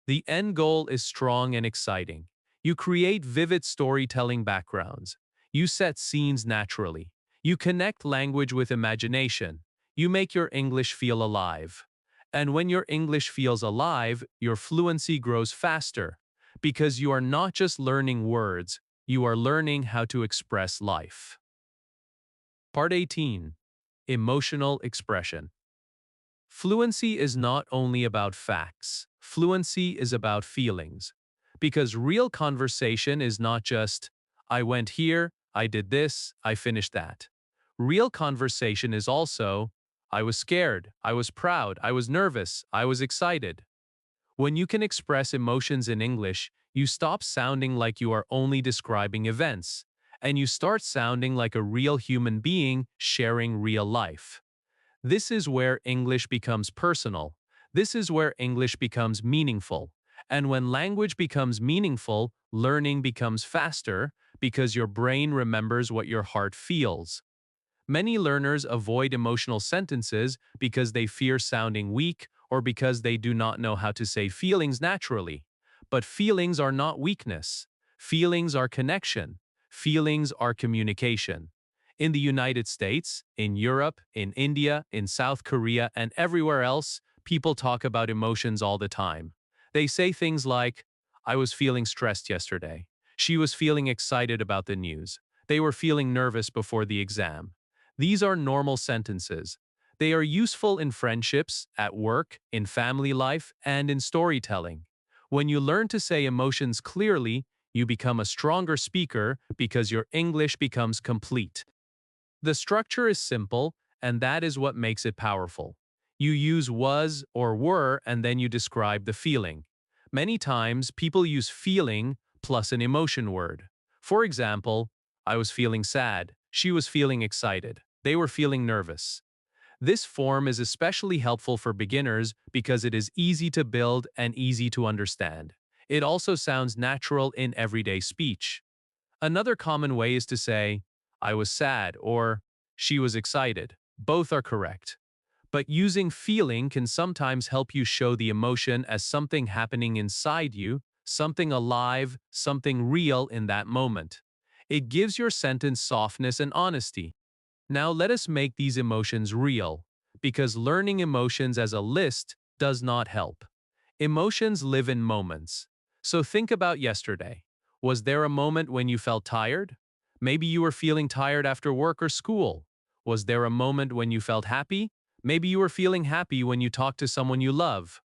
The end goal is strong and exciting. You create vivid storytelling backgrounds. You set scenes naturally. You connect language with imagination. You make your English feel alive. And when your English feels alive, your fluency grows faster because you are not just learning words, you are learning how to express life. Part 18. Emotional expression. Fluency is not only about facts. Fluency is about feelings. Because real conversation is not just, I went here, I did this, I finished that. Real conversation is also, I was scared, I was proud, I was nervous, I was excited. When you can express emotions in English, you stop sounding like you are only describing events, and you start sounding like a real human being sharing real life. This is where English becomes personal. This is where English becomes meaningful. And when language becomes meaningful, learning becomes faster because your brain remembers what your heart feels. Many learners avoid emotional sentences because they fear sounding weak or because they do not know how to say feelings naturally. But feelings are not weakness. Feelings are connection. Feelings are communication. In the United States, in Europe, in India, in South Korea, and everywhere else, people talk about emotions all the time. They say things like, I was feeling stressed yesterday. She was feeling excited about the news. They were feeling nervous before the exam. These are normal sentences. They are useful in friendships, at work, in family life, and in storytelling. When you learn to say emotions clearly, you become a stronger speaker because your English becomes complete. The structure is simple, and that is what makes it powerful. You use was or were, and then you describe the feeling. Many times, people use feeling plus an emotion word. For example, I was feeling sad. She was feeling excited. They were feeling nervous. This form is especially helpful for beginners because it is easy to build and easy to understand. It also sounds natural in everyday speech. Another common way is to say, I was sad or she was excited. Both are correct. But using feeling can sometimes help you show the emotion as something happening inside you, something alive, something real in that moment. It gives your sentence softness and honesty. Now let us make these emotions real, because learning emotions as a list does not help. Emotions live in moments. So think about yesterday. Was there a moment when you felt tired? Maybe you were feeling tired after work or school. Was there a moment when you felt happy? Maybe you were feeling happy when you talked to someone you love.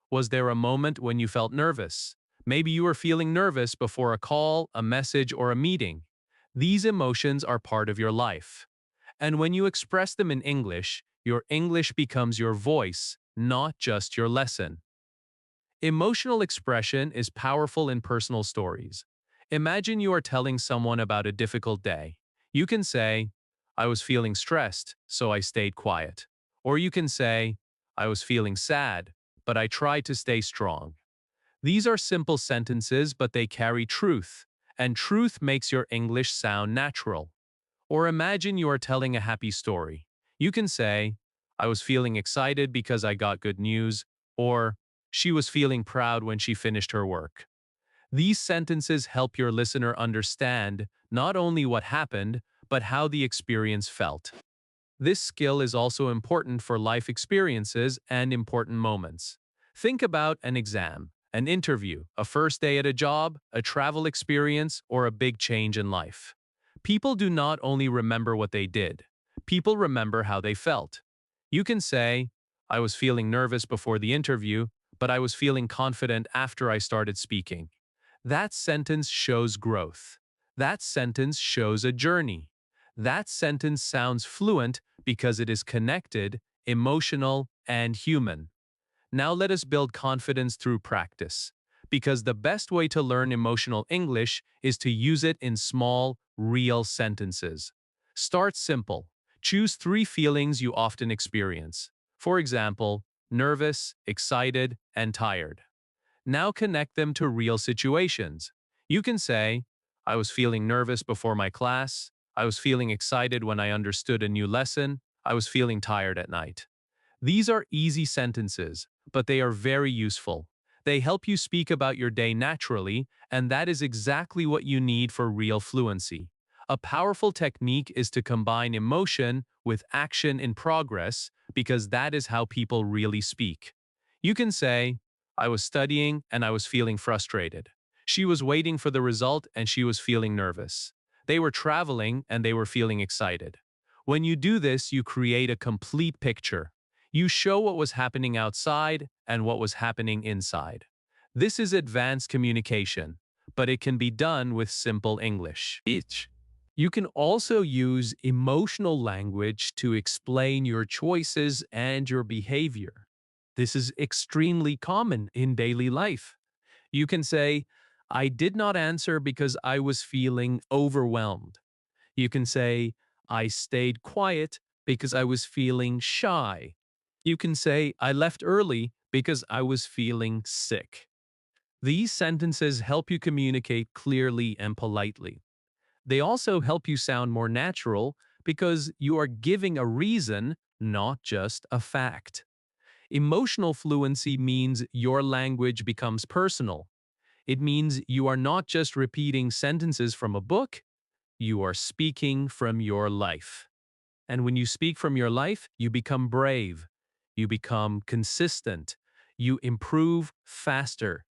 Was there a moment when you felt nervous? Maybe you were feeling nervous before a call, a message, or a meeting. These emotions are part of your life. And when you express them in English, your English becomes your voice, not just your lesson. Emotional expression is powerful in personal stories. Imagine you are telling someone about a difficult day. You can say, I was feeling stressed, so I stayed quiet. Or you can say, I was feeling sad, but I tried to stay strong. These are simple sentences, but they carry truth, and truth makes your English sound natural. Or imagine you are telling a happy story. You can say, I was feeling excited because I got good news, or she was feeling proud when she finished her work. These sentences help your listener understand not only what happened, but how the experience felt. This skill is also important for life experiences and important moments. Think about an exam, an interview, a first day at a job, a travel experience, or a big change in life. People do not only remember what they did, people remember how they felt. You can say, I was feeling nervous before the interview, but I was feeling confident after I started speaking. That sentence shows growth. That sentence shows a journey. That sentence sounds fluent because it is connected, emotional, and human. Now let us build confidence through practice. Because the best way to learn emotional English is to use it in small, real sentences. Start simple. Choose 3 feelings you often experience. For example, nervous, excited, and tired. Now connect them to real situations. You can say, I was feeling nervous before my class. I was feeling excited when I understood a new lesson. I was feeling tired at night. These are easy sentences, but they are very useful. They help you speak about your day naturally, and that is exactly what you need for real fluency. A powerful technique is to combine emotion with action in progress because that is how people really speak. You can say, I was studying and I was feeling frustrated. She was waiting for the result and she was feeling nervous. They were traveling and they were feeling excited. When you do this, you create a complete picture. You show what was happening outside and what was happening inside. This is advanced communication, but it can be done with simple English. You can also use emotional language to explain your choices and your behavior. This is extremely common in daily life. You can say, I did not answer because I was feeling overwhelmed. You can say, I stayed quiet because I was feeling shy. You can say, I left early because I was feeling sick. These sentences help you communicate clearly and politely. They also help you sound more natural because you are giving a reason, not just a fact. Emotional fluency means your language becomes personal. It means you are not just repeating sentences from a book, you are speaking from your life. And when you speak from your life, you become brave, you become consistent, you improve faster.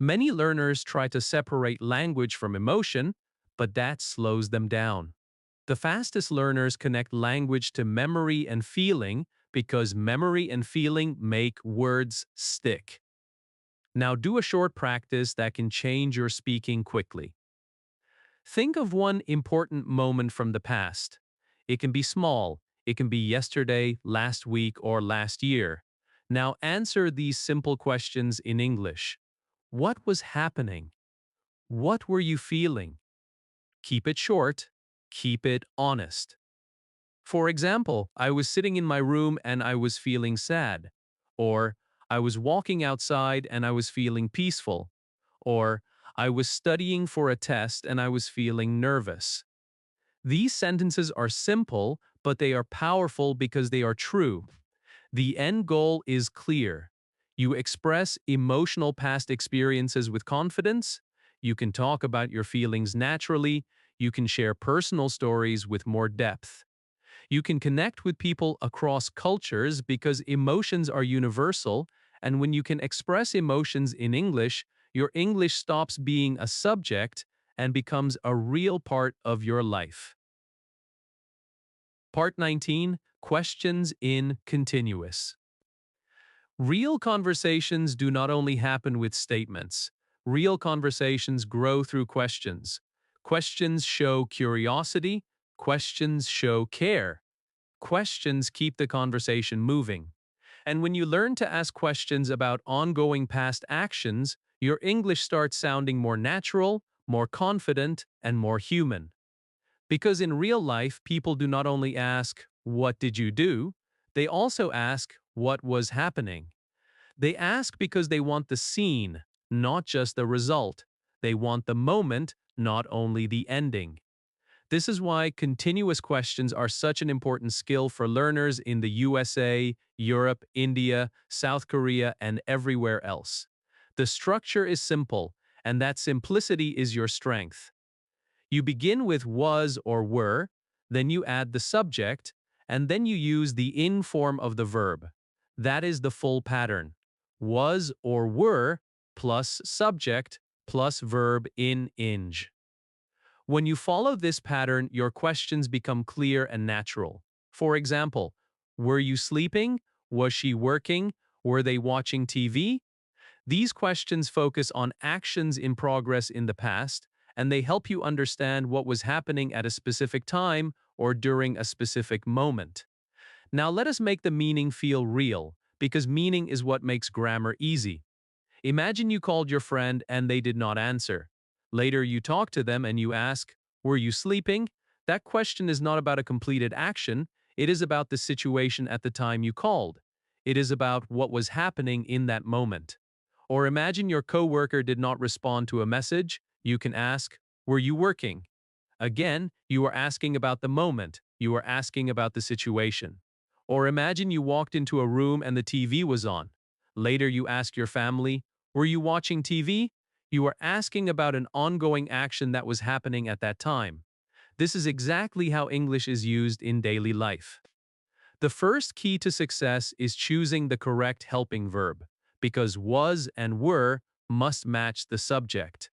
Many learners try to separate language from emotion, but that slows them down. The fastest learners connect language to memory and feeling because memory and feeling make words stick. Now do a short practice that can change your speaking quickly. Think of one important moment from the past. It can be small, it can be yesterday, last week, or last year. Now answer these simple questions in English. What was happening? What were you feeling? Keep it short, keep it honest. For example, I was sitting in my room and I was feeling sad. Or, I was walking outside and I was feeling peaceful. Or, I was studying for a test and I was feeling nervous. These sentences are simple, but they are powerful because they are true. The end goal is clear. You express emotional past experiences with confidence. You can talk about your feelings naturally. You can share personal stories with more depth. You can connect with people across cultures because emotions are universal, and when you can express emotions in English, your English stops being a subject and becomes a real part of your life. Part 19, Questions in Continuous. Real conversations do not only happen with statements. Real conversations grow through questions. Questions show curiosity. Questions show care. Questions keep the conversation moving. And when you learn to ask questions about ongoing past actions, your English starts sounding more natural, more confident, and more human. Because in real life, people do not only ask, "What did you do?" They also ask, "What was happening?" They ask because they want the scene, not just the result. They want the moment, not only the ending. This is why continuous questions are such an important skill for learners in the USA, Europe, India, South Korea, and everywhere else. The structure is simple, and that simplicity is your strength. You begin with was or were, then you add the subject, and then you use the in form of the verb. That is the full pattern. Was or were plus subject plus verb in ing. When you follow this pattern, your questions become clear and natural. For example, were you sleeping? Was she working? Were they watching TV? These questions focus on actions in progress in the past, and they help you understand what was happening at a specific time or during a specific moment. Now let us make the meaning feel real, because meaning is what makes grammar easy. Imagine you called your friend and they did not answer. Later you talk to them and you ask, "Were you sleeping?" That question is not about a completed action, it is about the situation at the time you called. It is about what was happening in that moment. Or imagine your coworker did not respond to a message. You can ask, "Were you working?" Again, you are asking about the moment. You are asking about the situation. Or imagine you walked into a room and the TV was on. Later you ask your family, Were you watching TV? You are asking about an ongoing action that was happening at that time. This is exactly how English is used in daily life. The first key to success is choosing the correct helping verb, because was and were must match the subject.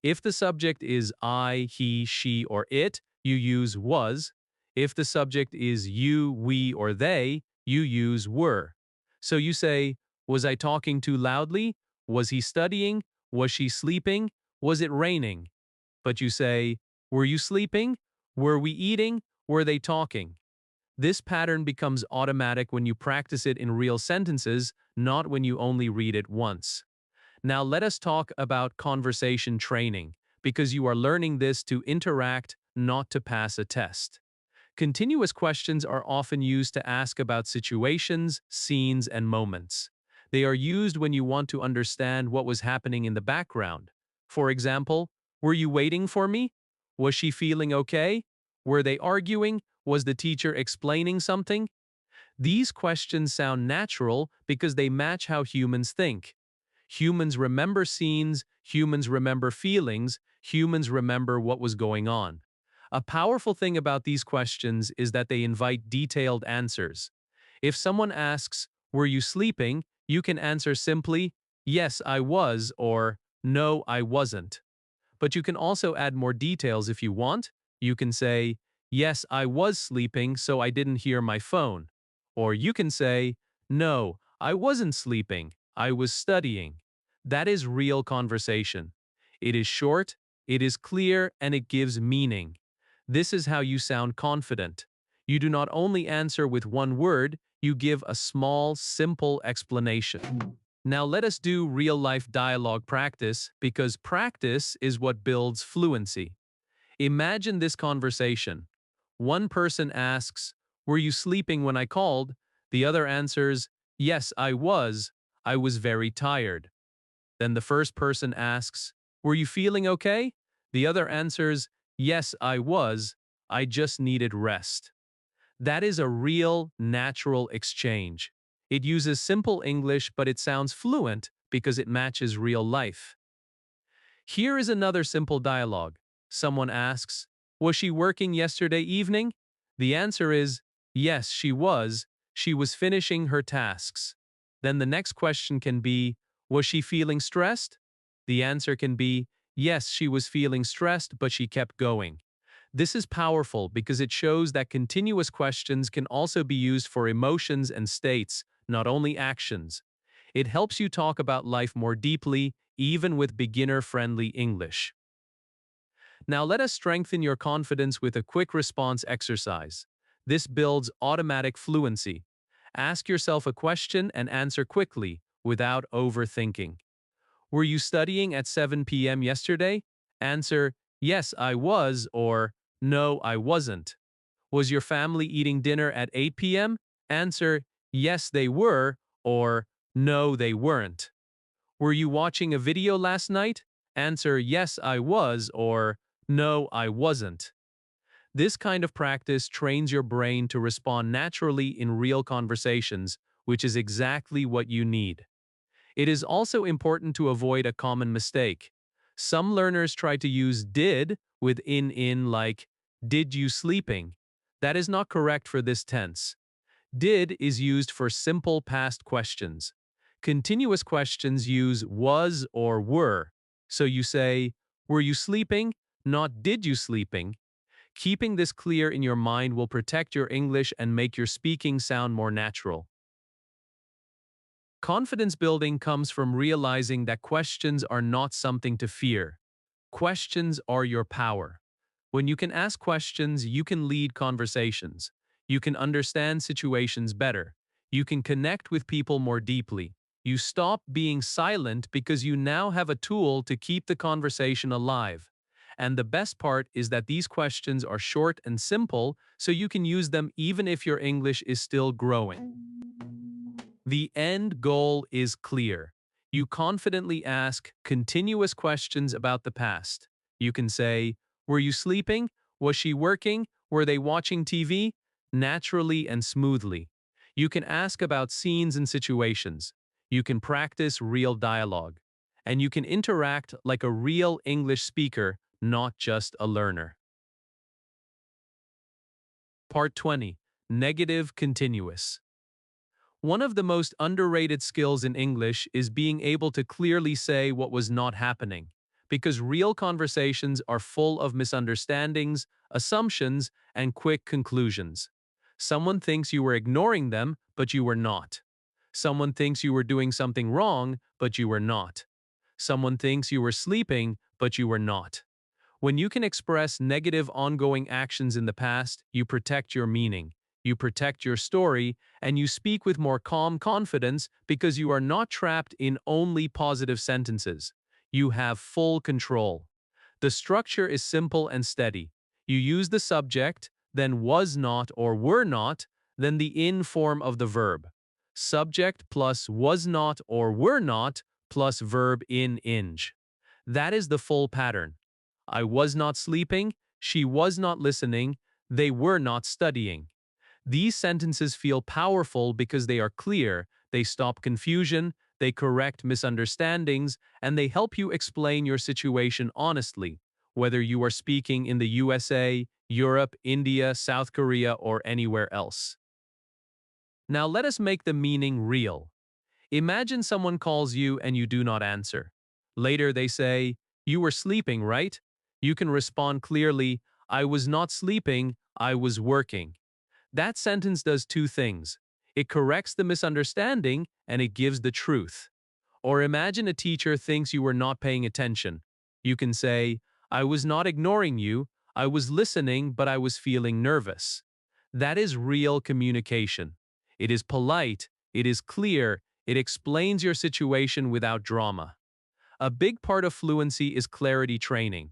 If the subject is I, he, she, or it, you use was. If the subject is you, we, or they, you use were. So you say, was I talking too loudly? Was he studying? Was she sleeping? Was it raining? But you say, were you sleeping? Were we eating? Were they talking? This pattern becomes automatic when you practice it in real sentences, not when you only read it once. Now let us talk about conversation training, because you are learning this to interact, not to pass a test. Continuous questions are often used to ask about situations, scenes, and moments. They are used when you want to understand what was happening in the background. For example, were you waiting for me? Was she feeling okay? Were they arguing? Was the teacher explaining something? These questions sound natural because they match how humans think. Humans remember scenes, humans remember feelings, humans remember what was going on. A powerful thing about these questions is that they invite detailed answers. If someone asks, were you sleeping? You can answer simply, yes, I was, or no, I wasn't. But you can also add more details if you want. You can say, yes, I was sleeping, so I didn't hear my phone. Or you can say, no, I wasn't sleeping, I was studying. That is real conversation. It is short, it is clear, and it gives meaning. This is how you sound confident. You do not only answer with one word, you give a small, simple explanation. Now let us do real-life dialogue practice, because practice is what builds fluency. Imagine this conversation. One person asks, were you sleeping when I called? The other answers, yes, I was. I was very tired. Then the first person asks, were you feeling okay? The other answers, yes, I was. I just needed rest. That is a real, natural exchange. It uses simple English, but it sounds fluent because it matches real life. Here is another simple dialogue. Someone asks, was she working yesterday evening? The answer is, yes, she was. She was finishing her tasks. Then the next question can be, was she feeling stressed? The answer can be, yes, she was feeling stressed, but she kept going. This is powerful because it shows that continuous questions can also be used for emotions and states, not only actions. It helps you talk about life more deeply, even with beginner-friendly English. Now let us strengthen your confidence with a quick response exercise. This builds automatic fluency. Ask yourself a question and answer quickly, without overthinking. Were you studying at 7 p.m. yesterday? Answer, yes, I was, or no, I wasn't. Was your family eating dinner at 8 p.m.? Answer, yes, they were, or no, they weren't. Were you watching a video last night? Answer, yes, I was, or no, I wasn't. This kind of practice trains your brain to respond naturally in real conversations, which is exactly what you need. It is also important to avoid a common mistake. Some learners try to use did with in like, did you sleeping? That is not correct for this tense. Did is used for simple past questions. Continuous questions use was or were. So you say, were you sleeping? Not did you sleeping. Keeping this clear in your mind will protect your English and make your speaking sound more natural. Confidence building comes from realizing that questions are not something to fear. Questions are your power. When you can ask questions, you can lead conversations. You can understand situations better. You can connect with people more deeply. You stop being silent because you now have a tool to keep the conversation alive. And the best part is that these questions are short and simple, so you can use them even if your English is still growing. The end goal is clear. You confidently ask continuous questions about the past. You can say, were you sleeping? Was she working? Were they watching TV? Naturally and smoothly. You can ask about scenes and situations. You can practice real dialogue. and you can interact like a real English speaker, not just a learner. Part 20. Negative continuous. One of the most underrated skills in English is being able to clearly say what was not happening, because real conversations are full of misunderstandings, assumptions, and quick conclusions. Someone thinks you were ignoring them, but you were not. Someone thinks you were doing something wrong, but you were not. Someone thinks you were sleeping, but you were not. When you can express negative ongoing actions in the past, you protect your meaning, you protect your story, and you speak with more calm confidence because you are not trapped in only positive sentences. You have full control. The structure is simple and steady. You use the subject, then was not or were not, then the in form of the verb. Subject plus was not or were not plus verb in ing. That is the full pattern. I was not sleeping, she was not listening, they were not studying. These sentences feel powerful because they are clear, they stop confusion, they correct misunderstandings, and they help you explain your situation honestly, whether you are speaking in the USA, Europe, India, South Korea, or anywhere else. Now let us make the meaning real. Imagine someone calls you and you do not answer. Later they say, "You were sleeping, right?" You can respond clearly, "I was not sleeping, I was working." That sentence does two things. It corrects the misunderstanding and it gives the truth. Or imagine a teacher thinks you were not paying attention. You can say, "I was not ignoring you, I was listening, but I was feeling nervous." That is real communication. It is polite, it is clear, it explains your situation without drama. A big part of fluency is clarity training.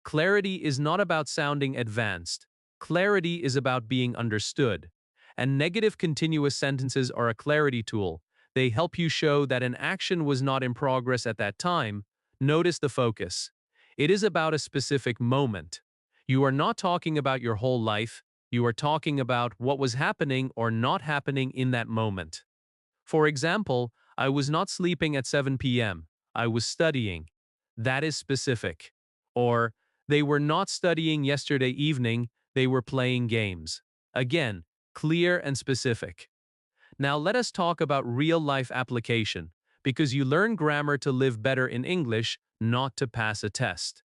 Clarity is not about sounding advanced. Clarity is about being understood. And negative continuous sentences are a clarity tool. They help you show that an action was not in progress at that time. Notice the focus. It is about a specific moment. You are not talking about your whole life. You are talking about what was happening or not happening in that moment. For example, I was not sleeping at 7 p.m. I was studying. That is specific. Or, they were not studying yesterday evening, they were playing games. Again, clear and specific. Now let us talk about real-life application, because you learn grammar to live better in English, not to pass a test.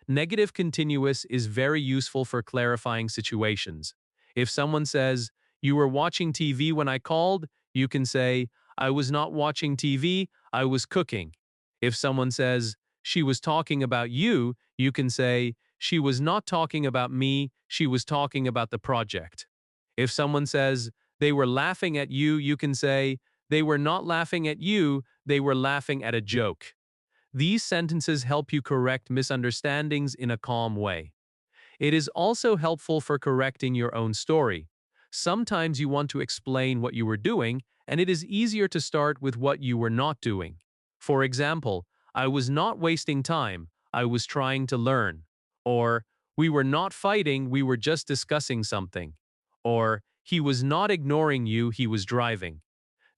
Negative continuous is very useful for clarifying situations. If someone says, "You were watching TV when I called," you can say, "I was not watching TV, I was cooking." If someone says, "She was talking about you," you can say, "She was not talking about me, she was talking about the project." If someone says, "They were laughing at you," you can say, "They were not laughing at you, they were laughing at a joke." These sentences help you correct misunderstandings in a calm way. It is also helpful for correcting your own story. Sometimes you want to explain what you were doing, and it is easier to start with what you were not doing. For example, "I was not wasting time, I was trying to learn." Or, "We were not fighting, we were just discussing something." Or, "He was not ignoring you, he was driving."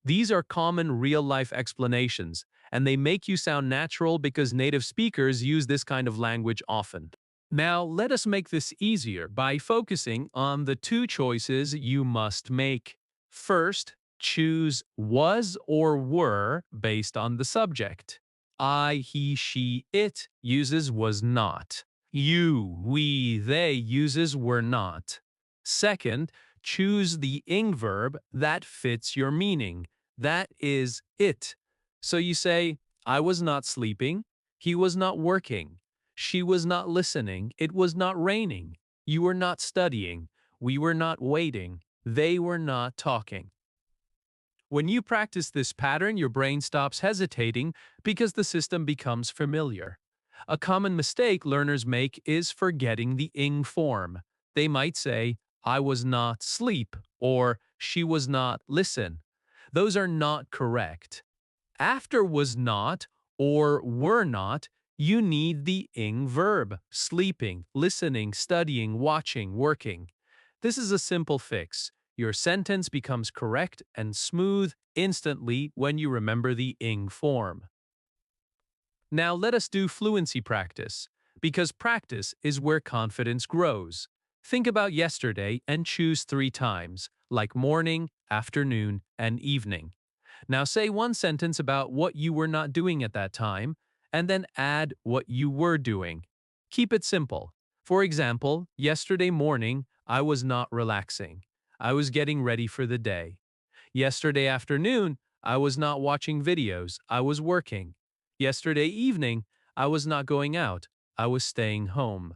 These are common real-life explanations, and they make you sound natural because native speakers use this kind of language often. Now, let us make this easier by focusing on the two choices you must make. First, choose was or were based on the subject. I, he, she, it uses was not. You, we, they uses were not. Second, choose the ing verb that fits your meaning. That is it. So you say, "I was not sleeping, he was not working, she was not listening, it was not raining, you were not studying, we were not waiting, they were not talking." When you practice this pattern, your brain stops hesitating because the system becomes familiar. A common mistake learners make is forgetting the ing form. They might say, "I was not sleep," or "she was not listen." Those are not correct. After was not or were not, you need the ing verb, sleeping, listening, studying, watching, working. This is a simple fix. Your sentence becomes correct and smooth instantly when you remember the ing form. Now let us do fluency practice, because practice is where confidence grows. Think about yesterday and choose 3 times, like morning, afternoon, and evening. Now say one sentence about what you were not doing at that time, and then add what you were doing. Keep it simple. For example, yesterday morning, I was not relaxing. I was getting ready for the day. Yesterday afternoon, I was not watching videos. I was working. Yesterday evening, I was not going out. I was staying home.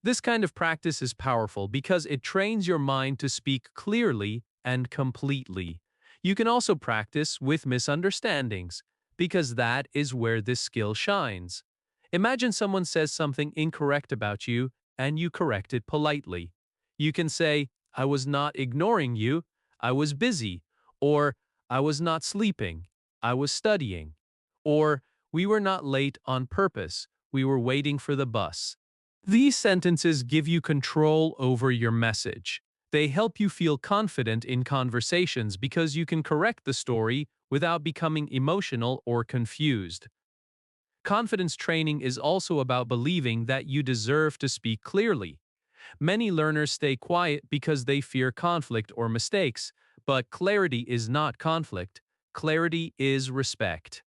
This kind of practice is powerful because it trains your mind to speak clearly and completely. You can also practice with misunderstandings, because that is where this skill shines. Imagine someone says something incorrect about you and you correct it politely. You can say, I was not ignoring you, I was busy, or I was not sleeping, I was studying, or we were not late on purpose, we were waiting for the bus. These sentences give you control over your message. They help you feel confident in conversations because you can correct the story without becoming emotional or confused. Confidence training is also about believing that you deserve to speak clearly. Many learners stay quiet because they fear conflict or mistakes, but clarity is not conflict. Clarity is respect.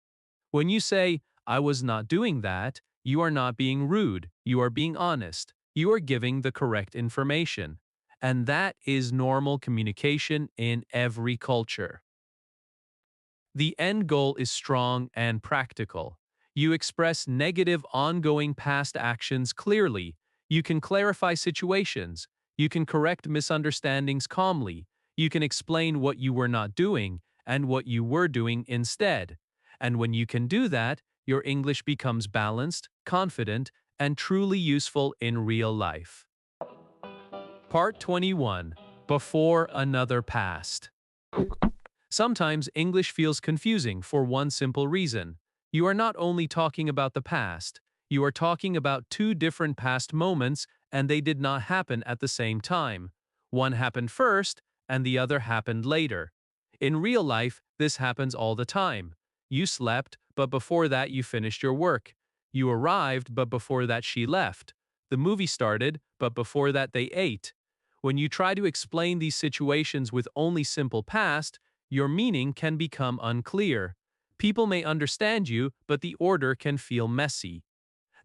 When you say, I was not doing that, you are not being rude, you are being honest, you are giving the correct information. And that is normal communication in every culture. The end goal is strong and practical. You express negative ongoing past actions clearly. You can clarify situations. You can correct misunderstandings calmly. You can explain what you were not doing and what you were doing instead. And when you can do that, your English becomes balanced, confident, and truly useful in real life. Part 21. Before another past. Sometimes English feels confusing for one simple reason. You are not only talking about the past, you are talking about 2 different past moments and they did not happen at the same time. One happened first and the other happened later. In real life, this happens all the time. You slept, but before that you finished your work. You arrived, but before that she left. The movie started, but before that they ate. When you try to explain these situations with only simple past, your meaning can become unclear. People may understand you, but the order can feel messy.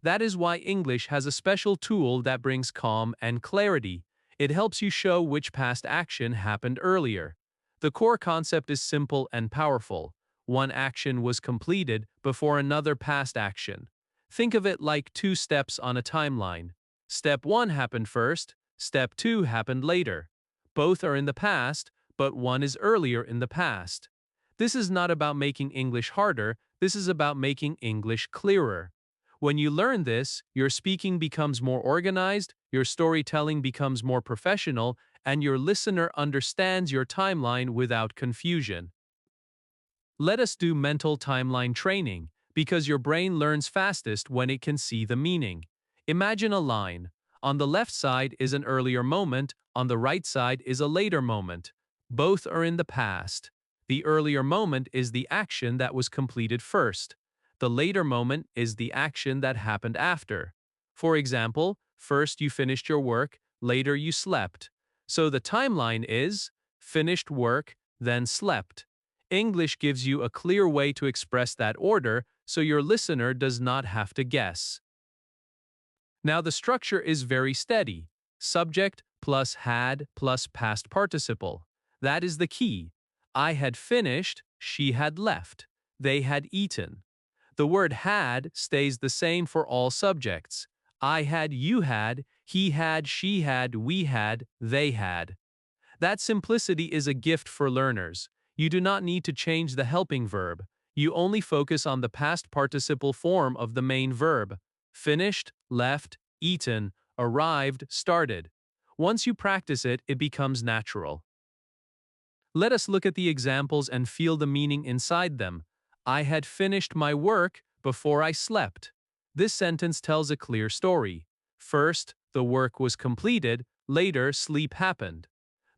That is why English has a special tool that brings calm and clarity. It helps you show which past action happened earlier. The core concept is simple and powerful. One action was completed before another past action. Think of it like 2 steps on a timeline. Step 1 happened first, step 2 happened later. Both are in the past, but one is earlier in the past. This is not about making English harder, this is about making English clearer. When you learn this, your speaking becomes more organized, your storytelling becomes more professional, and your listener understands your timeline without confusion. Let us do mental timeline training, because your brain learns fastest when it can see the meaning. Imagine a line. On the left side is an earlier moment, on the right side is a later moment. Both are in the past. The earlier moment is the action that was completed first. The later moment is the action that happened after. For example, first you finished your work, later you slept. So the timeline is finished work, then slept. English gives you a clear way to express that order so your listener does not have to guess. Now the structure is very steady. Subject plus had plus past participle. That is the key. I had finished, she had left. They had eaten. The word had stays the same for all subjects. I had, you had, he had, she had, we had, they had. That simplicity is a gift for learners. You do not need to change the helping verb. You only focus on the past participle form of the main verb. Finished, left, eaten, arrived, started. Once you practice it, it becomes natural. Let us look at the examples and feel the meaning inside them. I had finished my work before I slept. This sentence tells a clear story. First, the work was completed, later, sleep happened.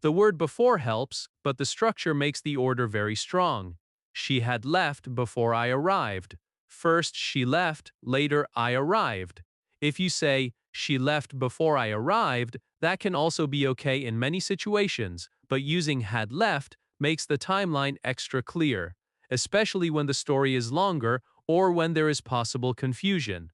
The word before helps, but the structure makes the order very strong. She had left before I arrived. First she left, later I arrived. If you say, she left before I arrived, that can also be okay in many situations, but using had left makes the timeline extra clear, especially when the story is longer or when there is possible confusion.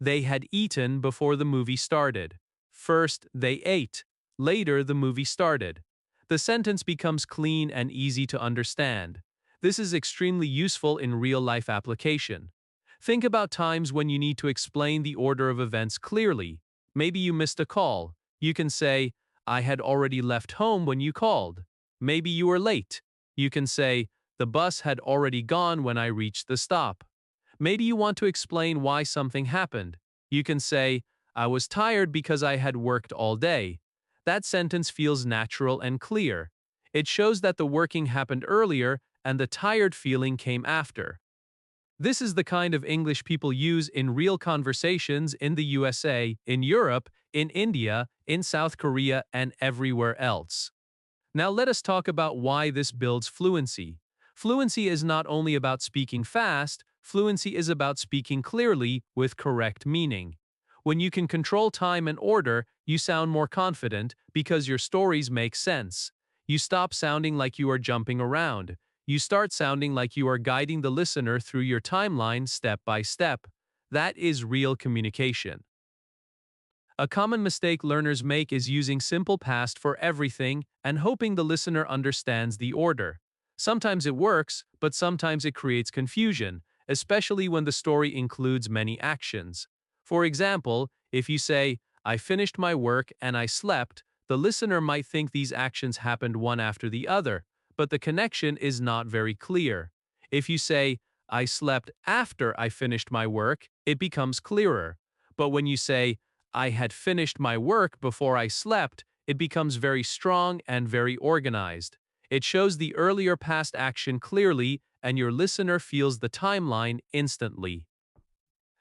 They had eaten before the movie started. First, they ate. Later, the movie started. The sentence becomes clean and easy to understand. This is extremely useful in real-life application. Think about times when you need to explain the order of events clearly. Maybe you missed a call. You can say, I had already left home when you called. Maybe you were late. You can say, the bus had already gone when I reached the stop. Maybe you want to explain why something happened. You can say, I was tired because I had worked all day. That sentence feels natural and clear. It shows that the working happened earlier and the tired feeling came after. This is the kind of English people use in real conversations in the USA, in Europe, in India, in South Korea, and everywhere else. Now let us talk about why this builds fluency. Fluency is not only about speaking fast, fluency is about speaking clearly with correct meaning. When you can control time and order, you sound more confident because your stories make sense. You stop sounding like you are jumping around. You start sounding like you are guiding the listener through your timeline step by step. That is real communication. A common mistake learners make is using simple past for everything and hoping the listener understands the order. Sometimes it works, but sometimes it creates confusion, especially when the story includes many actions. For example, if you say, I finished my work and I slept, the listener might think these actions happened one after the other, but the connection is not very clear. If you say, I slept after I finished my work, it becomes clearer. But when you say, I had finished my work before I slept, it becomes very strong and very organized. It shows the earlier past action clearly, and your listener feels the timeline instantly.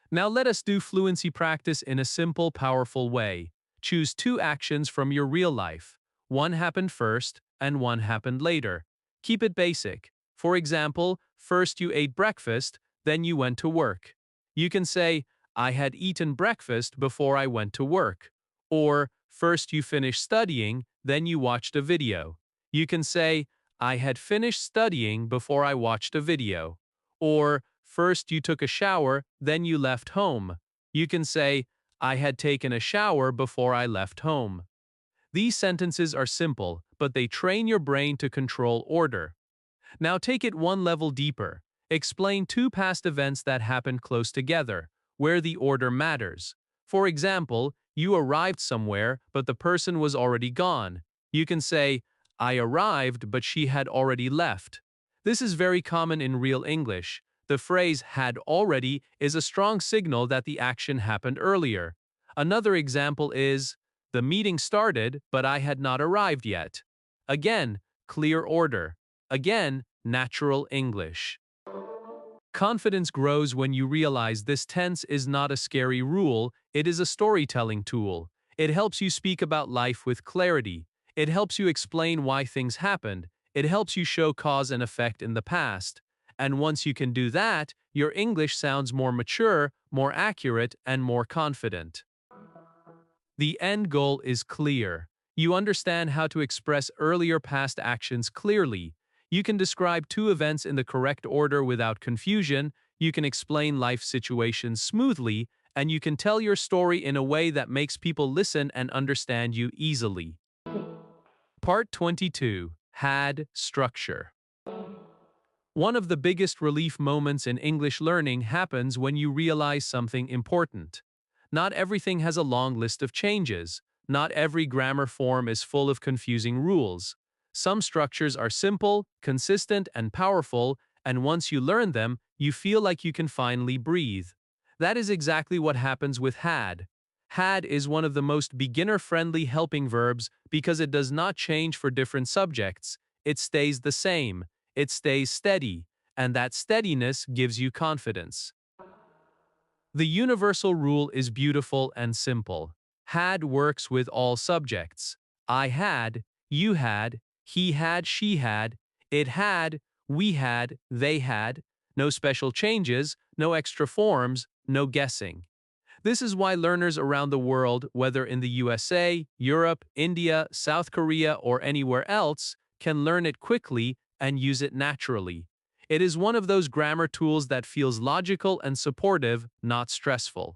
Now let us do fluency practice in a simple, powerful way. Choose two actions from your real life. One happened first, and one happened later. Keep it basic. For example, first you ate breakfast, then you went to work. You can say, I had eaten breakfast before I went to work. Or, first you finished studying, then you watched a video. You can say, I had finished studying before I watched a video. Or, first you took a shower, then you left home. You can say, I had taken a shower before I left home. These sentences are simple, but they train your brain to control order. Now take it one level deeper. Explain two past events that happened close together, where the order matters. For example, you arrived somewhere, but the person was already gone. You can say, I arrived, but she had already left. This is very common in real English. The phrase had already is a strong signal that the action happened earlier. Another example is, the meeting started, but I had not arrived yet. Again, clear order. Again, natural English. Confidence grows when you realize this tense is not a scary rule, it is a storytelling tool. It helps you speak about life with clarity. It helps you explain why things happened. It helps you show cause and effect in the past. And once you can do that, your English sounds more mature, more accurate, and more confident. The end goal is clear. You understand how to express earlier past actions clearly. You can describe two events in the correct order without confusion, you can explain life situations smoothly, and you can tell your story in a way that makes people listen and understand you easily. Part 22. Had structure. One of the biggest relief moments in English learning happens when you realize something important. Not everything has a long list of changes. Not every grammar form is full of confusing rules. Some structures are simple, consistent, and powerful, and once you learn them, you feel like you can finally breathe. That is exactly what happens with had. Had is one of the most beginner-friendly helping verbs because it does not change for different subjects. It stays the same. It stays steady, and that steadiness gives you confidence. The universal rule is beautiful and simple. Had works with all subjects. I had, you had, he had, she had, it had, we had, they had. No special changes, no extra forms, no guessing. This is why learners around the world, whether in the USA, Europe, India, South Korea, or anywhere else, can learn it quickly and use it naturally. It is one of those grammar tools that feels logical and supportive, not stressful.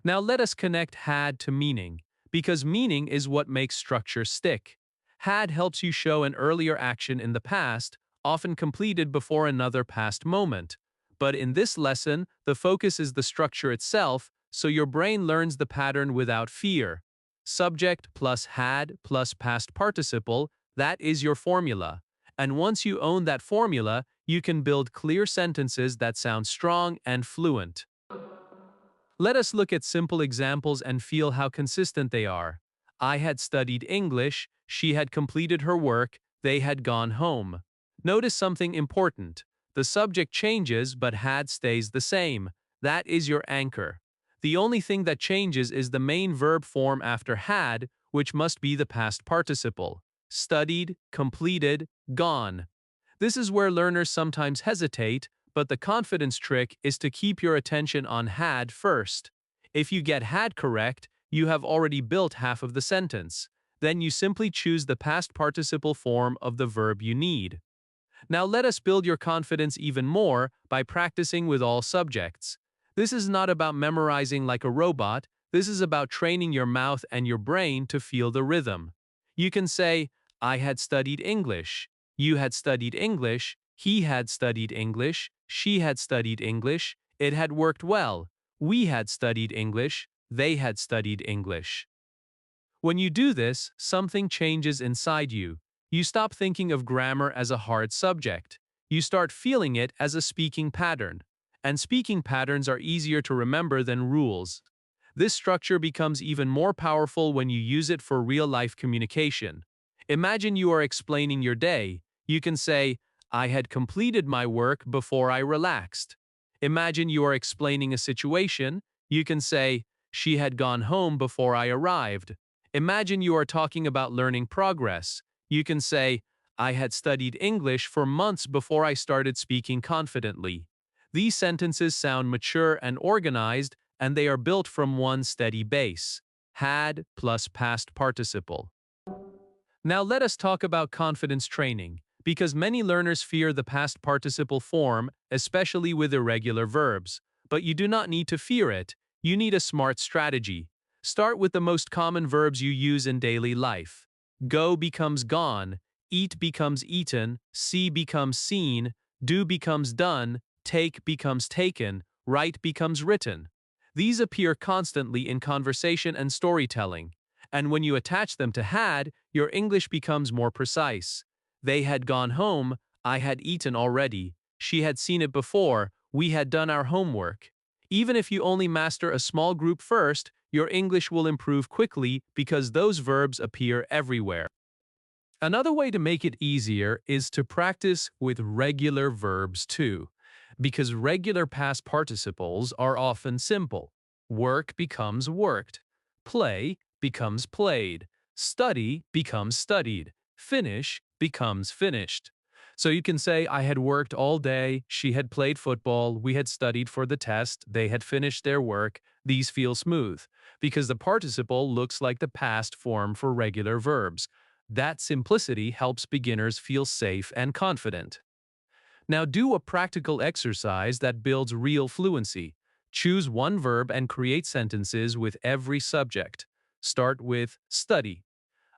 Now let us connect had to meaning, because meaning is what makes structure stick. Had helps you show an earlier action in the past, often completed before another past moment. But in this lesson, the focus is the structure itself, so your brain learns the pattern without fear. Subject plus had plus past participle, that is your formula. And once you own that formula, you can build clear sentences that sound strong and fluent. Let us look at simple examples and feel how consistent they are. I had studied English, she had completed her work, they had gone home. Notice something important. The subject changes, but had stays the same. That is your anchor. The only thing that changes is the main verb form after had, which must be the past participle. Studied, completed, gone. This is where learners sometimes hesitate, but the confidence trick is to keep your attention on had first. If you get had correct, you have already built half of the sentence. Then you simply choose the past participle form of the verb you need. Now let us build your confidence even more by practicing with all subjects. This is not about memorizing like a robot, this is about training your mouth and your brain to feel the rhythm. You can say, I had studied English, you had studied English, he had studied English, she had studied English, it had worked well, we had studied English, they had studied English. When you do this, something changes inside you. You stop thinking of grammar as a hard subject. You start feeling it as a speaking pattern. And speaking patterns are easier to remember than rules. This structure becomes even more powerful when you use it for real-life communication. Imagine you are explaining your day. You can say, I had completed my work before I relaxed. Imagine you are explaining a situation. You can say, she had gone home before I arrived. Imagine you are talking about learning progress. You can say, I had studied English for months before I started speaking confidently. These sentences sound mature and organized, and they are built from one steady base. Had plus past participle. Now let us talk about confidence training, because many learners fear the past participle form, especially with irregular verbs. But you do not need to fear it, you need a smart strategy. Start with the most common verbs you use in daily life. Go becomes gone, eat becomes eaten, see becomes seen, do becomes done, take becomes taken, write becomes written. These appear constantly in conversation and storytelling. And when you attach them to had, your English becomes more precise. They had gone home, I had eaten already, she had seen it before, we had done our homework. Even if you only master a small group first, your English will improve quickly because those verbs appear everywhere. Another way to make it easier is to practice with regular verbs too, because regular past participles are often simple. Work becomes worked. Play becomes played. Study becomes studied. Finish becomes finished. So you can say, I had worked all day, she had played football, we had studied for the test, they had finished their work. These feel smooth, because the participle looks like the past form for regular verbs. That simplicity helps beginners feel safe and confident. Now do a practical exercise that builds real fluency. Choose one verb and create sentences with every subject. Start with study.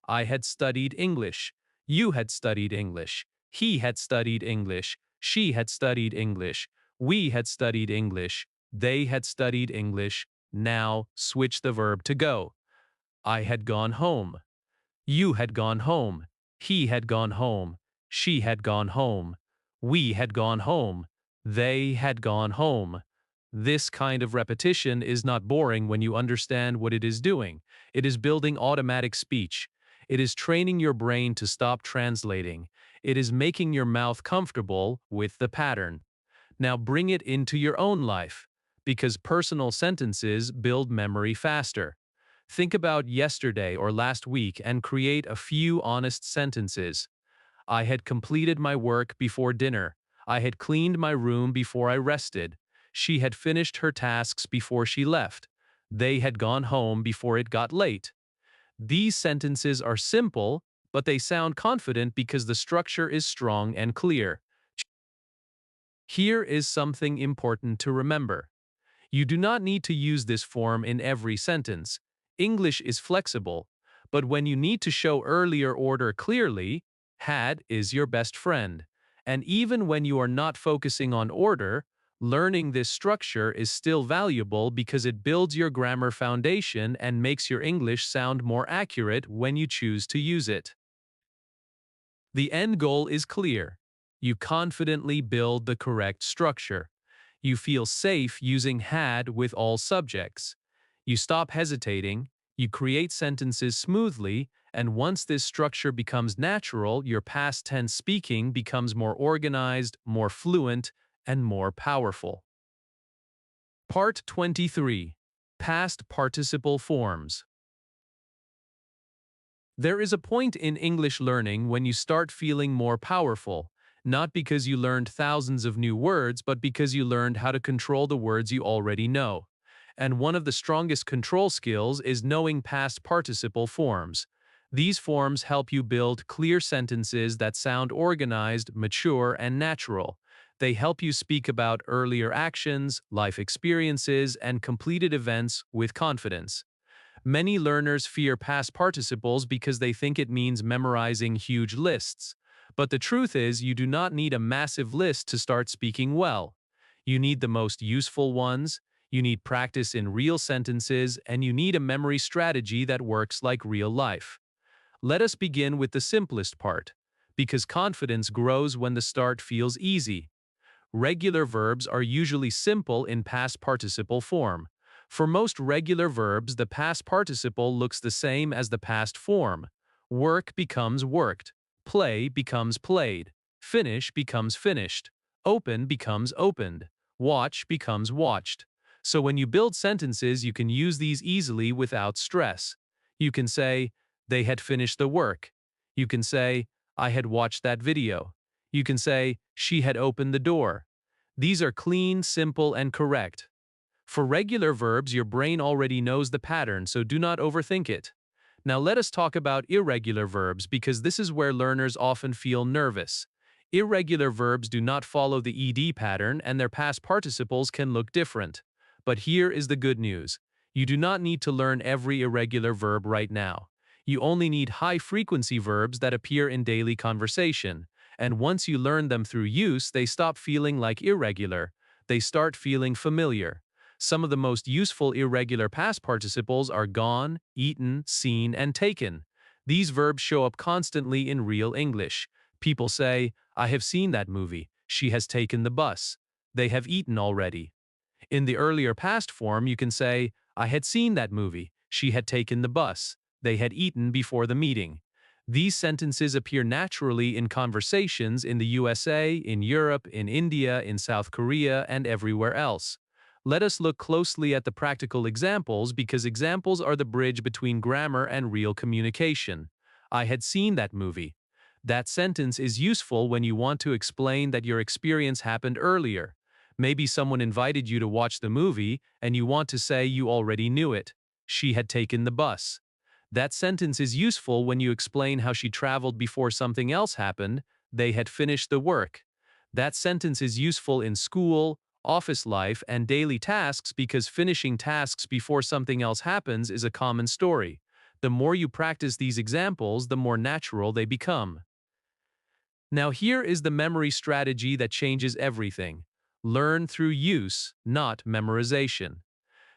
I had studied English. You had studied English. He had studied English. She had studied English. We had studied English. They had studied English. Now switch the verb to go. I had gone home. You had gone home. He had gone home. She had gone home. We had gone home. They had gone home. This kind of repetition is not boring when you understand what it is doing. It is building automatic speech. It is training your brain to stop translating. It is making your mouth comfortable with the pattern. Now bring it into your own life, because personal sentences build memory faster. Think about yesterday or last week and create a few honest sentences. I had completed my work before dinner. I had cleaned my room before I rested. She had finished her tasks before she left. They had gone home before it got late. These sentences are simple, but they sound confident because the structure is strong and clear. Here is something important to remember. You do not need to use this form in every sentence. English is flexible, but when you need to show earlier order clearly, had is your best friend. And even when you are not focusing on order, learning this structure is still valuable because it builds your grammar foundation and makes your English sound more accurate when you choose to use it. The end goal is clear. You confidently build the correct structure. You feel safe using had with all subjects. You stop hesitating, you create sentences smoothly, and once this structure becomes natural, your past tense speaking becomes more organized, more fluent, and more powerful. Part 23. Past participle forms. There is a point in English learning when you start feeling more powerful, not because you learned thousands of new words, but because you learned how to control the words you already know. And one of the strongest control skills is knowing past participle forms. These forms help you build clear sentences that sound organized, mature, and natural. They help you speak about earlier actions, life experiences, and completed events with confidence. Many learners fear past participles because they think it means memorizing huge lists. But the truth is, you do not need a massive list to start speaking well. You need the most useful ones, you need practice in real sentences, and you need a memory strategy that works like real life. Let us begin with the simplest part, because confidence grows when the start feels easy. Regular verbs are usually simple in past participle form. For most regular verbs, the past participle looks the same as the past form. Work becomes worked. Play becomes played. Finish becomes finished. Open becomes opened. Watch becomes watched. So when you build sentences, you can use these easily without stress. You can say, they had finished the work. You can say, I had watched that video. You can say, she had opened the door. These are clean, simple, and correct. For regular verbs, your brain already knows the pattern, so do not overthink it. Now let us talk about irregular verbs because this is where learners often feel nervous. Irregular verbs do not follow the ed pattern and their past participles can look different. But here is the good news. You do not need to learn every irregular verb right now. You only need high-frequency verbs that appear in daily conversation. And once you learn them through use, they stop feeling like irregular. They start feeling familiar. Some of the most useful irregular past participles are gone, eaten, seen, and taken. These verbs show up constantly in real English. People say, I have seen that movie. She has taken the bus. They have eaten already. In the earlier past form, you can say, I had seen that movie. She had taken the bus. They had eaten before the meeting. These sentences appear naturally in conversations in the USA, in Europe, in India, in South Korea, and everywhere else. Let us look closely at the practical examples because examples are the bridge between grammar and real communication. I had seen that movie. That sentence is useful when you want to explain that your experience happened earlier. Maybe someone invited you to watch the movie and you want to say you already knew it. She had taken the bus. That sentence is useful when you explain how she traveled before something else happened. They had finished the work. That sentence is useful in school, office life, and daily tasks because finishing tasks before something else happens is a common story. The more you practice these examples, the more natural they become. Now here is the memory strategy that changes everything. Learn through use, not memorization.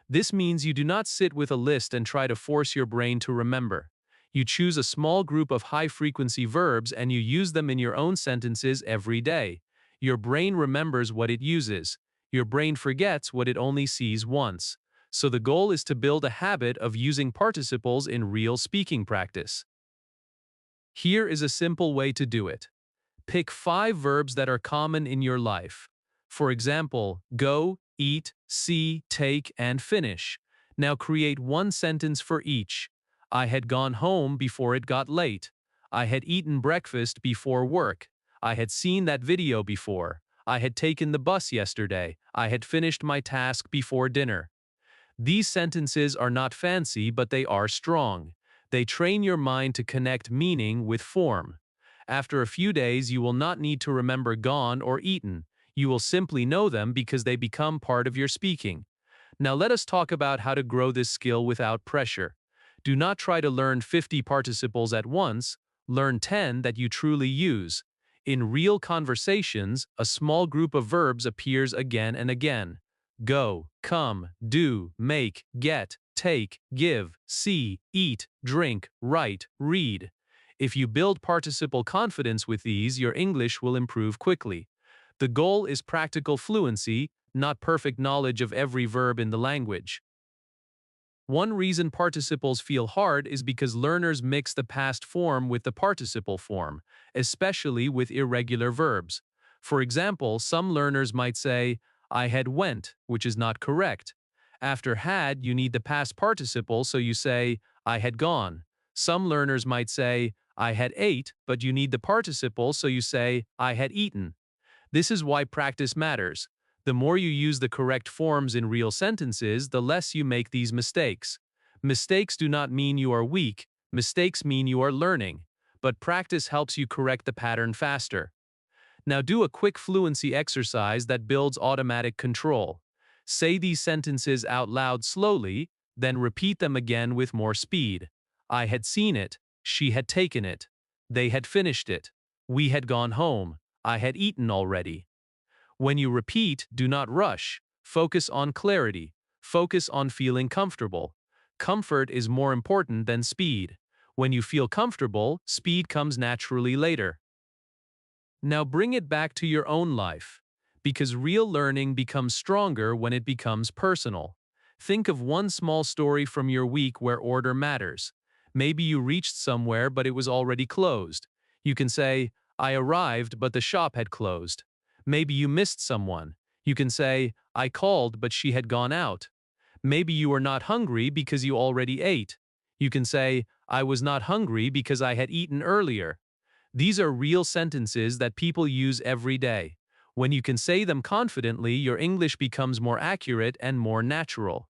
This means you do not sit with a list and try to force your brain to remember. You choose a small group of high-frequency verbs and you use them in your own sentences every day. Your brain remembers what it uses. Your brain forgets what it only sees once. So the goal is to build a habit of using participles in real speaking practice. Here is a simple way to do it. Pick 5 verbs that are common in your life. For example, go, eat, see, take, and finish. Now create one sentence for each. I had gone home before it got late. I had eaten breakfast before work. I had seen that video before. I had taken the bus yesterday. I had finished my task before dinner. These sentences are not fancy, but they are strong. They train your mind to connect meaning with form. After a few days, you will not need to remember gone or eaten. You will simply know them because they become part of your speaking. Now let us talk about how to grow this skill without pressure. Do not try to learn 50 participles at once. Learn 10 that you truly use. In real conversations, a small group of verbs appears again and again. Go, come, do, make, get, take, give, see, eat, drink, write, read. If you build participle confidence with these, your English will improve quickly. The goal is practical fluency, not perfect knowledge of every verb in the language. One reason participles feel hard is because learners mix the past form with the participle form, especially with irregular verbs. For example, some learners might say, I had went, which is not correct. After had, you need the past participle, so you say, I had gone. Some learners might say, I had ate, but you need the participle, so you say, I had eaten. This is why practice matters. The more you use the correct forms in real sentences, the less you make these mistakes. Mistakes do not mean you are weak, mistakes mean you are learning. But practice helps you correct the pattern faster. Now do a quick fluency exercise that builds automatic control. Say these sentences out loud slowly, then repeat them again with more speed. I had seen it, she had taken it, they had finished it, we had gone home, I had eaten already. When you repeat, do not rush. Focus on clarity. Focus on feeling comfortable. Comfort is more important than speed. When you feel comfortable, speed comes naturally later. Now bring it back to your own life, because real learning becomes stronger when it becomes personal. Think of one small story from your week where order matters. Maybe you reached somewhere but it was already closed. You can say, I arrived but the shop had closed. Maybe you missed someone. You can say, I called but she had gone out. Maybe you were not hungry because you already ate. You can say, I was not hungry because I had eaten earlier. These are real sentences that people use every day. When you can say them confidently, your English becomes more accurate and more natural.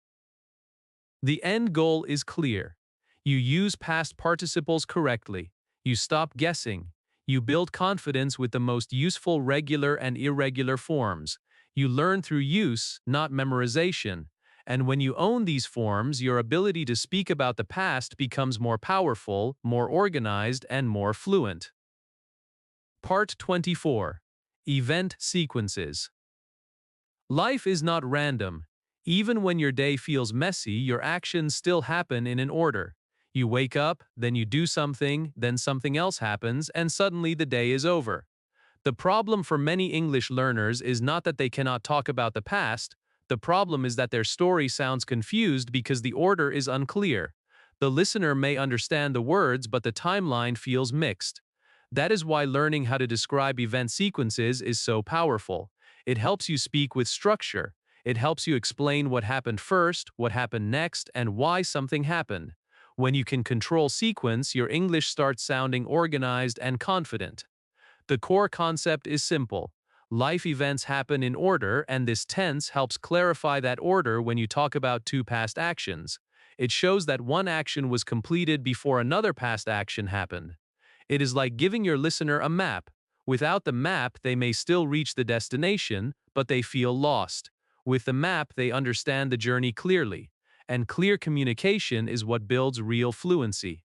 The end goal is clear. You use past participles correctly. You stop guessing. You build confidence with the most useful regular and irregular forms. You learn through use, not memorization. And when you own these forms, your ability to speak about the past becomes more powerful, more organized, and more fluent. Part 24. Event Sequences. Life is not random. Even when your day feels messy, your actions still happen in an order. You wake up, then you do something, then something else happens, and suddenly the day is over. The problem for many English learners is not that they cannot talk about the past. The problem is that their story sounds confused because the order is unclear. The listener may understand the words, but the timeline feels mixed. That is why learning how to describe event sequences is so powerful. It helps you speak with structure. It helps you explain what happened first, what happened next, and why something happened. When you can control sequence, your English starts sounding organized and confident. The core concept is simple. Life events happen in order, and this tense helps clarify that order when you talk about two past actions. It shows that one action was completed before another past action happened. It is like giving your listener a map. Without the map, they may still reach the destination, but they feel lost. With the map, they understand the journey clearly. And clear communication is what builds real fluency.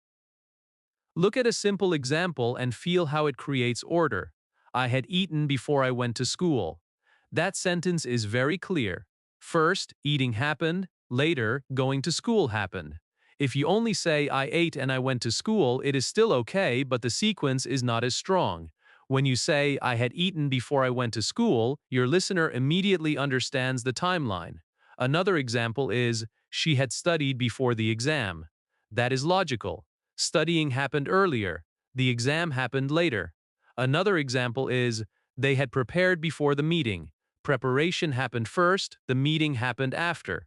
Look at a simple example and feel how it creates order. I had eaten before I went to school. That sentence is very clear. First, eating happened. Later, going to school happened. If you only say, I ate and I went to school, it is still okay, but the sequence is not as strong. When you say, I had eaten before I went to school, your listener immediately understands the timeline. Another example is, she had studied before the exam. That is logical. Studying happened earlier. The exam happened later. Another example is, they had prepared before the meeting. Preparation happened first, the meeting happened after.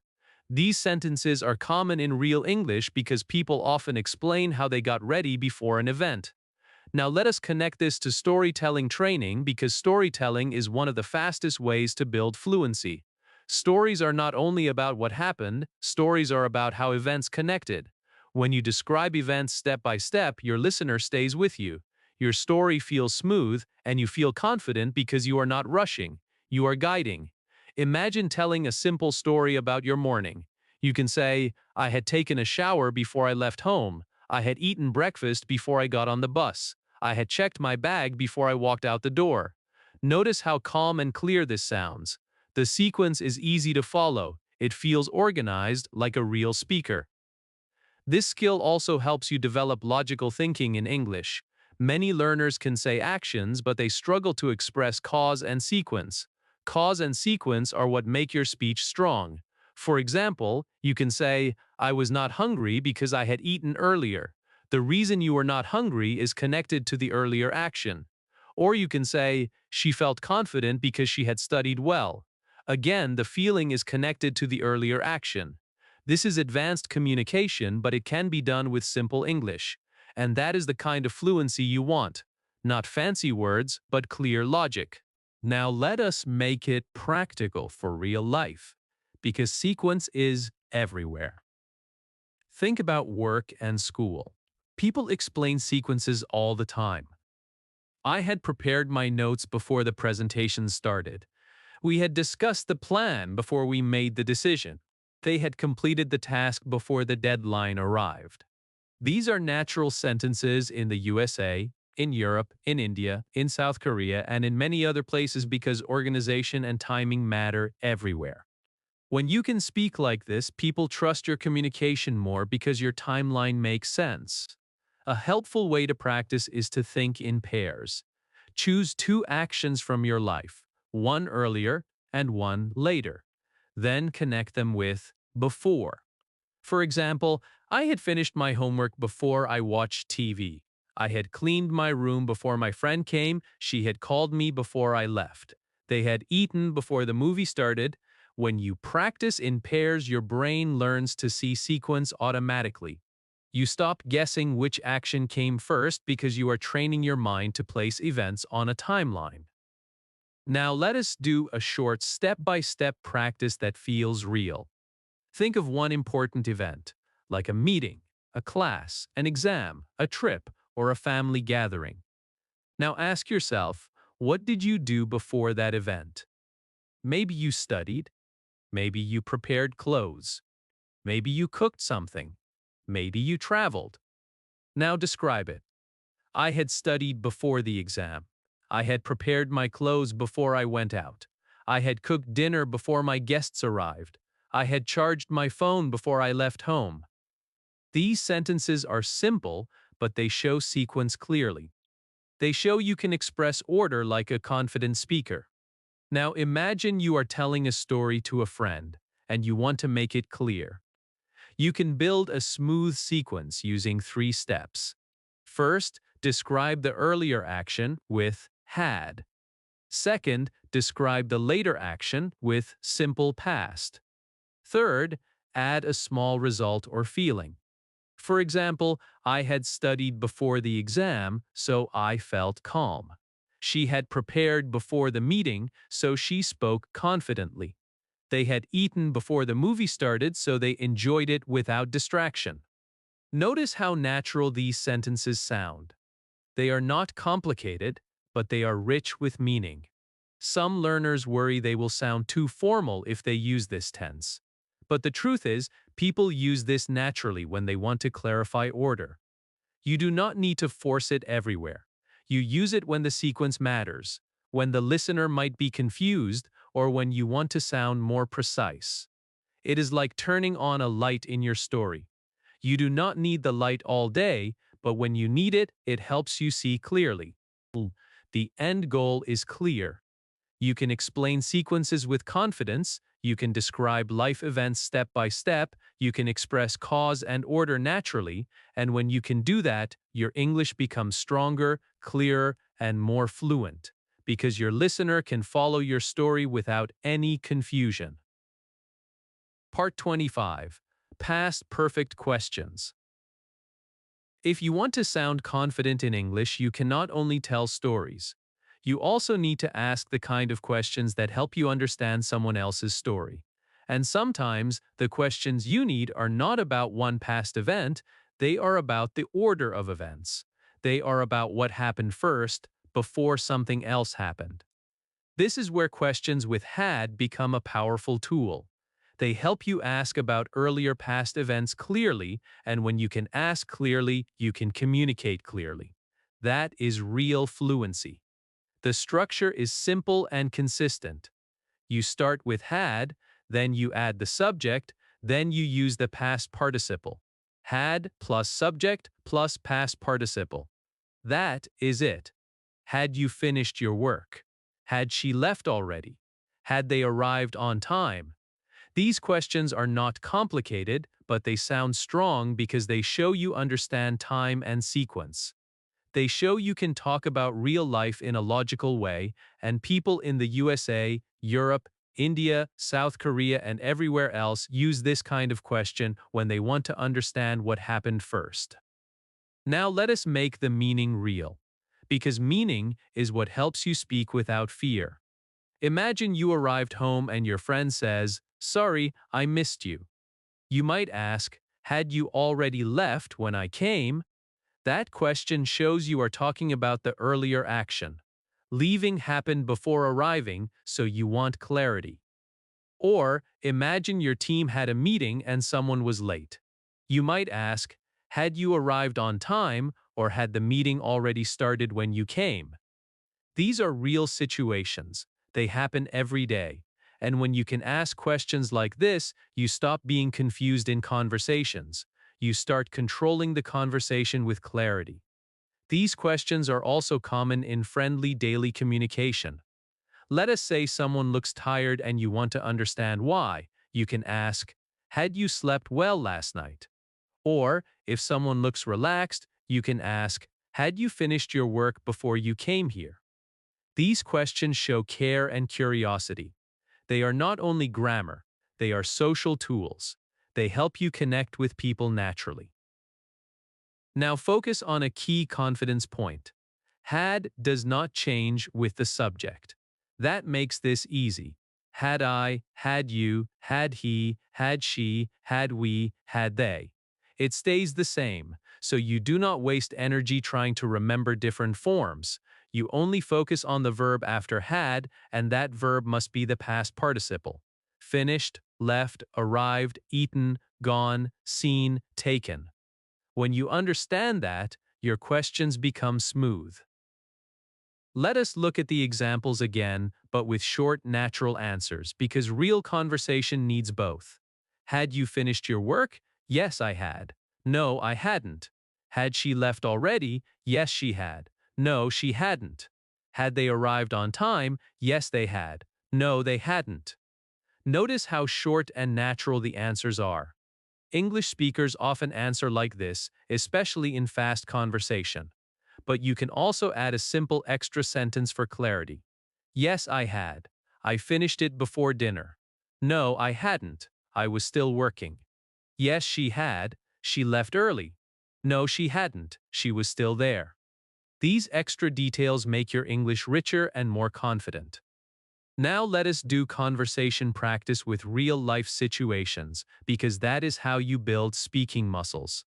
These sentences are common in real English because people often explain how they got ready before an event. Now let us connect this to storytelling training because storytelling is one of the fastest ways to build fluency. Stories are not only about what happened, stories are about how events connected. When you describe events step by step, your listener stays with you. Your story feels smooth, and you feel confident because you are not rushing. You are guiding. Imagine telling a simple story about your morning. You can say, I had taken a shower before I left home. I had eaten breakfast before I got on the bus. I had checked my bag before I walked out the door. Notice how calm and clear this sounds. The sequence is easy to follow. It feels organized like a real speaker. This skill also helps you develop logical thinking in English. Many learners can say actions, but they struggle to express cause and sequence. Cause and sequence are what make your speech strong. For example, you can say, I was not hungry because I had eaten earlier. The reason you were not hungry is connected to the earlier action. Or you can say, she felt confident because she had studied well. Again, the feeling is connected to the earlier action. This is advanced communication, but it can be done with simple English. And that is the kind of fluency you want. Not fancy words, but clear logic. Now let us make it practical for real life, because sequence is everywhere. Think about work and school. People explain sequences all the time. I had prepared my notes before the presentation started. We had discussed the plan before we made the decision. They had completed the task before the deadline arrived. These are natural sentences in the USA, in Europe, in India, in South Korea, and in many other places because organization and timing matter everywhere. When you can speak like this, people trust your communication more because your timeline makes sense. A helpful way to practice is to think in pairs. Choose two actions from your life, one earlier and one later. Then connect them with before. For example, I had finished my homework before I watched TV. I had cleaned my room before my friend came. She had called me before I left. They had eaten before the movie started. When you practice in pairs, your brain learns to see sequence automatically. You stop guessing which action came first because you are training your mind to place events on a timeline. Now let us do a short step-by-step practice that feels real. Think of one important event, like a meeting, a class, an exam, a trip, or a family gathering. Now ask yourself, what did you do before that event? Maybe you studied. Maybe you prepared clothes. Maybe you cooked something. Maybe you traveled. Now describe it. I had studied before the exam. I had prepared my clothes before I went out. I had cooked dinner before my guests arrived. I had charged my phone before I left home. These sentences are simple, but they show sequence clearly. They show you can express order like a confident speaker. Now imagine you are telling a story to a friend, and you want to make it clear. You can build a smooth sequence using 3 steps. First, describe the earlier action with had. Second, describe the later action with simple past. Third, add a small result or feeling. For example, I had studied before the exam, so I felt calm. She had prepared before the meeting, so she spoke confidently. They had eaten before the movie started, so they enjoyed it without distraction. Notice how natural these sentences sound. They are not complicated, but they are rich with meaning. Some learners worry they will sound too formal if they use this tense. But the truth is, people use this naturally when they want to clarify order. You do not need to force it everywhere. You use it when the sequence matters, when the listener might be confused, or when you want to sound more precise. It is like turning on a light in your story. You do not need the light all day, but when you need it, it helps you see clearly. The end goal is clear. You can explain sequences with confidence, you can describe life events step by step, you can express cause and order naturally, and when you can do that, your English becomes stronger, clearer, and more fluent, because your listener can follow your story without any confusion. Part 25. Past perfect questions. If you want to sound confident in English, you can not only tell stories. You also need to ask the kind of questions that help you understand someone else's story. And sometimes, the questions you need are not about one past event, they are about the order of events. They are about what happened first, before something else happened. This is where questions with had become a powerful tool. They help you ask about earlier past events clearly, and when you can ask clearly, you can communicate clearly. That is real fluency. The structure is simple and consistent. You start with had, then you add the subject, then you use the past participle. Had plus subject plus past participle. That is it. Had you finished your work? Had she left already? Had they arrived on time? These questions are not complicated, but they sound strong because they show you understand time and sequence. They show you can talk about real life in a logical way, and people in the USA, Europe, India, South Korea, and everywhere else use this kind of question when they want to understand what happened first. Now let us make the meaning real, because meaning is what helps you speak without fear. Imagine you arrived home and your friend says, "Sorry, I missed you." You might ask, "Had you already left when I came?" That question shows you are talking about the earlier action. Leaving happened before arriving, so you want clarity. Or, imagine your team had a meeting and someone was late. You might ask, "Had you arrived on time, or had the meeting already started when you came?" These are real situations. They happen every day. And when you can ask questions like this, you stop being confused in conversations. You start controlling the conversation with clarity. These questions are also common in friendly daily communication. Let us say someone looks tired and you want to understand why. You can ask, "Had you slept well last night?" Or, if someone looks relaxed, you can ask, "Had you finished your work before you came here?" These questions show care and curiosity. They are not only grammar, they are social tools. They help you connect with people naturally. Now focus on a key confidence point. Had does not change with the subject. That makes this easy. Had I, had you, had he, had she, had we, had they. It stays the same, so you do not waste energy trying to remember different forms. You only focus on the verb after had, and that verb must be the past participle. Finished, left, arrived, eaten, gone, seen, taken. When you understand that, your questions become smooth. Let us look at the examples again, but with short, natural answers, because real conversation needs both. Had you finished your work? Yes, I had. No, I hadn't. Had she left already? Yes, she had. No, she hadn't. Had they arrived on time? Yes, they had. No, they hadn't. Notice how short and natural the answers are. English speakers often answer like this, especially in fast conversation. But you can also add a simple extra sentence for clarity. Yes, I had. I finished it before dinner. No, I hadn't. I was still working. Yes, she had. She left early. No, she hadn't. She was still there. These extra details make your English richer and more confident. Now let us do conversation practice with real-life situations, because that is how you build speaking muscles.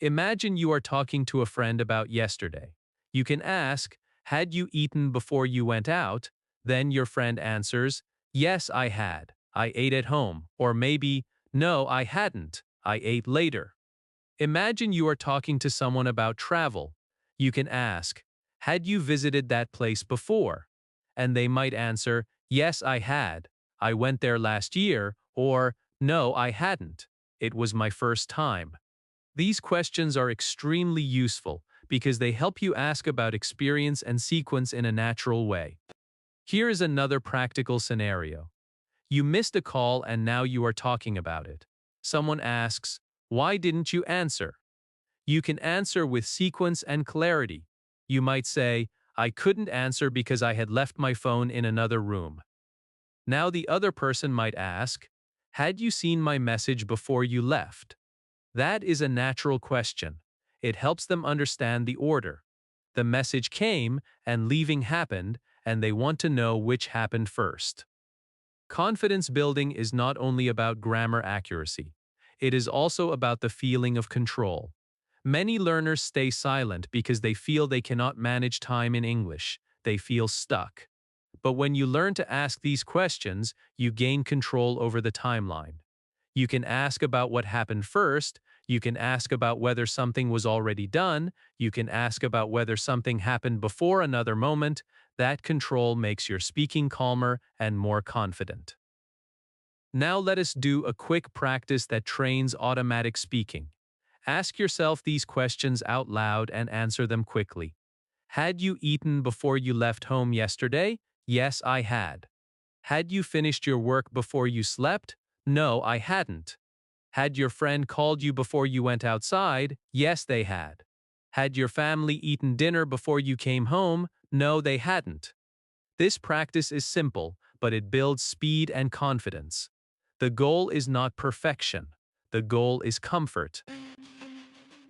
Imagine you are talking to a friend about yesterday. You can ask, "Had you eaten before you went out?" Then your friend answers, "Yes, I had. I ate at home." Or maybe, "No, I hadn't. I ate later." Imagine you are talking to someone about travel. You can ask, "Had you visited that place before?" And they might answer, "Yes, I had. I went there last year," or "No, I hadn't. It was my first time." These questions are extremely useful because they help you ask about experience and sequence in a natural way. Here is another practical scenario. You missed a call and now you are talking about it. Someone asks, "Why didn't you answer?" You can answer with sequence and clarity. You might say, "I couldn't answer because I had left my phone in another room." Now the other person might ask, "Had you seen my message before you left?" That is a natural question. It helps them understand the order. The message came and leaving happened, and they want to know which happened first. Confidence building is not only about grammar accuracy. It is also about the feeling of control. Many learners stay silent because they feel they cannot manage time in English. They feel stuck. But when you learn to ask these questions, you gain control over the timeline. You can ask about what happened first. You can ask about whether something was already done. You can ask about whether something happened before another moment. That control makes your speaking calmer and more confident. Now let us do a quick practice that trains automatic speaking. Ask yourself these questions out loud and answer them quickly. Had you eaten before you left home yesterday? Yes, I had. Had you finished your work before you slept? No, I hadn't. Had your friend called you before you went outside? Yes, they had. Had your family eaten dinner before you came home? No, they hadn't. This practice is simple, but it builds speed and confidence. The goal is not perfection. The goal is comfort.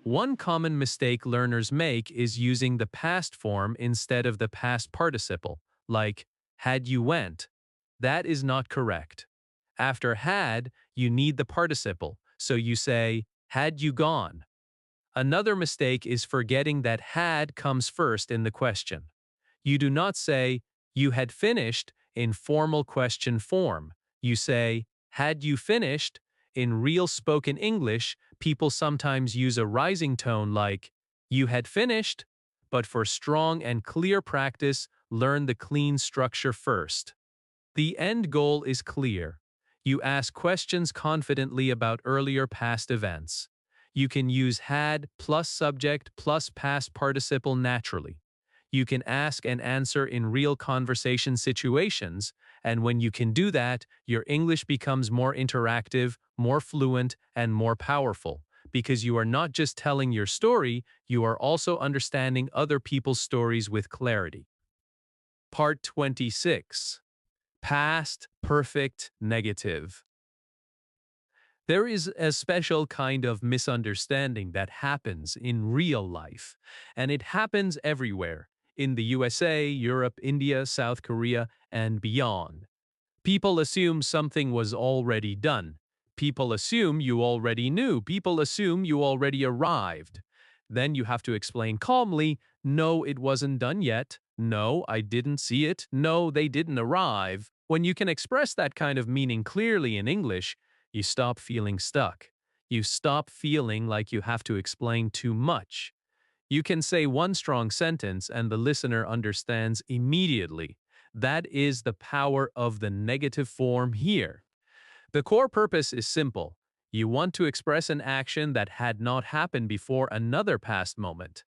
One common mistake learners make is using the past form instead of the past participle, like, had you went. That is not correct. After had, you need the participle, so you say, had you gone. Another mistake is forgetting that had comes first in the question. You do not say, you had finished, in formal question form. You say, had you finished? In real spoken English, people sometimes use a rising tone like, you had finished, but for strong and clear practice, learn the clean structure first. The end goal is clear. You ask questions confidently about earlier past events. You can use had plus subject plus past participle naturally. You can ask and answer in real conversation situations, and when you can do that, your English becomes more interactive, more fluent, and more powerful, because you are not just telling your story, you are also understanding other people's stories with clarity. Part 26. Past, perfect, negative. There is a special kind of misunderstanding that happens in real life, and it happens everywhere, in the USA, Europe, India, South Korea, and beyond. People assume something was already done. People assume you already knew. People assume you already arrived. Then you have to explain calmly, no, it wasn't done yet. No, I didn't see it. No, they didn't arrive. When you can express that kind of meaning clearly in English, you stop feeling stuck. You stop feeling like you have to explain too much. You can say one strong sentence and the listener understands immediately. That is the power of the negative form here. The core purpose is simple. You want to express an action that had not happened before another past moment.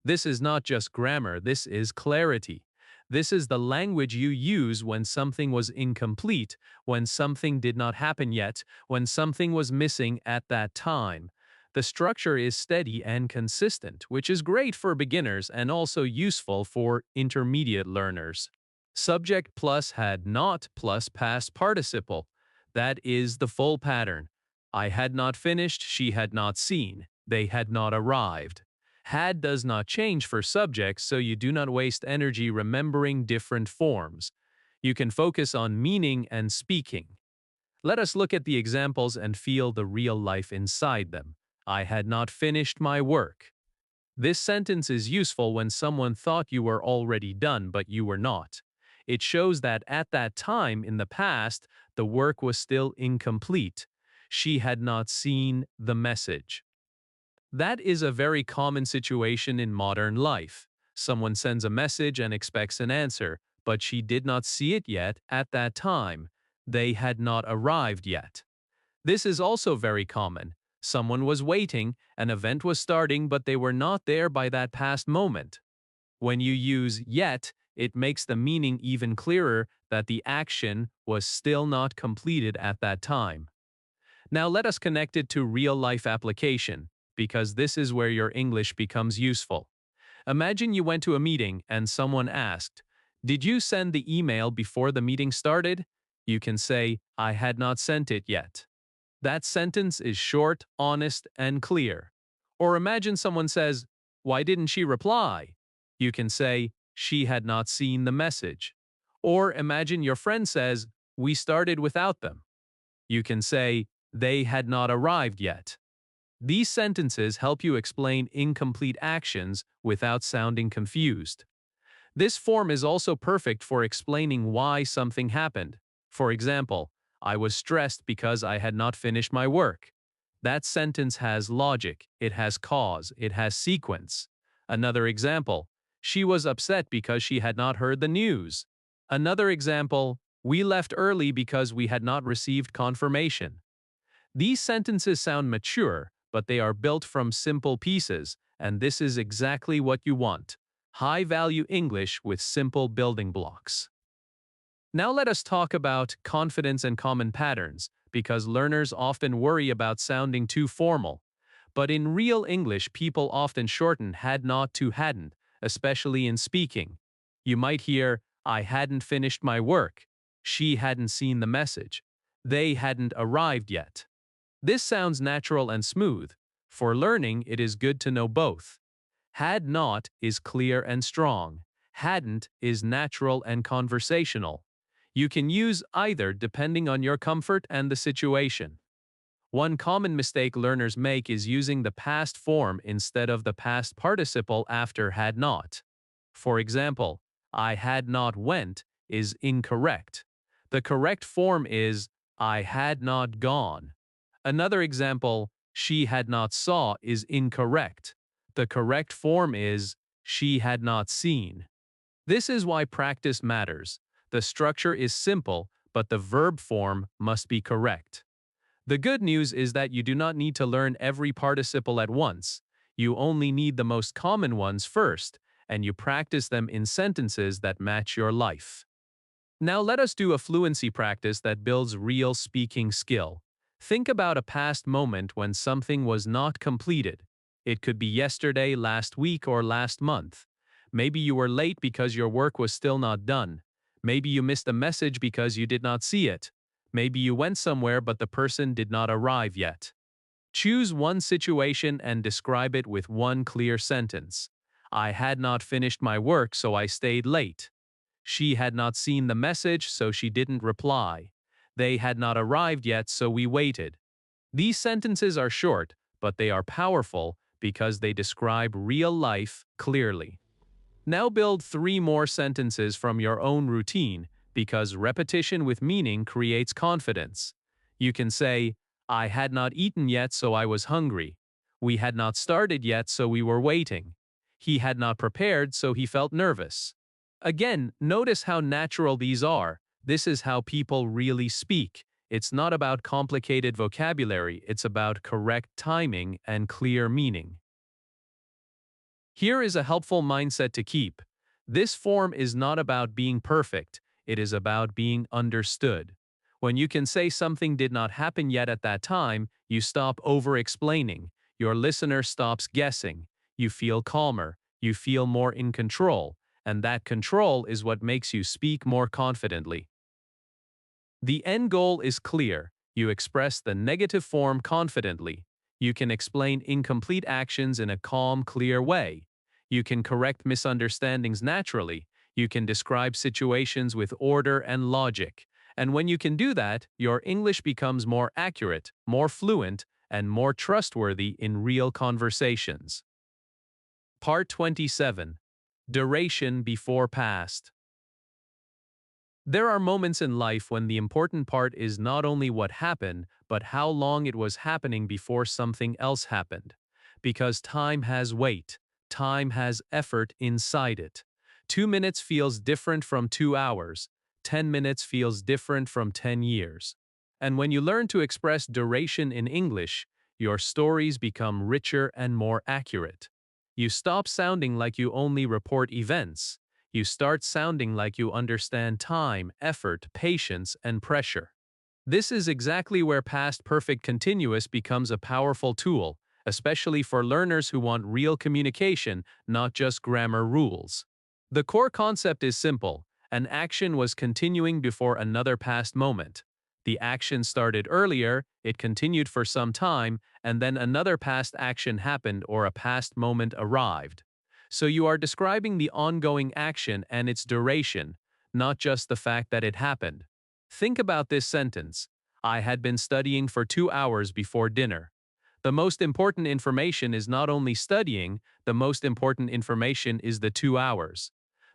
This is not just grammar, this is clarity. This is the language you use when something was incomplete, when something did not happen yet, when something was missing at that time. The structure is steady and consistent, which is great for beginners and also useful for intermediate learners. Subject plus had not plus past participle. That is the full pattern. I had not finished, she had not seen, they had not arrived. Had does not change for subjects, so you do not waste energy remembering different forms. You can focus on meaning and speaking. Let us look at the examples and feel the real life inside them. I had not finished my work. This sentence is useful when someone thought you were already done, but you were not. It shows that at that time in the past, the work was still incomplete. She had not seen the message. That is a very common situation in modern life. Someone sends a message and expects an answer, but she did not see it yet at that time. They had not arrived yet. This is also very common. Someone was waiting, an event was starting, but they were not there by that past moment. When you use yet, it makes the meaning even clearer that the action was still not completed at that time. Now let us connect it to real-life application, because this is where your English becomes useful. Imagine you went to a meeting and someone asked, "Did you send the email before the meeting started?" You can say, "I had not sent it yet." That sentence is short, honest, and clear. Or imagine someone says, "Why didn't she reply?" You can say, "She had not seen the message." Or imagine your friend says, "We started without them." You can say, "They had not arrived yet." These sentences help you explain incomplete actions without sounding confused. This form is also perfect for explaining why something happened. For example, "I was stressed because I had not finished my work." That sentence has logic, it has cause, it has sequence. Another example, "She was upset because she had not heard the news." Another example, "We left early because we had not received confirmation." These sentences sound mature, but they are built from simple pieces, and this is exactly what you want. High-value English with simple building blocks. Now let us talk about confidence and common patterns, because learners often worry about sounding too formal. But in real English, people often shorten had not to hadn't, especially in speaking. You might hear, "I hadn't finished my work." "She hadn't seen the message." "They hadn't arrived yet." This sounds natural and smooth. For learning, it is good to know both. Had not is clear and strong. Hadn't is natural and conversational. You can use either depending on your comfort and the situation. One common mistake learners make is using the past form instead of the past participle after had not. For example, "I had not went" is incorrect. The correct form is "I had not gone." Another example, "She had not saw" is incorrect. The correct form is "she had not seen." This is why practice matters. The structure is simple, but the verb form must be correct. The good news is that you do not need to learn every participle at once. You only need the most common ones first, and you practice them in sentences that match your life. Now let us do a fluency practice that builds real speaking skill. Think about a past moment when something was not completed. It could be yesterday, last week, or last month. Maybe you were late because your work was still not done. Maybe you missed a message because you did not see it. Maybe you went somewhere but the person did not arrive yet. Choose one situation and describe it with one clear sentence. "I had not finished my work, so I stayed late." "She had not seen the message, so she didn't reply." "They had not arrived yet, so we waited." These sentences are short, but they are powerful because they describe real life clearly. Now build 3 more sentences from your own routine, because repetition with meaning creates confidence. You can say, "I had not eaten yet, so I was hungry." "We had not started yet, so we were waiting." "He had not prepared, so he felt nervous." Again, notice how natural these are. This is how people really speak. It's not about complicated vocabulary, it's about correct timing and clear meaning. Here is a helpful mindset to keep. This form is not about being perfect, it is about being understood. When you can say something did not happen yet at that time, you stop over-explaining. Your listener stops guessing. You feel calmer. You feel more in control. And that control is what makes you speak more confidently. The end goal is clear. You express the negative form confidently. You can explain incomplete actions in a calm, clear way. You can correct misunderstandings naturally. You can describe situations with order and logic. And when you can do that, your English becomes more accurate, more fluent, and more trustworthy in real conversations. Part 27. Duration before past. There are moments in life when the important part is not only what happened, but how long it was happening before something else happened. Because time has weight, time has effort inside it. 2 minutes feels different from 2 hours, 10 minutes feels different from 10 years. And when you learn to express duration in English, your stories become richer and more accurate. You stop sounding like you only report events. You start sounding like you understand time, effort, patience, and pressure. This is exactly where past perfect continuous becomes a powerful tool, especially for learners who want real communication, not just grammar rules. The core concept is simple: an action was continuing before another past moment. The action started earlier, it continued for some time, and then another past action happened or a past moment arrived. So you are describing the ongoing action and its duration, not just the fact that it happened. Think about this sentence. I had been studying for 2 hours before dinner. The most important information is not only studying, the most important information is the 2 hours.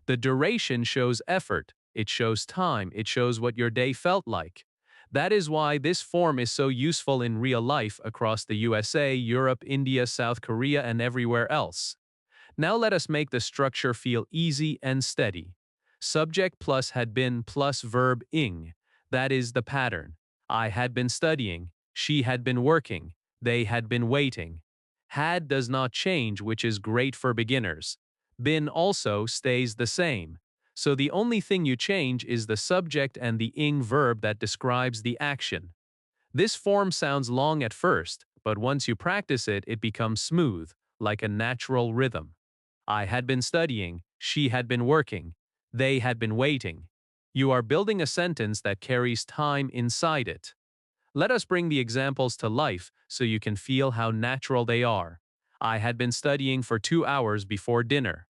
The duration shows effort, it shows time, it shows what your day felt like. That is why this form is so useful in real life across the USA, Europe, India, South Korea, and everywhere else. Now let us make the structure feel easy and steady. Subject plus had been plus verb ing. That is the pattern. I had been studying, she had been working, they had been waiting. Had does not change, which is great for beginners. Been also stays the same. So the only thing you change is the subject and the ing verb that describes the action. This form sounds long at first, but once you practice it, it becomes smooth, like a natural rhythm. I had been studying, she had been working, they had been waiting. You are building a sentence that carries time inside it. Let us bring the examples to life so you can feel how natural they are. I had been studying for 2 hours before dinner.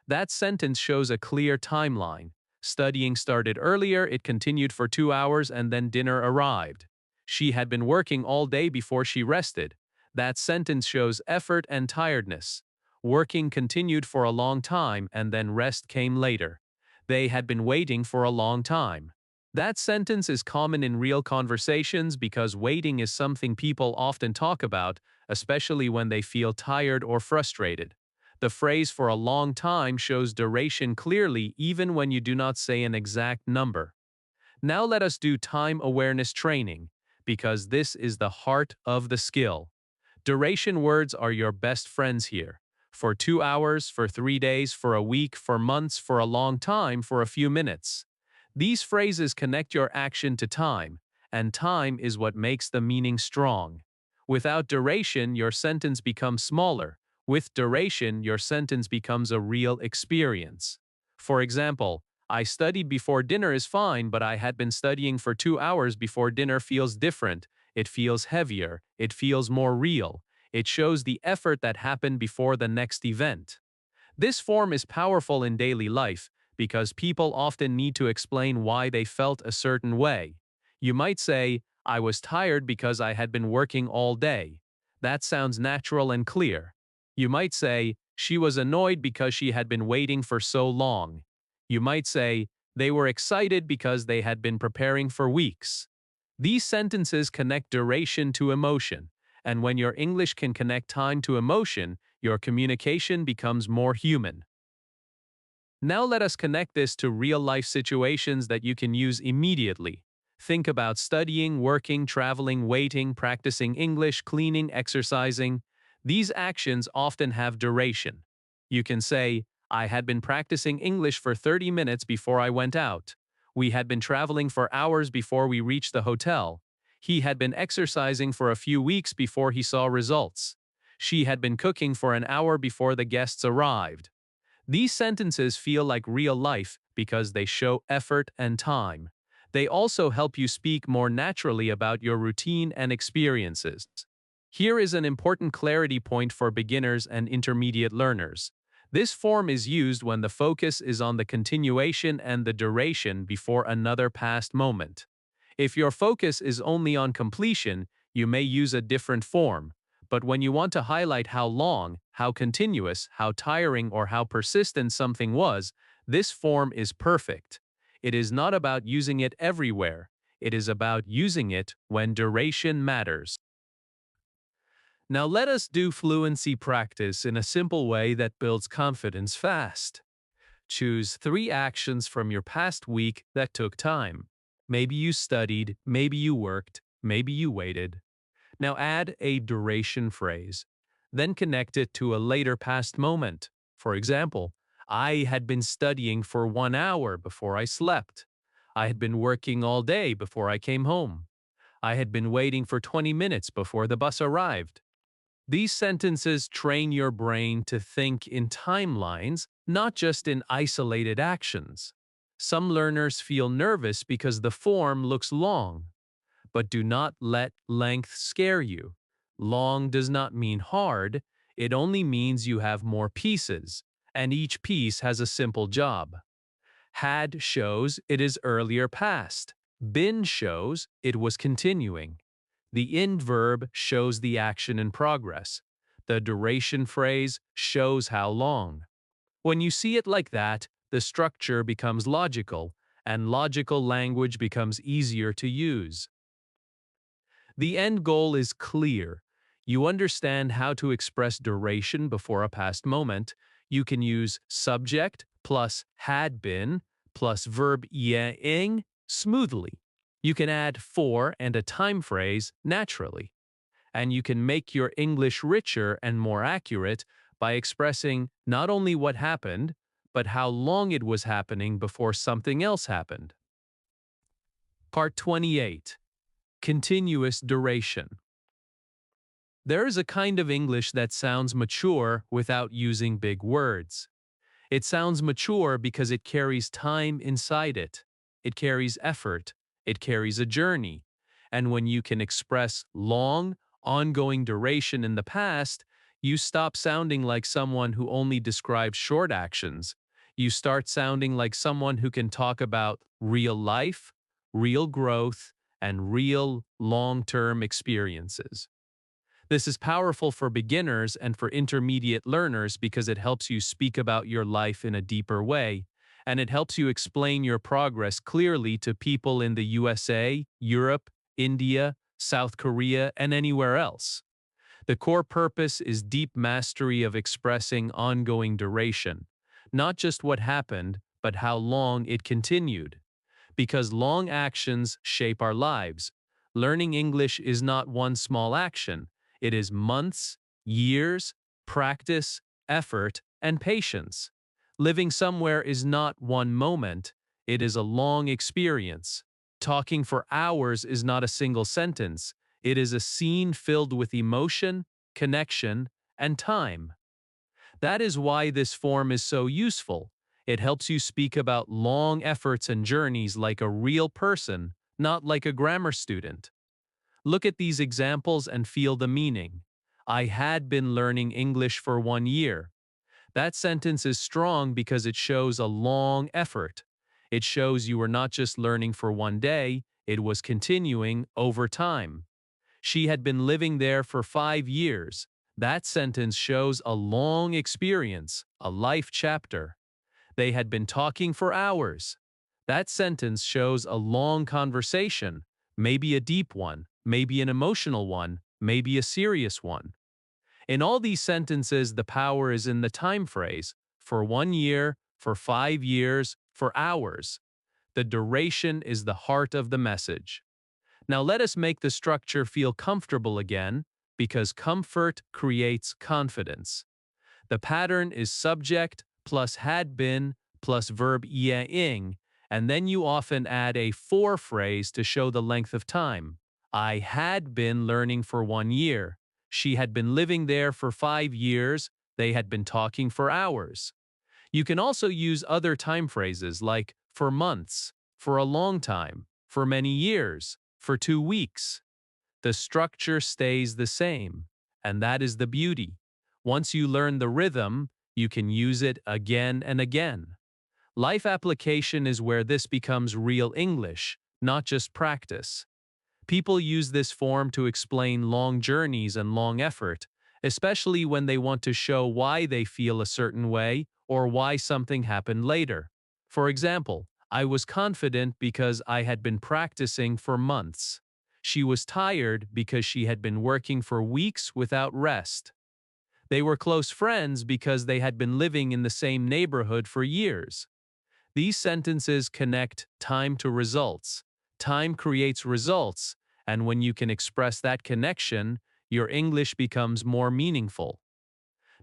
That sentence shows a clear timeline. Studying started earlier, it continued for 2 hours, and then dinner arrived. She had been working all day before she rested. That sentence shows effort and tiredness. Working continued for a long time, and then rest came later. They had been waiting for a long time. That sentence is common in real conversations because waiting is something people often talk about, especially when they feel tired or frustrated. The phrase for a long time shows duration clearly even when you do not say an exact number. Now let us do time awareness training, because this is the heart of the skill. Duration words are your best friends here. For 2 hours, for 3 days, for a week, for months, for a long time, for a few minutes. These phrases connect your action to time, and time is what makes the meaning strong. Without duration, your sentence becomes smaller. With duration, your sentence becomes a real experience. For example, I studied before dinner is fine, but I had been studying for 2 hours before dinner feels different. It feels heavier. It feels more real. It shows the effort that happened before the next event. This form is powerful in daily life because people often need to explain why they felt a certain way. You might say, I was tired because I had been working all day. That sounds natural and clear. You might say, she was annoyed because she had been waiting for so long. You might say, they were excited because they had been preparing for weeks. These sentences connect duration to emotion, and when your English can connect time to emotion, your communication becomes more human. Now let us connect this to real-life situations that you can use immediately. Think about studying, working, traveling, waiting, practicing English, cleaning, exercising. These actions often have duration. You can say, I had been practicing English for 30 minutes before I went out. We had been traveling for hours before we reached the hotel. He had been exercising for a few weeks before he saw results. She had been cooking for an hour before the guests arrived. These sentences feel like real life because they show effort and time. They also help you speak more naturally about your routine and experiences. Here is an important clarity point for beginners and intermediate learners. This form is used when the focus is on the continuation and the duration before another past moment. If your focus is only on completion, you may use a different form. But when you want to highlight how long, how continuous, how tiring, or how persistent something was, this form is perfect. It is not about using it everywhere. It is about using it when duration matters. Now let us do fluency practice in a simple way that builds confidence fast. Choose 3 actions from your past week that took time. Maybe you studied, maybe you worked, maybe you waited. Now add a duration phrase. Then connect it to a later past moment. For example, I had been studying for 1 hour before I slept. I had been working all day before I came home. I had been waiting for 20 minutes before the bus arrived. These sentences train your brain to think in timelines, not just in isolated actions. Some learners feel nervous because the form looks long. but do not let length scare you. Long does not mean hard, it only means you have more pieces, and each piece has a simple job. Had shows it is earlier past. Been shows it was continuing. The end verb shows the action in progress. The duration phrase shows how long. When you see it like that, the structure becomes logical, and logical language becomes easier to use. The end goal is clear. You understand how to express duration before a past moment. You can use subject plus had been plus verb ing smoothly. You can add for and a time phrase naturally. And you can make your English richer and more accurate by expressing not only what happened, but how long it was happening before something else happened. Part 28. Continuous duration. There is a kind of English that sounds mature without using big words. It sounds mature because it carries time inside it. It carries effort. It carries a journey. And when you can express long, ongoing duration in the past, you stop sounding like someone who only describes short actions. You start sounding like someone who can talk about real life, real growth, and real long-term experiences. This is powerful for beginners and for intermediate learners because it helps you speak about your life in a deeper way, and it helps you explain your progress clearly to people in the USA, Europe, India, South Korea, and anywhere else. The core purpose is deep mastery of expressing ongoing duration, not just what happened, but how long it continued. Because long actions shape our lives. Learning English is not one small action. It is months, years, practice, effort, and patience. Living somewhere is not one moment. It is a long experience. Talking for hours is not a single sentence. It is a scene filled with emotion, connection, and time. That is why this form is so useful. It helps you speak about long efforts and journeys like a real person, not like a grammar student. Look at these examples and feel the meaning. I had been learning English for 1 year. That sentence is strong because it shows a long effort. It shows you were not just learning for 1 day, it was continuing over time. She had been living there for 5 years. That sentence shows a long experience, a life chapter. They had been talking for hours. That sentence shows a long conversation, maybe a deep one, maybe an emotional one, maybe a serious one. In all these sentences, the power is in the time phrase, for 1 year, for 5 years, for hours. The duration is the heart of the message. Now let us make the structure feel comfortable again, because comfort creates confidence. The pattern is subject plus had been plus verb ing, and then you often add a for phrase to show the length of time. I had been learning for 1 year. She had been living there for 5 years. They had been talking for hours. You can also use other time phrases like for months, for a long time, for many years, for 2 weeks. The structure stays the same, and that is the beauty. Once you learn the rhythm, you can use it again and again. Life application is where this becomes real English, not just practice. People use this form to explain long journeys and long effort, especially when they want to show why they feel a certain way or why something happened later. For example, I was confident because I had been practicing for months. She was tired because she had been working for weeks without rest. They were close friends because they had been living in the same neighborhood for years. These sentences connect time to results. Time creates results, and when you can express that connection, your English becomes more meaningful.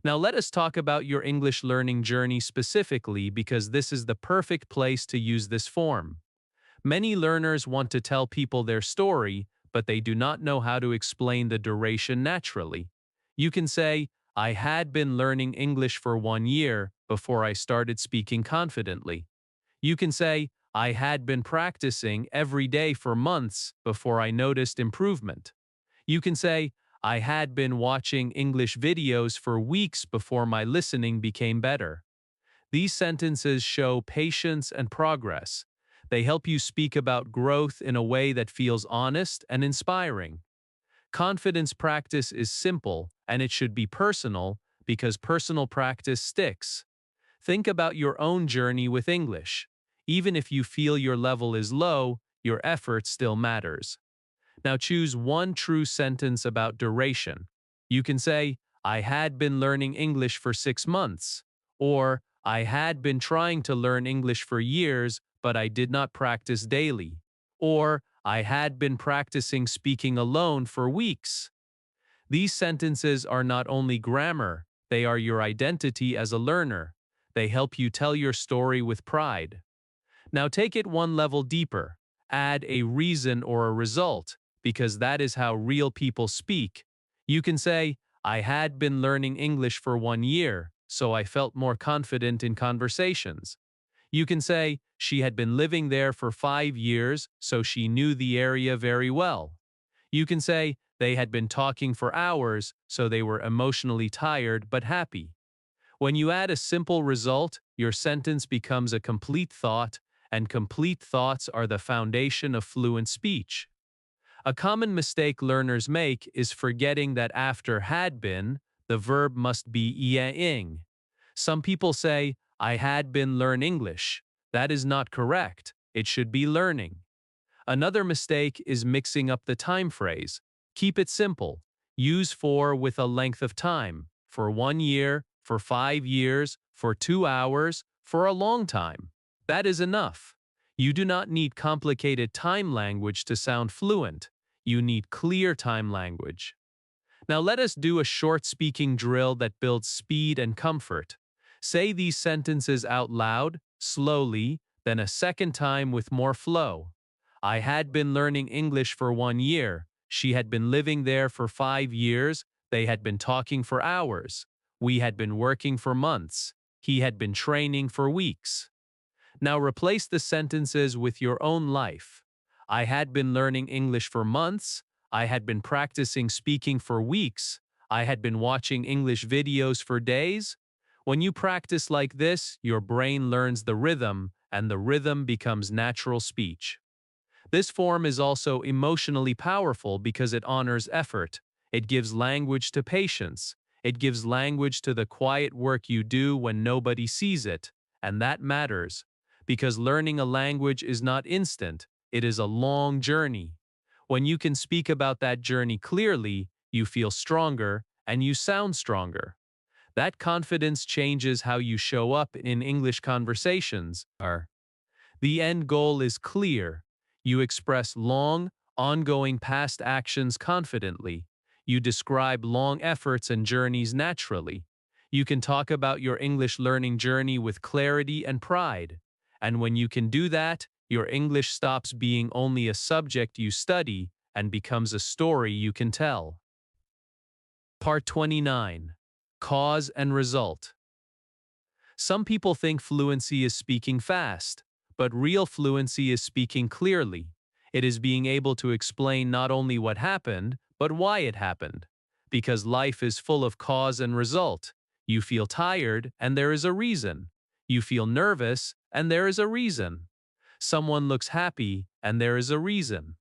Now let us talk about your English learning journey specifically because this is the perfect place to use this form. Many learners want to tell people their story, but they do not know how to explain the duration naturally. You can say, I had been learning English for 1 year before I started speaking confidently. You can say, I had been practicing every day for months before I noticed improvement. You can say, I had been watching English videos for weeks before my listening became better. These sentences show patience and progress. They help you speak about growth in a way that feels honest and inspiring. Confidence practice is simple and it should be personal because personal practice sticks. Think about your own journey with English. Even if you feel your level is low, your effort still matters. Now choose one true sentence about duration. You can say, I had been learning English for 6 months, or I had been trying to learn English for years, but I did not practice daily, or I had been practicing speaking alone for weeks. These sentences are not only grammar, they are your identity as a learner. They help you tell your story with pride. Now take it one level deeper. Add a reason or a result, because that is how real people speak. You can say, I had been learning English for 1 year, so I felt more confident in conversations. You can say, she had been living there for 5 years, so she knew the area very well. You can say, they had been talking for hours, so they were emotionally tired but happy. When you add a simple result, your sentence becomes a complete thought, and complete thoughts are the foundation of fluent speech. A common mistake learners make is forgetting that after had been, the verb must be ing. Some people say, I had been learn English. That is not correct. It should be learning. Another mistake is mixing up the time phrase. Keep it simple. Use for with a length of time. For 1 year, for 5 years, for 2 hours, for a long time. That is enough. You do not need complicated time language to sound fluent. You need clear time language. Now let us do a short speaking drill that builds speed and comfort. Say these sentences out loud, slowly, then a second time with more flow. I had been learning English for 1 year. She had been living there for 5 years. They had been talking for hours. We had been working for months. He had been training for weeks. Now replace the sentences with your own life. I had been learning English for months. I had been practicing speaking for weeks. I had been watching English videos for days. When you practice like this, your brain learns the rhythm, and the rhythm becomes natural speech. This form is also emotionally powerful because it honors effort. It gives language to patience. It gives language to the quiet work you do when nobody sees it, and that matters. Because learning a language is not instant, it is a long journey. When you can speak about that journey clearly, you feel stronger and you sound stronger. That confidence changes how you show up in English conversations. The end goal is clear. You express long, ongoing past actions confidently. You describe long efforts and journeys naturally. You can talk about your English learning journey with clarity and pride. And when you can do that, your English stops being only a subject you study and becomes a story you can tell. Part 29. Cause and Result. Some people think fluency is speaking fast, but real fluency is speaking clearly. It is being able to explain not only what happened, but why it happened. Because life is full of cause and result. You feel tired, and there is a reason. You feel nervous, and there is a reason. Someone looks happy, and there is a reason.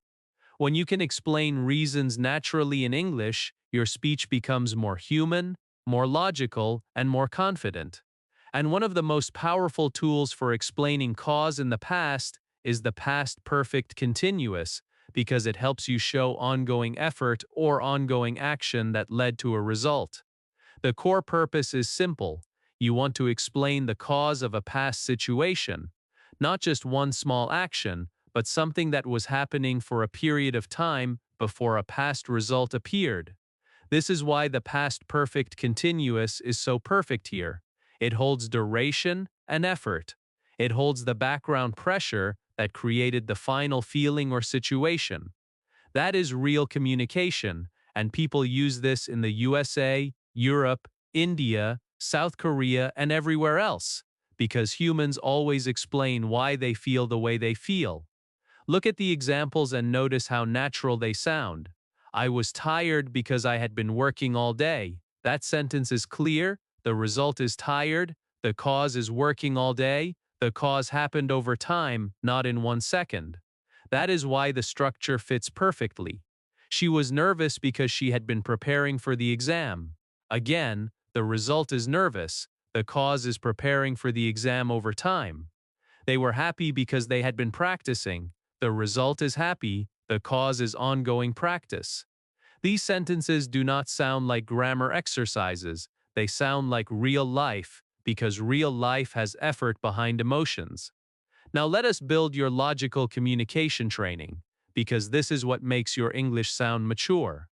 When you can explain reasons naturally in English, your speech becomes more human, more logical, and more confident. And one of the most powerful tools for explaining cause in the past is the past perfect continuous, because it helps you show ongoing effort or ongoing action that led to a result. The core purpose is simple. You want to explain the cause of a past situation, not just one small action, but something that was happening for a period of time before a past result appeared. This is why the past perfect continuous is so perfect here. It holds duration and effort. It holds the background pressure that created the final feeling or situation. That is real communication, and people use this in the USA, Europe, India, South Korea, and everywhere else. because humans always explain why they feel the way they feel. Look at the examples and notice how natural they sound. I was tired because I had been working all day. That sentence is clear. The result is tired. The cause is working all day. The cause happened over time, not in 1 second. That is why the structure fits perfectly. She was nervous because she had been preparing for the exam. Again, the result is nervous. The cause is preparing for the exam over time. They were happy because they had been practicing. The result is happy. The cause is ongoing practice. These sentences do not sound like grammar exercises. They sound like real life because real life has effort behind emotions. Now let us build your logical communication training, because this is what makes your English sound mature.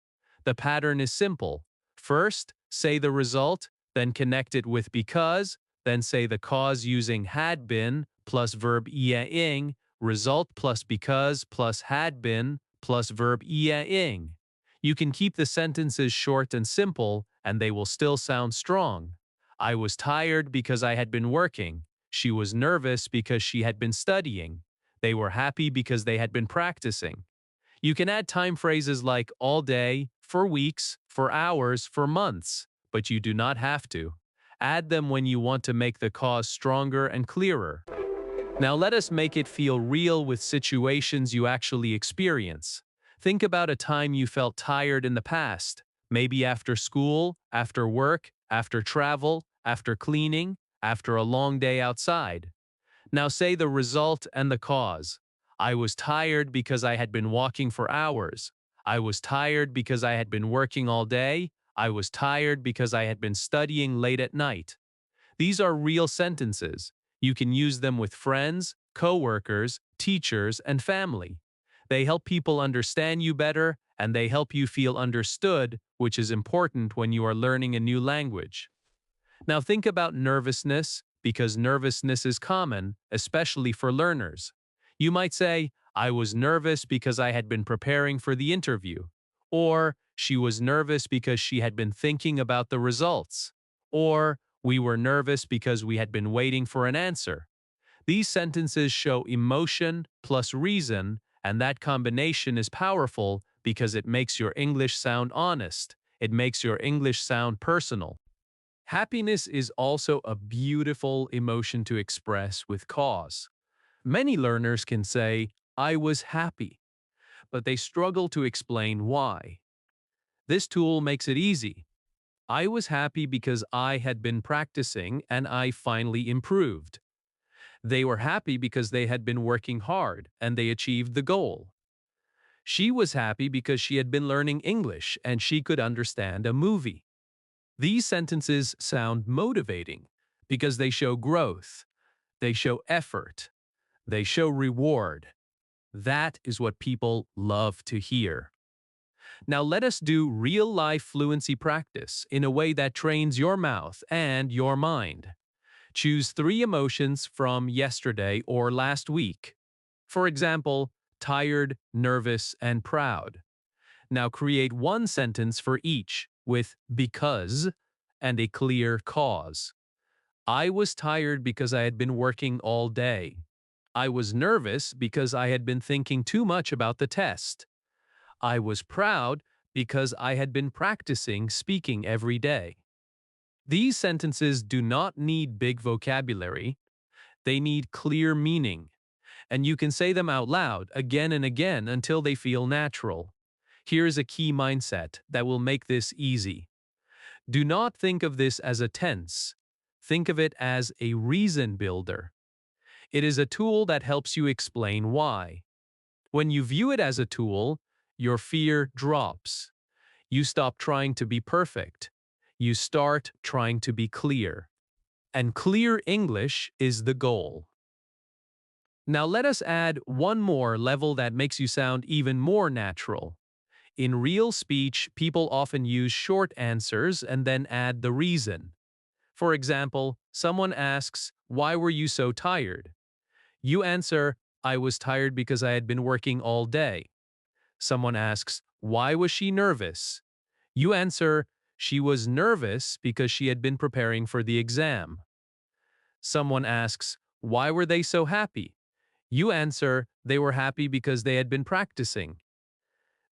The pattern is simple. First, say the result, then connect it with because, then say the cause using had been plus verb ing, result plus because plus had been plus verb ing. You can keep the sentences short and simple, and they will still sound strong. I was tired because I had been working. She was nervous because she had been studying. They were happy because they had been practicing. You can add time phrases like all day, for weeks, for hours, for months, but you do not have to. Add them when you want to make the cause stronger and clearer. Now let us make it feel real with situations you actually experience. Think about a time you felt tired in the past, maybe after school, after work, after travel, after cleaning, after a long day outside. Now say the result and the cause. I was tired because I had been walking for hours. I was tired because I had been working all day. I was tired because I had been studying late at night. These are real sentences. You can use them with friends, coworkers, teachers, and family. They help people understand you better, and they help you feel understood, which is important when you are learning a new language. Now think about nervousness, because nervousness is common, especially for learners. You might say, I was nervous because I had been preparing for the interview. Or, she was nervous because she had been thinking about the results. Or, we were nervous because we had been waiting for an answer. These sentences show emotion plus reason, and that combination is powerful because it makes your English sound honest. It makes your English sound personal. Happiness is also a beautiful emotion to express with cause. Many learners can say, I was happy, but they struggle to explain why. This tool makes it easy. I was happy because I had been practicing and I finally improved. They were happy because they had been working hard and they achieved the goal. She was happy because she had been learning English and she could understand a movie. These sentences sound motivating because they show growth, they show effort, they show reward. That is what people love to hear. Now let us do real-life fluency practice in a way that trains your mouth and your mind. Choose 3 emotions from yesterday or last week. For example, tired, nervous, and proud. Now create one sentence for each with because and a clear cause. I was tired because I had been working all day. I was nervous because I had been thinking too much about the test. I was proud because I had been practicing speaking every day. These sentences do not need big vocabulary. They need clear meaning, and you can say them out loud again and again until they feel natural. Here is a key mindset that will make this easy. Do not think of this as a tense. Think of it as a reason builder. It is a tool that helps you explain why. When you view it as a tool, your fear drops. You stop trying to be perfect. You start trying to be clear. And clear English is the goal. Now let us add one more level that makes you sound even more natural. In real speech, people often use short answers and then add the reason. For example, someone asks, "Why were you so tired?" You answer, "I was tired because I had been working all day." Someone asks, "Why was she nervous?" You answer, "She was nervous because she had been preparing for the exam." Someone asks, "Why were they so happy?" You answer, "They were happy because they had been practicing."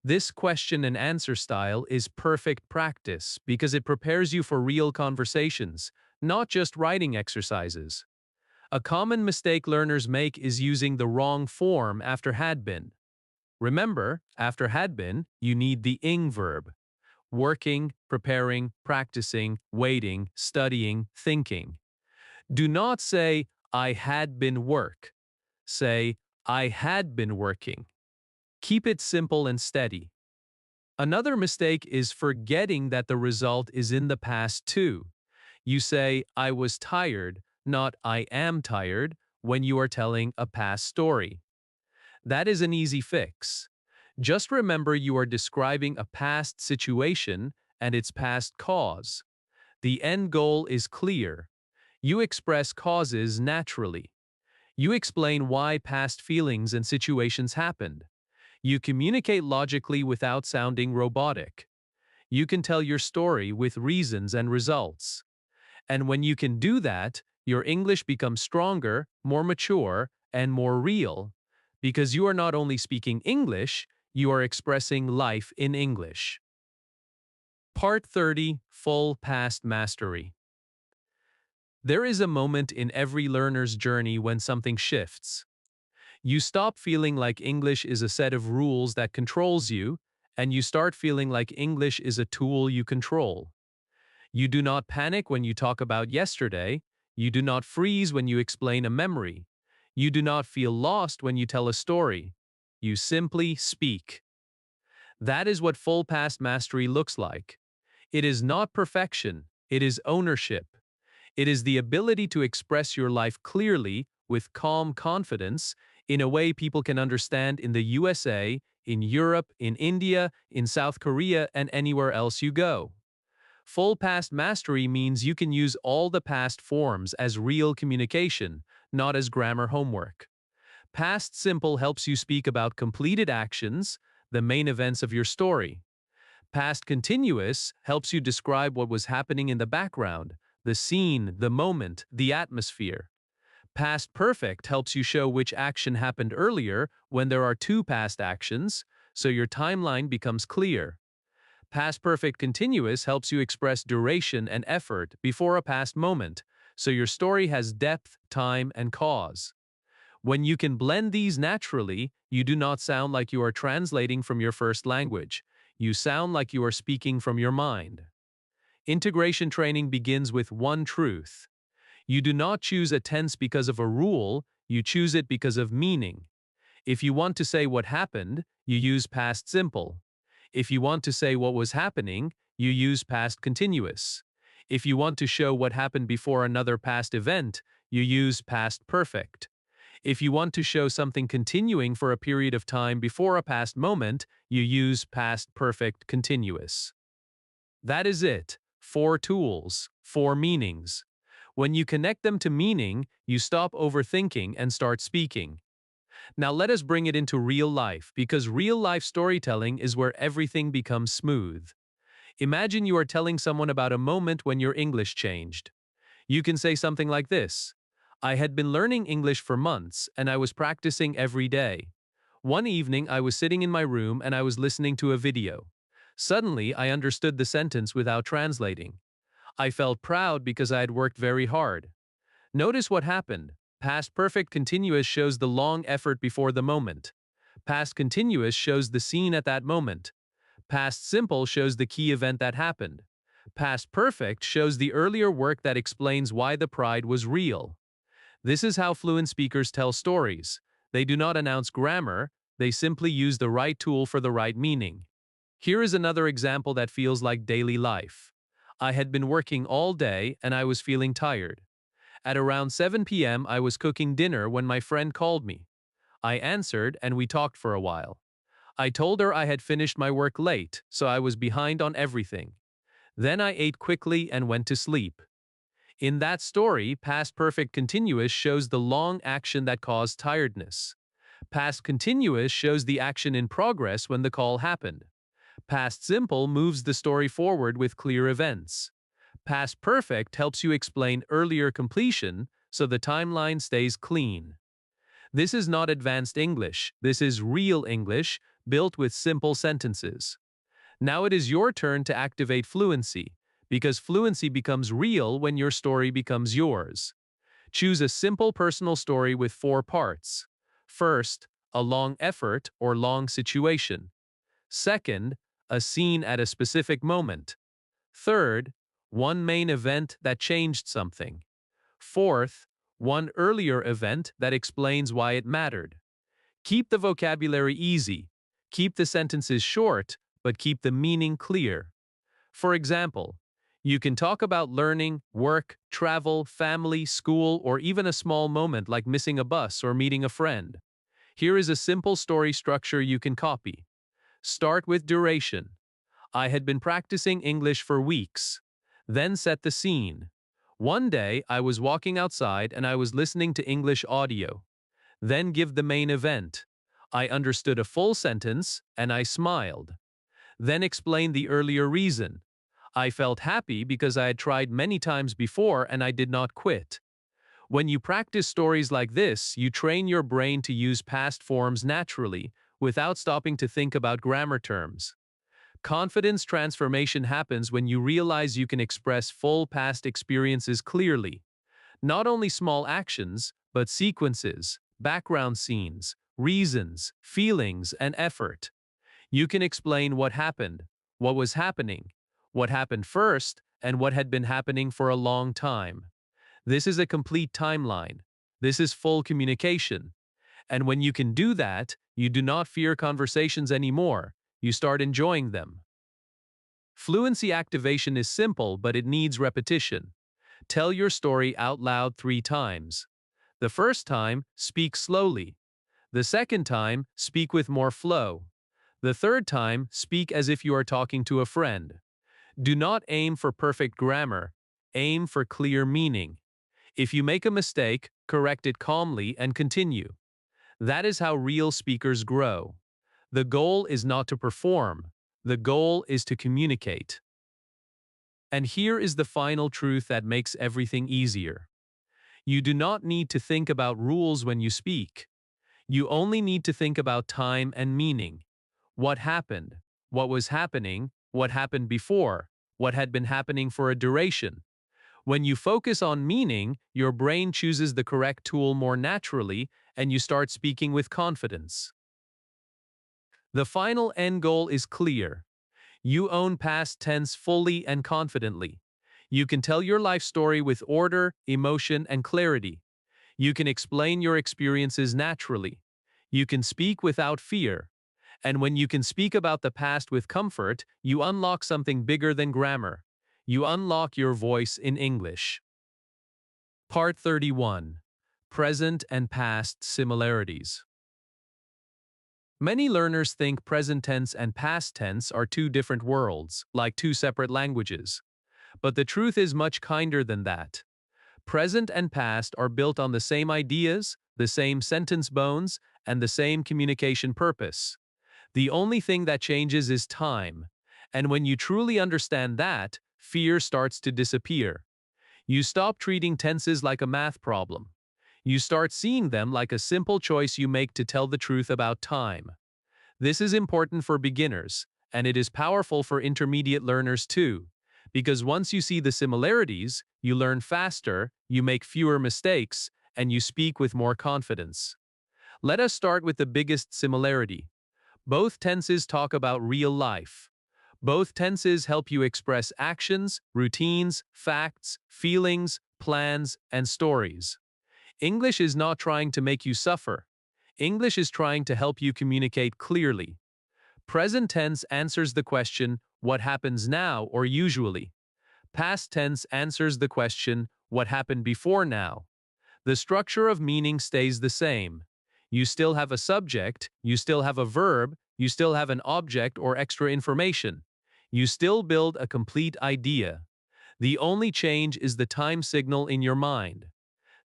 This question and answer style is perfect practice because it prepares you for real conversations, not just writing exercises. A common mistake learners make is using the wrong form after had been. Remember, after had been, you need the ing verb. Working, preparing, practicing, waiting, studying, thinking. Do not say, "I had been work." Say, "I had been working." Keep it simple and steady. Another mistake is forgetting that the result is in the past too. You say, "I was tired," not "I am tired," when you are telling a past story. That is an easy fix. Just remember you are describing a past situation and its past cause. The end goal is clear. You express causes naturally. You explain why past feelings and situations happened. You communicate logically without sounding robotic. You can tell your story with reasons and results. And when you can do that, your English becomes stronger, more mature, and more real. Because you are not only speaking English, you are expressing life in English. Part 30, Full Past Mastery. There is a moment in every learner's journey when something shifts. You stop feeling like English is a set of rules that controls you, and you start feeling like English is a tool you control. You do not panic when you talk about yesterday. You do not freeze when you explain a memory. You do not feel lost when you tell a story. You simply speak. That is what full past mastery looks like. It is not perfection, it is ownership. It is the ability to express your life clearly, with calm confidence, in a way people can understand in the USA, in Europe, in India, in South Korea, and anywhere else you go. Full past mastery means you can use all the past forms as real communication, not as grammar homework. Past simple helps you speak about completed actions, the main events of your story. Past continuous helps you describe what was happening in the background, the scene, the moment, the atmosphere. Past perfect helps you show which action happened earlier when there are two past actions, so your timeline becomes clear. Past perfect continuous helps you express duration and effort before a past moment, so your story has depth, time, and cause. When you can blend these naturally, you do not sound like you are translating from your first language. You sound like you are speaking from your mind. Integration training begins with one truth. You do not choose a tense because of a rule, you choose it because of meaning. If you want to say what happened, you use past simple. If you want to say what was happening, you use past continuous. If you want to show what happened before another past event, you use past perfect. If you want to show something continuing for a period of time before a past moment, you use past perfect continuous. That is it. 4 tools, 4 meanings. When you connect them to meaning, you stop overthinking and start speaking. Now let us bring it into real life, because real life storytelling is where everything becomes smooth. Imagine you are telling someone about a moment when your English changed. You can say something like this: "I had been learning English for months, and I was practicing every day. One evening I was sitting in my room and I was listening to a video. Suddenly I understood the sentence without translating. I felt proud because I had worked very hard." Notice what happened. Past perfect continuous shows the long effort before the moment. Past continuous shows the scene at that moment. Past simple shows the key event that happened. Past perfect shows the earlier work that explains why the pride was real. This is how fluent speakers tell stories. They do not announce grammar, they simply use the right tool for the right meaning. Here is another example that feels like daily life. I had been working all day and I was feeling tired. At around 7 p.m., I was cooking dinner when my friend called me. I answered and we talked for a while. I told her I had finished my work late, so I was behind on everything. Then I ate quickly and went to sleep. In that story, past perfect continuous shows the long action that caused tiredness. Past continuous shows the action in progress when the call happened. Past simple moves the story forward with clear events. Past perfect helps you explain earlier completion, so the timeline stays clean. This is not advanced English, this is real English, built with simple sentences. Now it is your turn to activate fluency, because fluency becomes real when your story becomes yours. Choose a simple personal story with 4 parts. First, a long effort or long situation. Second, a scene at a specific moment. Third, one main event that changed something. Fourth, one earlier event that explains why it mattered. Keep the vocabulary easy. Keep the sentences short, but keep the meaning clear. For example, you can talk about learning, work, travel, family, school, or even a small moment like missing a bus or meeting a friend. Here is a simple story structure you can copy. Start with duration. I had been practicing English for weeks. Then set the scene. One day, I was walking outside and I was listening to English audio. Then give the main event. I understood a full sentence and I smiled. Then explain the earlier reason. I felt happy because I had tried many times before and I did not quit. When you practice stories like this, you train your brain to use past forms naturally, without stopping to think about grammar terms. Confidence transformation happens when you realize you can express full past experiences clearly. Not only small actions, but sequences, background scenes, reasons, feelings, and effort. You can explain what happened, what was happening, what happened first, and what had been happening for a long time. This is a complete timeline. This is full communication. And when you can do that, you do not fear conversations anymore. You start enjoying them. Fluency activation is simple, but it needs repetition. Tell your story out loud 3 times. The first time, speak slowly. The second time, speak with more flow. The third time, speak as if you are talking to a friend. Do not aim for perfect grammar. Aim for clear meaning. If you make a mistake, correct it calmly and continue. That is how real speakers grow. The goal is not to perform. The goal is to communicate. And here is the final truth that makes everything easier. You do not need to think about rules when you speak. You only need to think about time and meaning. What happened? What was happening? What happened before? What had been happening for a duration? When you focus on meaning, your brain chooses the correct tool more naturally, and you start speaking with confidence. The final end goal is clear. You own past tense fully and confidently. You can tell your life story with order, emotion, and clarity. You can explain your experiences naturally. You can speak without fear. And when you can speak about the past with comfort, you unlock something bigger than grammar. You unlock your voice in English. Part 31. Present and Past Similarities. Many learners think present tense and past tense are 2 different worlds, like 2 separate languages. But the truth is much kinder than that. Present and past are built on the same ideas, the same sentence bones, and the same communication purpose. The only thing that changes is time. And when you truly understand that, fear starts to disappear. You stop treating tenses like a math problem. You start seeing them like a simple choice you make to tell the truth about time. This is important for beginners, and it is powerful for intermediate learners too, because once you see the similarities, you learn faster, you make fewer mistakes, and you speak with more confidence. Let us start with the biggest similarity. Both tenses talk about real life. Both tenses help you express actions, routines, facts, feelings, plans, and stories. English is not trying to make you suffer. English is trying to help you communicate clearly. Present tense answers the question, what happens now or usually. Past tense answers the question, what happened before now. The structure of meaning stays the same. You still have a subject, you still have a verb, you still have an object or extra information. You still build a complete idea. The only change is the time signal in your mind.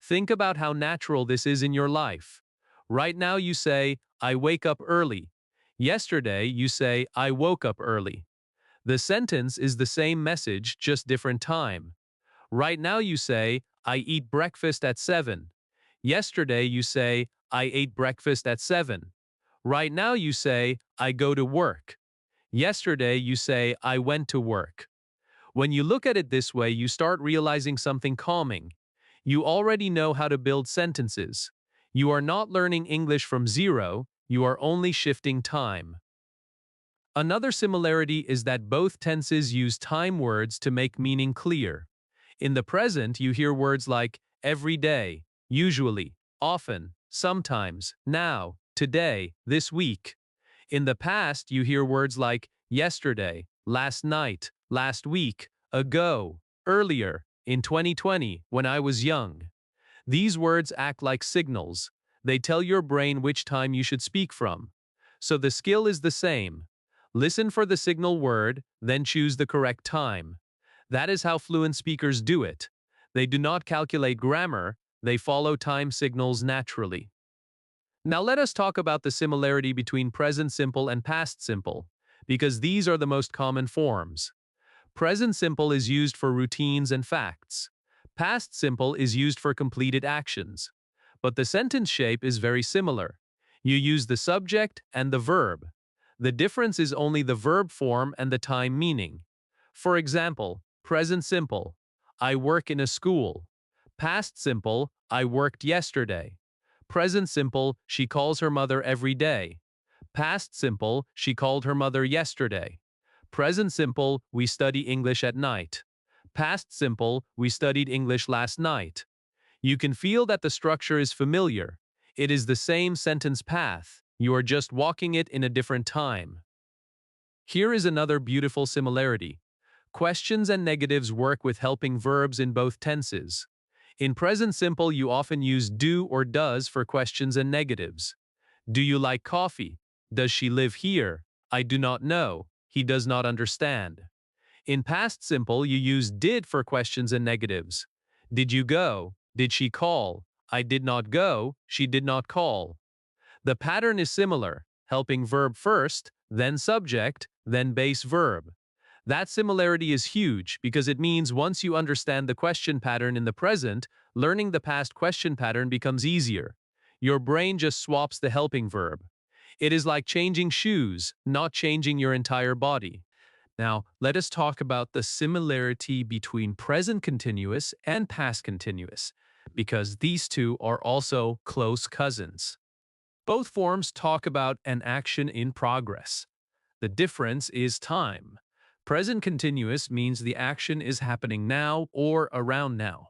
Think about how natural this is in your life. Right now you say, I wake up early. Yesterday you say, I woke up early. The sentence is the same message, just different time. Right now you say, I eat breakfast at 7. Yesterday you say, I ate breakfast at 7. Right now you say, I go to work. Yesterday you say, I went to work. When you look at it this way, you start realizing something calming. You already know how to build sentences. You are not learning English from zero, you are only shifting time. Another similarity is that both tenses use time words to make meaning clear. In the present, you hear words like every day, usually, often, sometimes, now, today, this week. In the past, you hear words like yesterday, last night, last week, ago, earlier, in 2020, when I was young. These words act like signals. They tell your brain which time you should speak from. So the skill is the same. Listen for the signal word, then choose the correct time. That is how fluent speakers do it. They do not calculate grammar, they follow time signals naturally. Now let us talk about the similarity between present simple and past simple, because these are the most common forms. Present simple is used for routines and facts. Past simple is used for completed actions. But the sentence shape is very similar. You use the subject and the verb. The difference is only the verb form and the time meaning. For example, present simple, I work in a school. Past simple, I worked yesterday. Present simple, she calls her mother every day. Past simple, she called her mother yesterday. Present simple, we study English at night. Past simple, we studied English last night. You can feel that the structure is familiar. It is the same sentence path. You are just walking it in a different time. Here is another beautiful similarity. Questions and negatives work with helping verbs in both tenses. In present simple, you often use do or does for questions and negatives. Do you like coffee? Does she live here? I do not know. He does not understand. In past simple, you use did for questions and negatives. Did you go? Did she call? I did not go. She did not call. The pattern is similar, helping verb first, then subject, then base verb. That similarity is huge because it means once you understand the question pattern in the present, learning the past question pattern becomes easier. Your brain just swaps the helping verb. It is like changing shoes, not changing your entire body. Now, let us talk about the similarity between present continuous and past continuous, because these two are also close cousins. Both forms talk about an action in progress. The difference is time. Present continuous means the action is happening now or around now.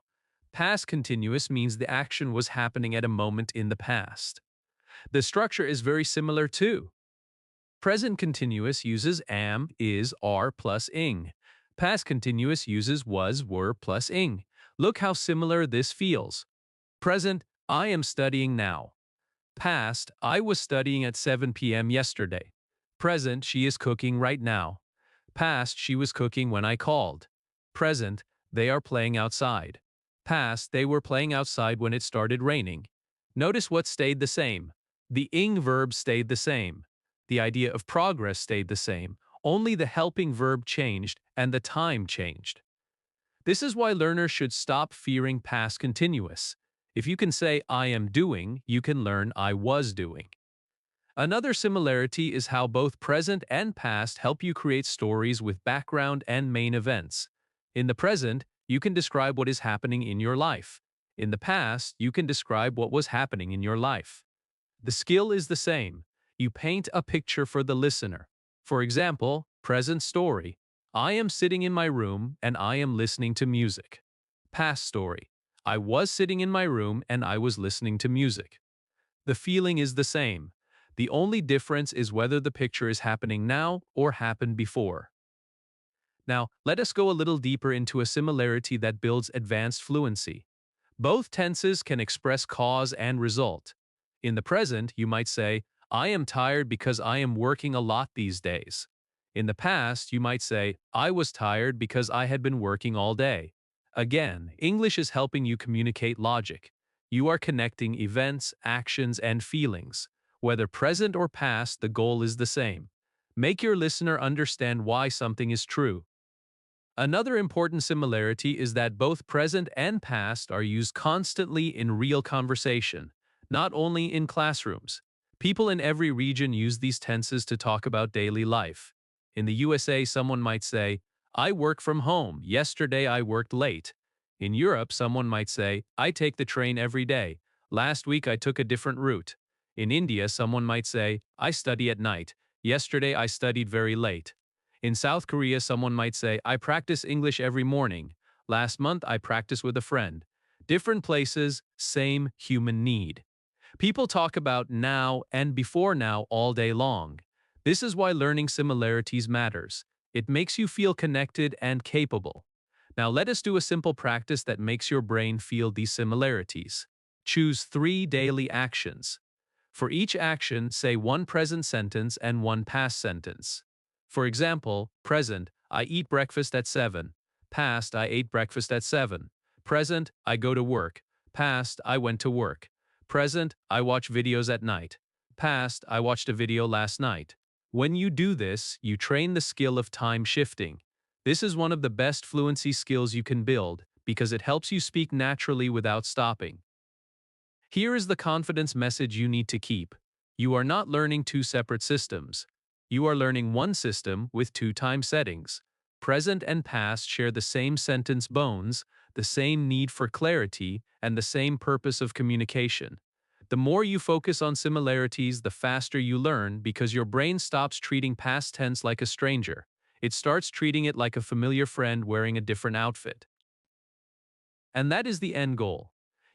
Past continuous means the action was happening at a moment in the past. The structure is very similar too. Present continuous uses am, is, are plus ing. Past continuous uses was, were plus ing. Look how similar this feels. Present, I am studying now. Past, I was studying at 7 p.m. yesterday. Present, she is cooking right now. Past, she was cooking when I called. Present, they are playing outside. Past, they were playing outside when it started raining. Notice what stayed the same. The ing verb stayed the same. The idea of progress stayed the same. Only the helping verb changed and the time changed. This is why learners should stop fearing past continuous. If you can say I am doing, you can learn I was doing. Another similarity is how both present and past help you create stories with background and main events. In the present, you can describe what is happening in your life. In the past, you can describe what was happening in your life. The skill is the same. You paint a picture for the listener. For example, present story. I am sitting in my room and I am listening to music. Past story. I was sitting in my room and I was listening to music. The feeling is the same. The only difference is whether the picture is happening now or happened before. Now, let us go a little deeper into a similarity that builds advanced fluency. Both tenses can express cause and result. In the present, you might say, I am tired because I am working a lot these days. In the past, you might say, I was tired because I had been working all day. Again, English is helping you communicate logic. You are connecting events, actions, and feelings. Whether present or past, the goal is the same. Make your listener understand why something is true. Another important similarity is that both present and past are used constantly in real conversation, not only in classrooms. People in every region use these tenses to talk about daily life. In the USA, someone might say, I work from home. Yesterday I worked late. In Europe, someone might say, I take the train every day. Last week I took a different route. In India, someone might say, I study at night. Yesterday I studied very late. In South Korea, someone might say, I practice English every morning. Last month, I practiced with a friend. Different places, same human need. People talk about now and before now all day long. This is why learning similarities matters. It makes you feel connected and capable. Now let us do a simple practice that makes your brain feel these similarities. Choose 3 daily actions. For each action, say one present sentence and one past sentence. For example, present, I eat breakfast at 7. Past, I ate breakfast at 7. Present, I go to work. Past, I went to work. Present, I watch videos at night. Past, I watched a video last night. When you do this, you train the skill of time shifting. This is one of the best fluency skills you can build because it helps you speak naturally without stopping. Here is the confidence message you need to keep. You are not learning 2 separate systems. You are learning one system with 2 time settings. Present and past share the same sentence bones, the same need for clarity, and the same purpose of communication. The more you focus on similarities, the faster you learn because your brain stops treating past tense like a stranger. It starts treating it like a familiar friend wearing a different outfit. And that is the end goal.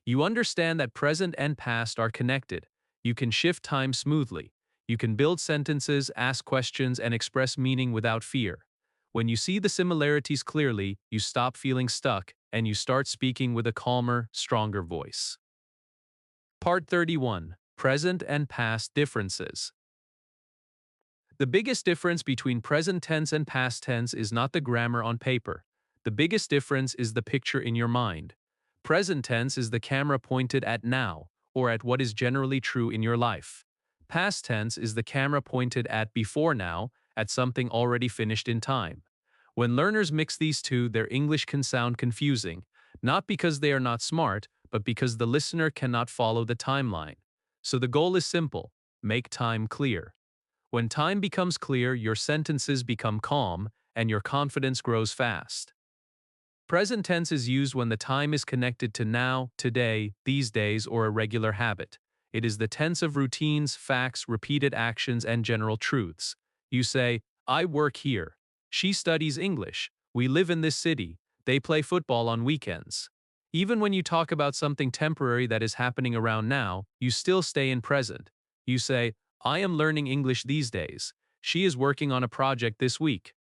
You understand that present and past are connected. You can shift time smoothly. You can build sentences, ask questions, and express meaning without fear. When you see the similarities clearly, you stop feeling stuck, and you start speaking with a calmer, stronger voice. Part 31. Present and Past Differences. The biggest difference between present tense and past tense is not the grammar on paper. The biggest difference is the picture in your mind. Present tense is the camera pointed at now, or at what is generally true in your life. Past tense is the camera pointed at before now, at something already finished in time. When learners mix these two, their English can sound confusing, not because they are not smart, but because the listener cannot follow the timeline. So the goal is simple: make time clear. When time becomes clear, your sentences become calm, and your confidence grows fast. Present tense is used when the time is connected to now, today, these days, or a regular habit. It is the tense of routines, facts, repeated actions, and general truths. You say, I work here. She studies English. We live in this city. They play football on weekends. Even when you talk about something temporary that is happening around now, you still stay in present. You say, I am learning English these days. She is working on a project this week.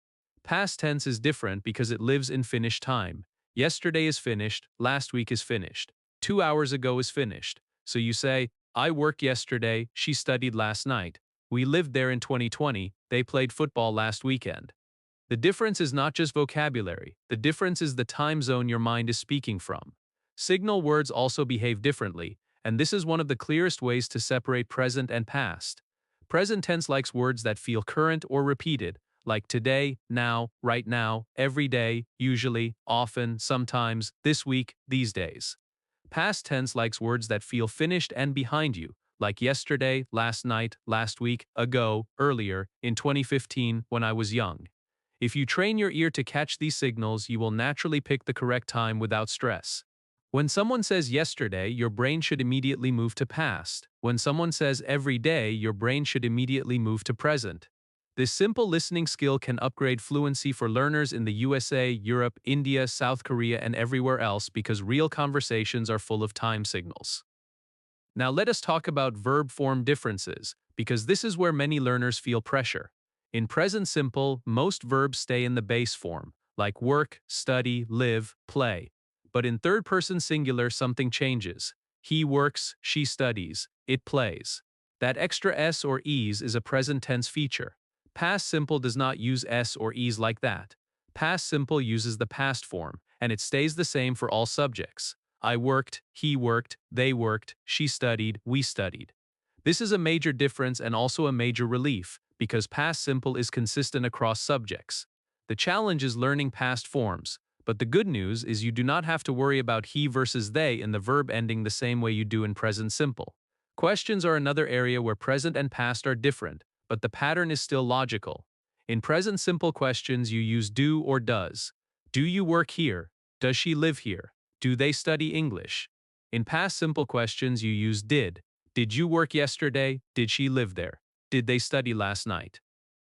Past tense is different because it lives in finished time. Yesterday is finished, last week is finished, 2 hours ago is finished. So you say, I worked yesterday, she studied last night. We lived there in 2020, they played football last weekend. The difference is not just vocabulary, the difference is the time zone your mind is speaking from. Signal words also behave differently, and this is one of the clearest ways to separate present and past. Present tense likes words that feel current or repeated, like today, now, right now, every day, usually, often, sometimes, this week, these days. Past tense likes words that feel finished and behind you, like yesterday, last night, last week, ago, earlier, in 2015, when I was young. If you train your ear to catch these signals, you will naturally pick the correct time without stress. When someone says yesterday, your brain should immediately move to past. When someone says every day, your brain should immediately move to present. This simple listening skill can upgrade fluency for learners in the USA, Europe, India, South Korea, and everywhere else because real conversations are full of time signals. Now let us talk about verb form differences, because this is where many learners feel pressure. In present simple, most verbs stay in the base form, like work, study, live, play. But in third person singular, something changes. He works, she studies, it plays. That extra s or es is a present tense feature. Past simple does not use s or es like that. Past simple uses the past form, and it stays the same for all subjects. I worked, he worked, they worked, she studied, we studied. This is a major difference and also a major relief, because past simple is consistent across subjects. The challenge is learning past forms, but the good news is you do not have to worry about he versus they in the verb ending the same way you do in present simple. Questions are another area where present and past are different, but the pattern is still logical. In present simple questions, you use do or does. Do you work here? Does she live here? Do they study English? In past simple questions, you use did. Did you work yesterday? Did she live there? Did they study last night?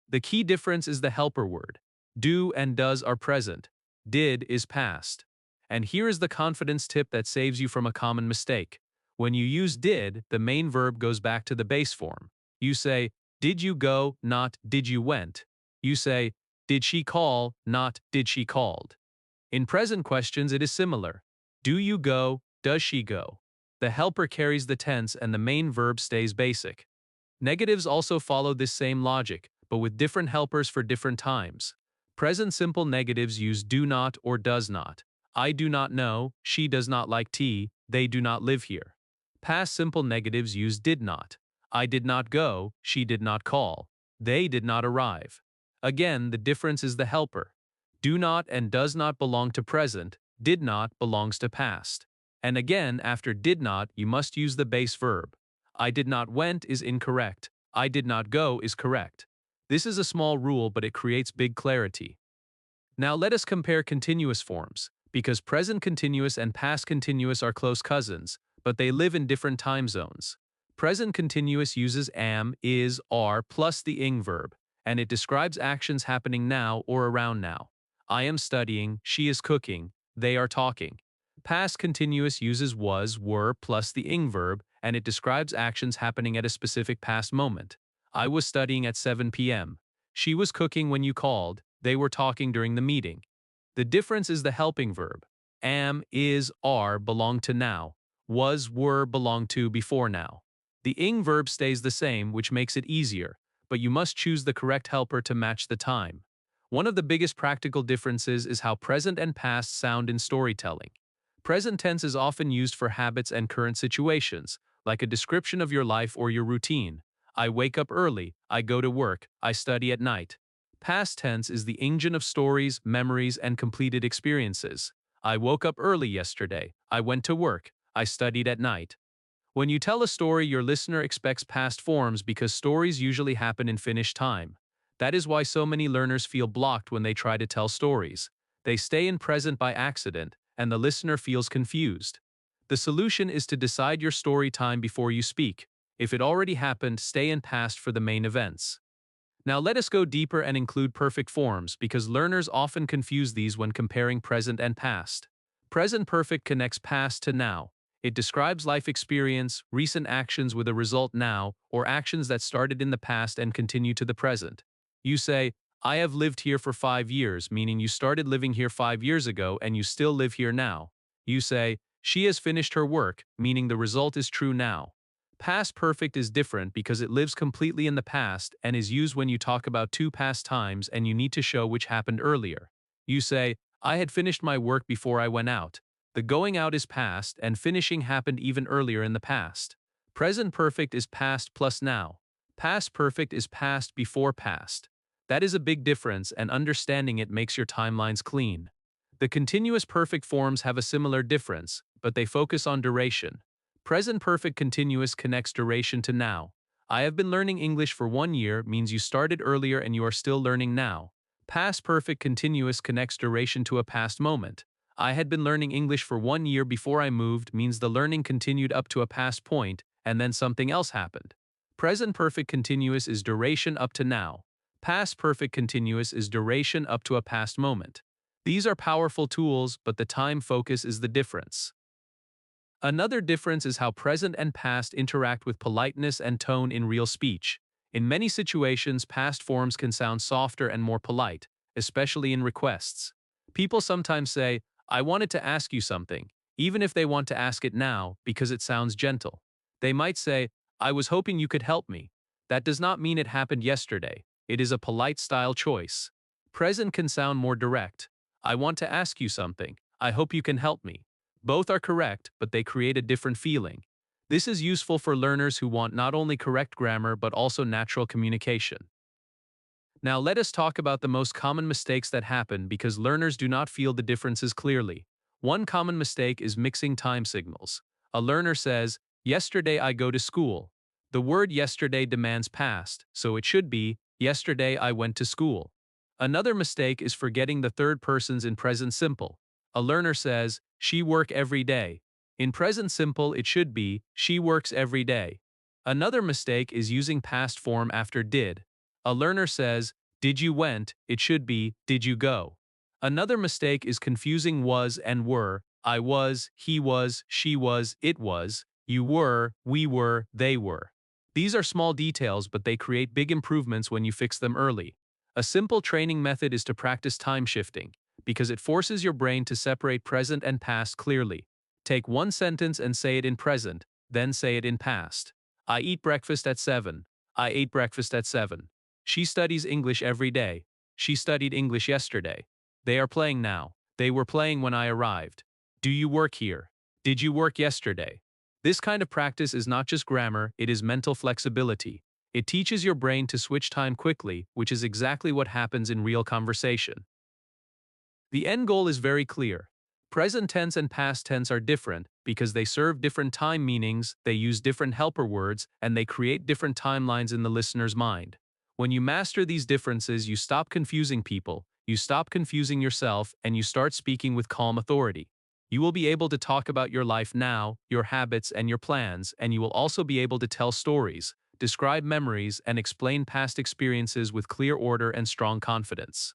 The key difference is the helper word. Do and does are present. Did is past. And here is the confidence tip that saves you from a common mistake. When you use did, the main verb goes back to the base form. You say, did you go, not did you went. You say, did she call, not did she called. In present questions, it is similar. Do you go, does she go. The helper carries the tense and the main verb stays basic. Negatives also follow this same logic, but with different helpers for different times. Present simple negatives use do not or does not. I do not know, she does not like tea, they do not live here. Past simple negatives use did not. I did not go, she did not call, they did not arrive. Again, the difference is the helper. Do not and does not belong to present, did not belongs to past. And again, after did not, you must use the base verb. I did not went is incorrect. I did not go is correct. This is a small rule, but it creates big clarity. Now let us compare continuous forms, because present continuous and past continuous are close cousins, but they live in different time zones. Present continuous uses am, is, are plus the ing verb, and it describes actions happening now or around now. I am studying, she is cooking, they are talking. Past continuous uses was, were plus the ing verb, and it describes actions happening at a specific past moment. I was studying at 7 p.m. She was cooking when you called, they were talking during the meeting. The difference is the helping verb. Am, is, are belong to now. Was, were belong to before now. The ing verb stays the same, which makes it easier, but you must choose the correct helper to match the time. One of the biggest practical differences is how present and past sound in storytelling. Present tense is often used for habits and current situations, like a description of your life or your routine. I wake up early, I go to work, I study at night. Past tense is the engine of stories, memories, and completed experiences. I woke up early yesterday, I went to work, I studied at night. When you tell a story, your listener expects past forms because stories usually happen in finished time. That is why so many learners feel blocked when they try to tell stories. They stay in present by accident, and the listener feels confused. The solution is to decide your story time before you speak. If it already happened, stay in past for the main events. Now let us go deeper and include perfect forms because learners often confuse these when comparing present and past. Present perfect connects past to now. It describes life experience, recent actions with a result now, or actions that started in the past and continue to the present. You say, I have lived here for 5 years, meaning you started living here 5 years ago and you still live here now. You say, she has finished her work, meaning the result is true now. Past perfect is different because it lives completely in the past and is used when you talk about two past times and you need to show which happened earlier. You say, I had finished my work before I went out. The going out is past and finishing happened even earlier in the past. Present perfect is past plus now. Past perfect is past before past. That is a big difference, and understanding it makes your timelines clean. The continuous perfect forms have a similar difference, but they focus on duration. Present perfect continuous connects duration to now. I have been learning English for 1 year means you started earlier and you are still learning now. Past perfect continuous connects duration to a past moment. I had been learning English for 1 year before I moved means the learning continued up to a past point and then something else happened. Present perfect continuous is duration up to now. Past perfect continuous is duration up to a past moment. These are powerful tools, but the time focus is the difference. Another difference is how present and past interact with politeness and tone in real speech. In many situations, past forms can sound softer and more polite, especially in requests. People sometimes say, I wanted to ask you something, even if they want to ask it now because it sounds gentle. They might say, I was hoping you could help me. That does not mean it happened yesterday. It is a polite style choice. Present can sound more direct. I want to ask you something. I hope you can help me. Both are correct, but they create a different feeling. This is useful for learners who want not only correct grammar but also natural communication. Now let us talk about the most common mistakes that happen because learners do not feel the differences clearly. One common mistake is mixing time signals. A learner says, "Yesterday I go to school." The word yesterday demands past, so it should be, "Yesterday I went to school." Another mistake is forgetting the third persons in present simple. A learner says, "She work every day." In present simple, it should be, "She works every day." Another mistake is using past form after did. A learner says, "Did you went?" It should be, "Did you go?" Another mistake is confusing was and were. I was, he was, she was, it was, you were, we were, they were. These are small details, but they create big improvements when you fix them early. A simple training method is to practice time shifting, because it forces your brain to separate present and past clearly. Take one sentence and say it in present, then say it in past. I eat breakfast at 7. I ate breakfast at 7. She studies English every day. She studied English yesterday. They are playing now. They were playing when I arrived. Do you work here? Did you work yesterday? This kind of practice is not just grammar, it is mental flexibility. It teaches your brain to switch time quickly, which is exactly what happens in real conversation. The end goal is very clear. Present tense and past tense are different because they serve different time meanings, they use different helper words, and they create different timelines in the listener's mind. When you master these differences, you stop confusing people, you stop confusing yourself, and you start speaking with calm authority. You will be able to talk about your life now, your habits, and your plans, and you will also be able to tell stories, describe memories, and explain past experiences with clear order and strong confidence.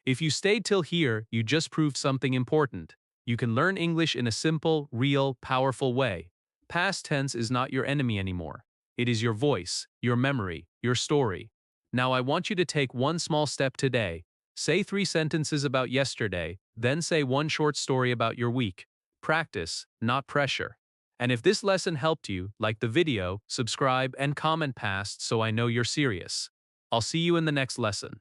If you stayed till here, you just proved something important. You can learn English in a simple, real, powerful way. Past tense is not your enemy anymore. It is your voice, your memory, your story. Now I want you to take one small step today. Say 3 sentences about yesterday, then say one short story about your week. Practice, not pressure. And if this lesson helped you, like the video, subscribe, and comment past so I know you're serious. I'll see you in the next lesson.